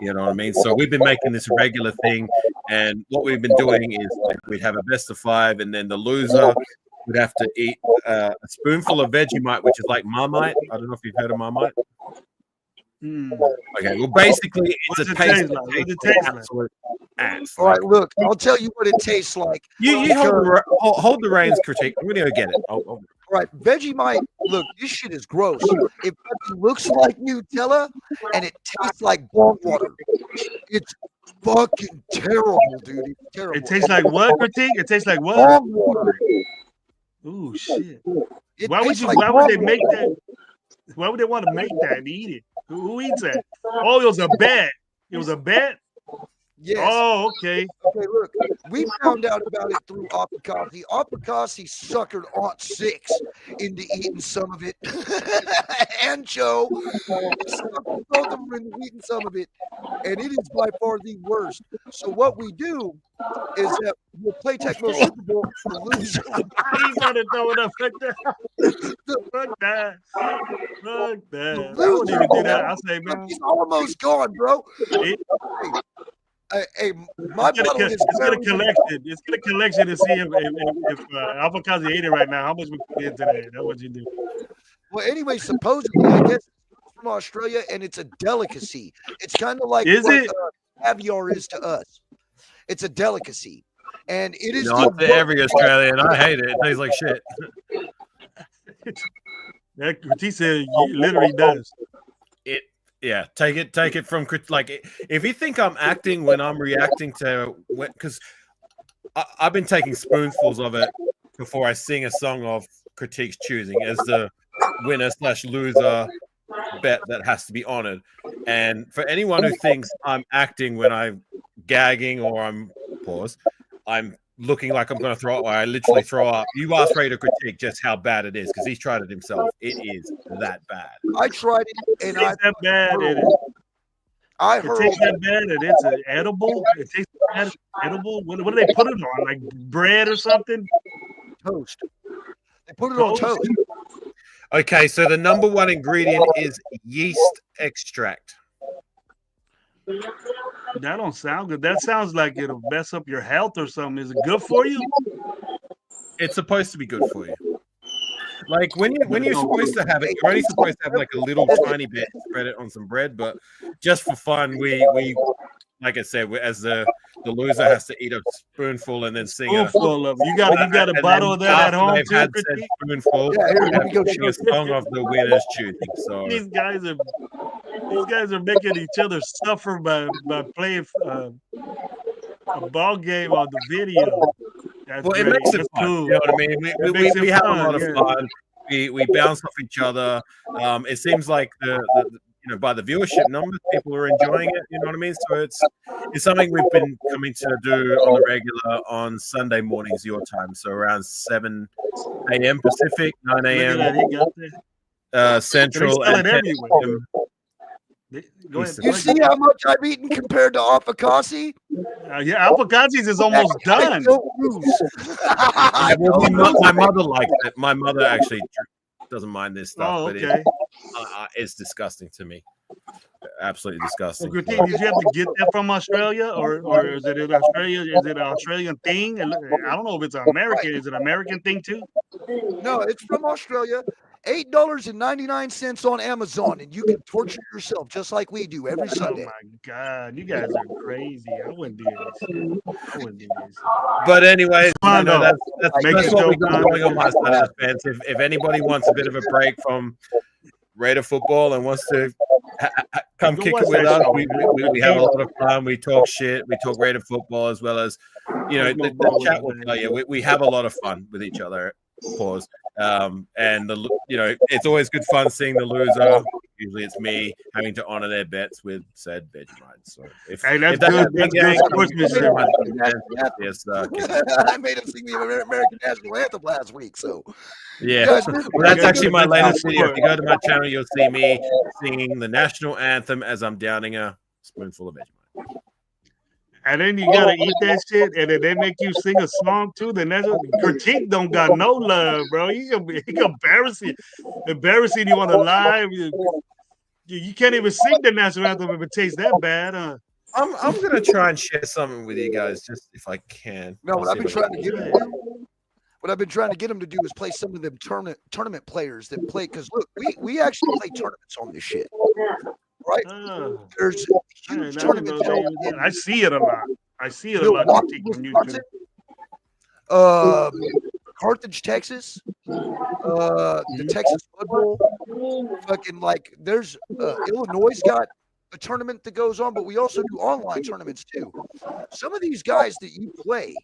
You know what I mean? So we've been making this a regular thing, and what we've been doing is like we'd have a best of 5, and then the loser would have to eat a spoonful of Vegemite, which is like Marmite. I don't know if you've heard of Marmite. Okay, well, basically, it's a taste. What does it taste like? Ass. All right, look, I'll tell you what it tastes like. You hold the reins, Critique. I'm gonna go get it. All right, Vegemite. Look, this shit is gross. It looks like Nutella and it tastes like bog water. It's fucking terrible, dude. It's terrible. It tastes like what, Critique? It tastes like what? Bog water. Ooh, shit. It Why would tastes you? like Why would they bog make water. that? Why would they want to make that and eat it? Who eats that? Oh, it was a bet. It was a bet. Yes. Oh, okay. Okay, look, we found out about it through Apicasi. Apicasi suckered Aunt Six into eating some of it, and Joe suckered both of them into eating some of it, and it is by far the worst. So what we do is that we'll play Tecmo Super Bowl for the loser. He's gonna throw it up like that. Fuck that. Fuck that. I wouldn't even do that. I say, man, He's almost gone, bro. Hey, my bottle is it's gonna collection. It's gonna collection to see if Alpha ate it right now. How much we put into that? That's what you do. Well, anyway, supposedly, I guess it's from Australia, and it's a delicacy. It's kind of like what caviar is to us. It's a delicacy, and it is not to every Australian. I hate it. It tastes like shit. That he said literally does. Yeah, take it from like if you think I'm acting when I'm reacting to because I've been taking spoonfuls of it before I sing a song of Critique's choosing as the winner/loser bet that has to be honored. And for anyone who thinks I'm acting when I'm gagging or I'm looking like I'm going to throw up, or I literally throw up. You asked Ray to critique just how bad it is because he's tried it himself. It is that bad. I tried it, and It's that bad. I heard it tastes that bad, and it's an edible. It tastes bad, edible. What do they put it on? Like bread or something? Toast. They put it on toast. Okay, so the number one ingredient is yeast extract. That don't sound good. That sounds like it'll mess up your health or something. Is it good for you? It's supposed to be good for you. Like when you're supposed to have it, you're only supposed to have like a little tiny bit, spread it on some bread. But just for fun, we like I said, as the loser has to eat a spoonful and then sing a spoonful of. You got a bottle of that at home too. Had said spoonful. Yeah, here, let me go sing a song of the winner's choosing. So these guys are making each other suffer by playing a ball game on the video. That's well, great. it makes it fun. Cool. You know what I mean? We have a lot of fun. We bounce off each other. It seems like the by the viewership numbers, people are enjoying it. You know what I mean? So it's something we've been coming to do on the regular on Sunday mornings your time. So around 7 a.m. Pacific, 9 a.m. Central, and 10 a.m. Go ahead. You see how much I've eaten compared to Apicasi? Yeah, Apicasi's is almost done. My mother likes it. My mother actually doesn't mind this stuff, but it's disgusting to me. Absolutely disgusting. Did you have to get that from Australia, or is it in Australia? Is it an Australian thing? I don't know if it's American. Is it an American thing too? No, it's from Australia. $8.99 on Amazon, and you can torture yourself just like we do every Oh Sunday. my God, you guys are crazy. I wouldn't do that shit. I wouldn't do that shit. But anyways, Fun though. Make that's a what we joke, got man. going on my side of the fence. If anybody wants a bit of a break from Raider football and wants to come Go kick watch it with that us, show, we man. have a lot of fun. We talk shit. We talk Raider football as well as, Ain't no the wrong with chat it, will man. tell you we have a lot of fun with each other. Pause. And it's always good fun seeing the loser. Usually it's me having to honor their bets with said Vegemite. So Hey, that's if that's good. happening, That's good gang, sportsmanship. yes, I made him sing the American national anthem last week. So, yeah. guys, Well, that's actually my That's latest good video. If sport. you go to my channel, you'll see me singing the national anthem as I'm downing a spoonful of Vegemite. And then you gotta eat that shit, and then they make you sing a song too. Then that's what critique don't got no love, bro. He can embarrassing you on the live. You can't even sing the national anthem if it tastes that bad. I'm gonna try and share something with you guys, just if I can. no, I'll what I've see been if I trying to can get do him it. to do, what I've been trying to get him to do is play some of them tournament players that play. Because look, we actually play tournaments on this shit, right? Uh, There's I huge didn't know tournaments they. held in I see it a lot. I see it a lot Milwaukee, critique on Wisconsin, YouTube. Carthage, Texas, the Texas Mud Bowl. Fucking like, there's Illinois got a tournament that goes on, but we also do online tournaments too. Some of these guys that you play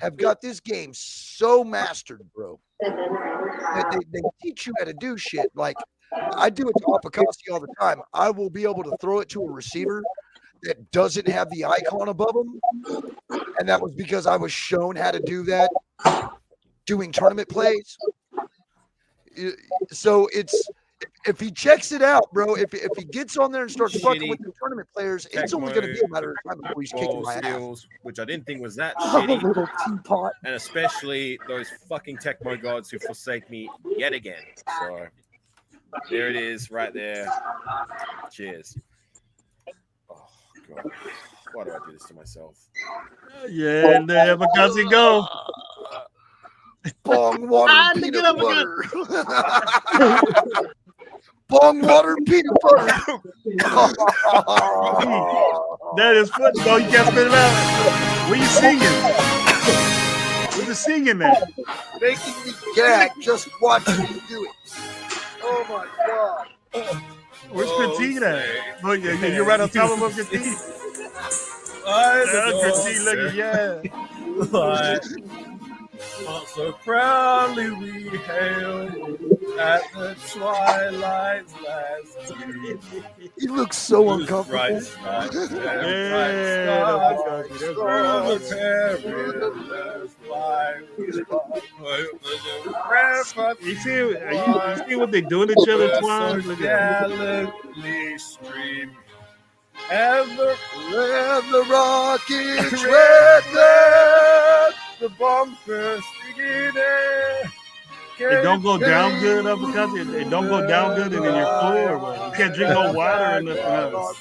have got this game so mastered, bro, that they teach you how to do shit. Like, I do it to Apicassi all the time. I will be able to throw it to a receiver that doesn't have the icon above him, and that was because I was shown how to do that doing tournament plays. So it's, if he checks it out, bro, if he gets on there and starts fucking with the tournament players, it's only going to be a matter of time before he's kicking my ass. Skills, which I didn't think was that Oh, shitty, little teapot. and especially those fucking Tecmo gods who forsake me yet again. So there it is, right there. Cheers. Oh god, why do I do this to myself? Yeah, and there because he go. Bong water Look peanut at him butter. Bong water peanut butter. That is football. You can't spit it out. What are you singing? What's the singing at? Making me gag just watching you do it. Oh my god. Where's critique at? Oh, yeah, you're right on top of him, critique. Critique looking, yeah. So proudly we hailed at the twilight's last gleam. He looks so uncomfortable. Right side, Yeah, right that's side, right. the perilous life. You see what they doing to each other, Twan? So Look at that. gallantly stream. And the rockets red glare. the bumper sticking there. It don't go down good up because it don't go down good and then you're full or what? You can't drink no water or nothing else.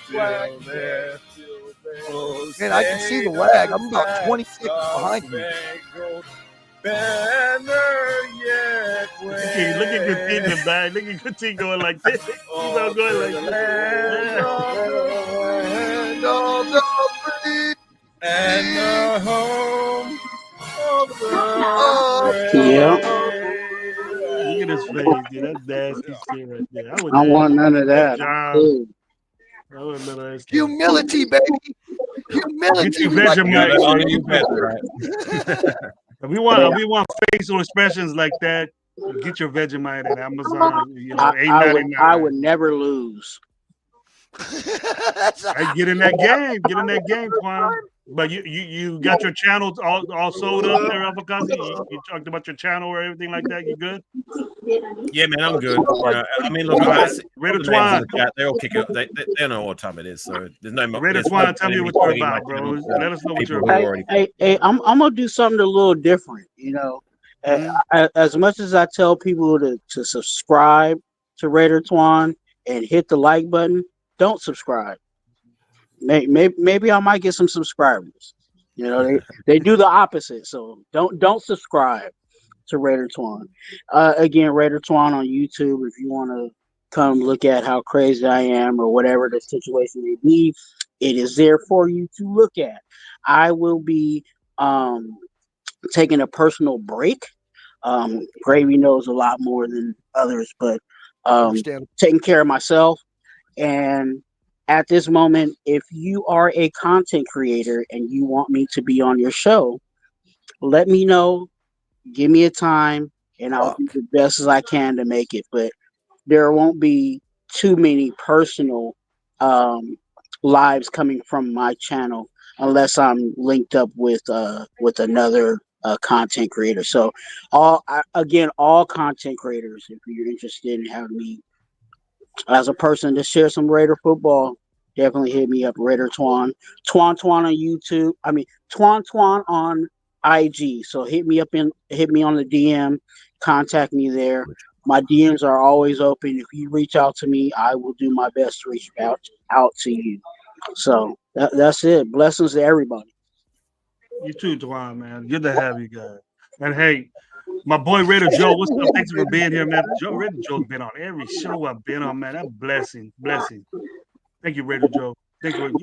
Man, I can see the lag. I'm about 20 seconds behind you. Banner yet Okay, look at critique in the back. Look at critique going like this. He's not going like this. And the home of the Yeah. Look at his face, dude. That's nasty shit right there. I don't want none of that. Job. Cool. I would none of that stuff. Humility, baby. Get Humility. you We like Vegemite. If we want facial expressions like that, get your Vegemite at Amazon. You know, I would never lose. Hey, get in that game. Get in that game, Quan. But you got your channels all sold up there, Avocado. You talked about your channel or everything like that. You good? Yeah, man, I'm good. I mean, look, I see Red all the names in Twine. the chat. They all kick it. They know what time it is, so there's no. Red there's Twine, no tell me point what in you're plugging my about, bro. channel for Let us know what people you're who about. already. Hey, I'm gonna do something a little different. You know, as much as I tell people to subscribe to Raider Twan and hit the like button, don't subscribe. Maybe I might get some subscribers. You know, they do the opposite. So don't subscribe. to Raider Twan. Again, Raider Twan on YouTube. If you want to come look at how crazy I am or whatever the situation may be, it is there for you to look at. I will be um, taking a personal break. Gravy knows a lot more than others, but Understand? taking care of myself. And at this moment, if you are a content creator and you want me to be on your show, let me know. Give me a time, and I'll do Fuck. the best as I can to make it. But there won't be too many personal um, lives coming from my channel unless I'm linked up with another content creator. So again, all content creators, if you're interested in having me as a person to share some Raider football, definitely hit me up, Raider Twan. Twan on YouTube. I mean Twan on IG. So hit me on the DM, contact me there. My DMs are always open. If you reach out to me, I will do my best to reach out to you. So that's it. Blessings to everybody. You too, Twan, man. Good to have you guys. And hey, my boy Raider Joe, what's up? Thanks for being here, man. Raider Joe's been on every show I've been on, man. That blessing. Thank you, Raider Joe. Thank you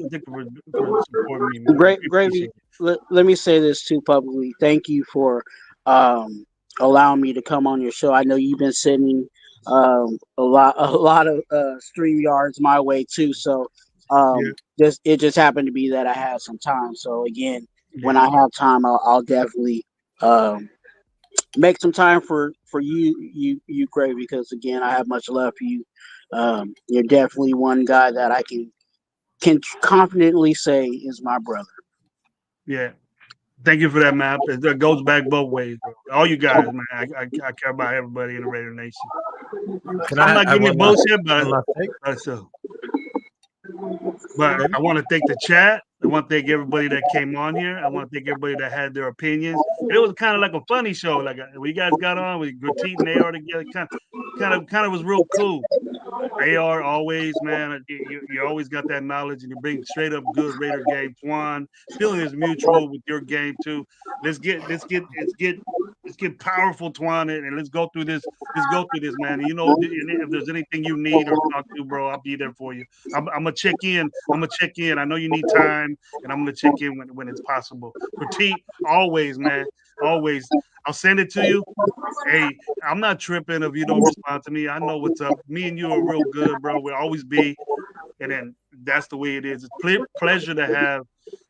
for supporting me, man. I Great Gravy. appreciate it. Let me say this too publicly. Thank you for um, allowing me to come on your show. I know you've been sending a lot of stream yards my way too. So Yeah, it just happened to be that I had some time. So again, when yeah. I have time, I'll definitely um, make some time for you Gravy, because again, I have much love for you. You're definitely one guy that I can confidently say is my brother. Yeah. Thank you for that, man. It goes back both ways, bro. All you guys, man. I care about everybody in the Raider Nation. Can I'm I not have giving you bullshit, one last thing? so but Maybe? I want to thank the chat. I want to thank everybody that came on here. I want to thank everybody that had their opinions. And it was kind of like a funny show. Like we guys got on with Gratit and AR together. Kind of was real cool. AR always, man. You always got that knowledge, and you bring straight up good Raider game. Twan, feeling is mutual with your game too. Let's get powerful, Twan, and let's go through this. Let's go through this, man. And if there's anything you need or talk to, bro, I'll be there for you. I'm gonna check in. I'm gonna check in. I know you need time, and I'm gonna check in when it's possible. Critique, always, man, always. I'll send it to you. Hey, I'm not tripping if you don't respond to me. I know what's up. Me and you are real good, bro. We'll always be. And then that's the way it is. It's pleasure to have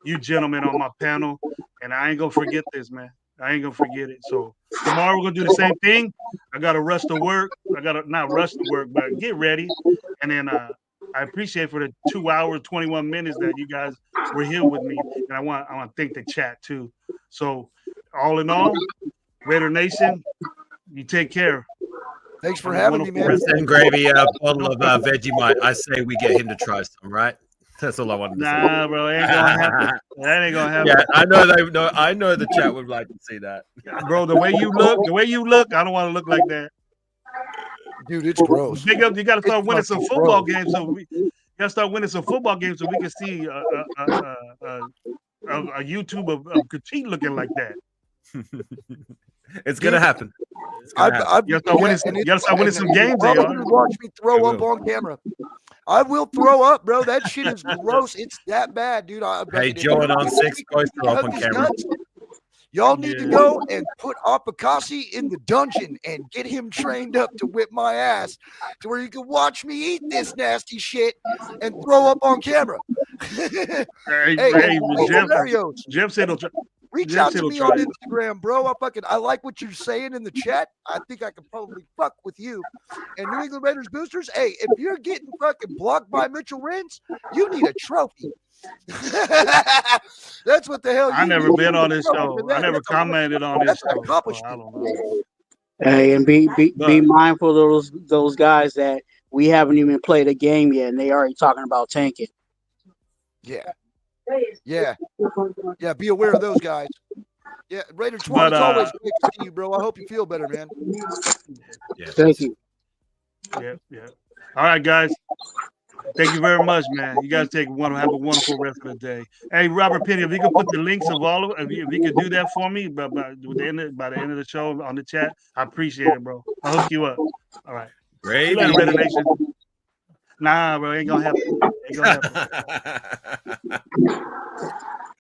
you gentlemen on my panel. And I ain't gonna forget this, man. I ain't gonna forget it. So tomorrow we're gonna do the same thing. I gotta rush to work. I gotta not rush to work, but get ready. And then I appreciate for the 2 hours, 21 minutes that you guys were here with me. And I want to thank the chat too. So all in all, Raider Nation, you take care. Thanks for On the having me, man. 104. Send Gravy a bottle No of problem. Vegemite. I say we get him to try some, right? That's all I wanted to say. Nah, bro, it ain't gonna happen. That ain't gonna Yeah, happen. I know they know. I know the chat would like to see that. Bro, the way you look, I don't want to look like that. Dude, it's gross. You gotta It's start winning some fucking football gross. games you gotta start winning some football games so we can see a YouTube of Critique looking like that. It's gonna Dude, happen. It's gonna happen. You gotta start winning and you it's, gotta start winning and some you're games, probably AR. gonna watch me I throw up will. on camera. I will throw up, bro. That shit is gross. It's that bad, dude. Hey, John on six goes through up on camera. Y'all need to Yeah. go and put Apikasi in the dungeon and get him trained up to whip my ass to where you can watch me eat this nasty shit and throw up on camera. Hey, Hey, hey, and hey, scenarios. Jeff said he'll try. Reach Jeff out said to he'll me on try it. Instagram, bro. I like what you're saying in the chat. I think I could probably fuck with you. And New England Raiders boosters, hey, if you're getting fucking blocked by Mitchell Renz, you need a trophy. That's what the hell I you never need. been You need on a this trophy for show. I that. never commented on this That's an show, so I accomplishment. don't know. Hey, and be But mindful of those guys that we haven't even played a game yet, and they already talking about tanking. Yeah. Yeah. Yeah. Be aware of those guys. Yeah. Raider Twan, but it's always great to see you, bro. I hope you feel better, man. Yeah. Thank you. yeah. All right, guys. Thank you very much, man. You guys have a wonderful rest of the day. Hey, Robert Penny, if you could put the links of all of if you could do that for me by the end of the show on the chat, I appreciate it, bro. I'll hook you up. All right. See you later, Gravy. Raider Nation. Nah, bro, ain't gonna happen. Ain't gonna happen.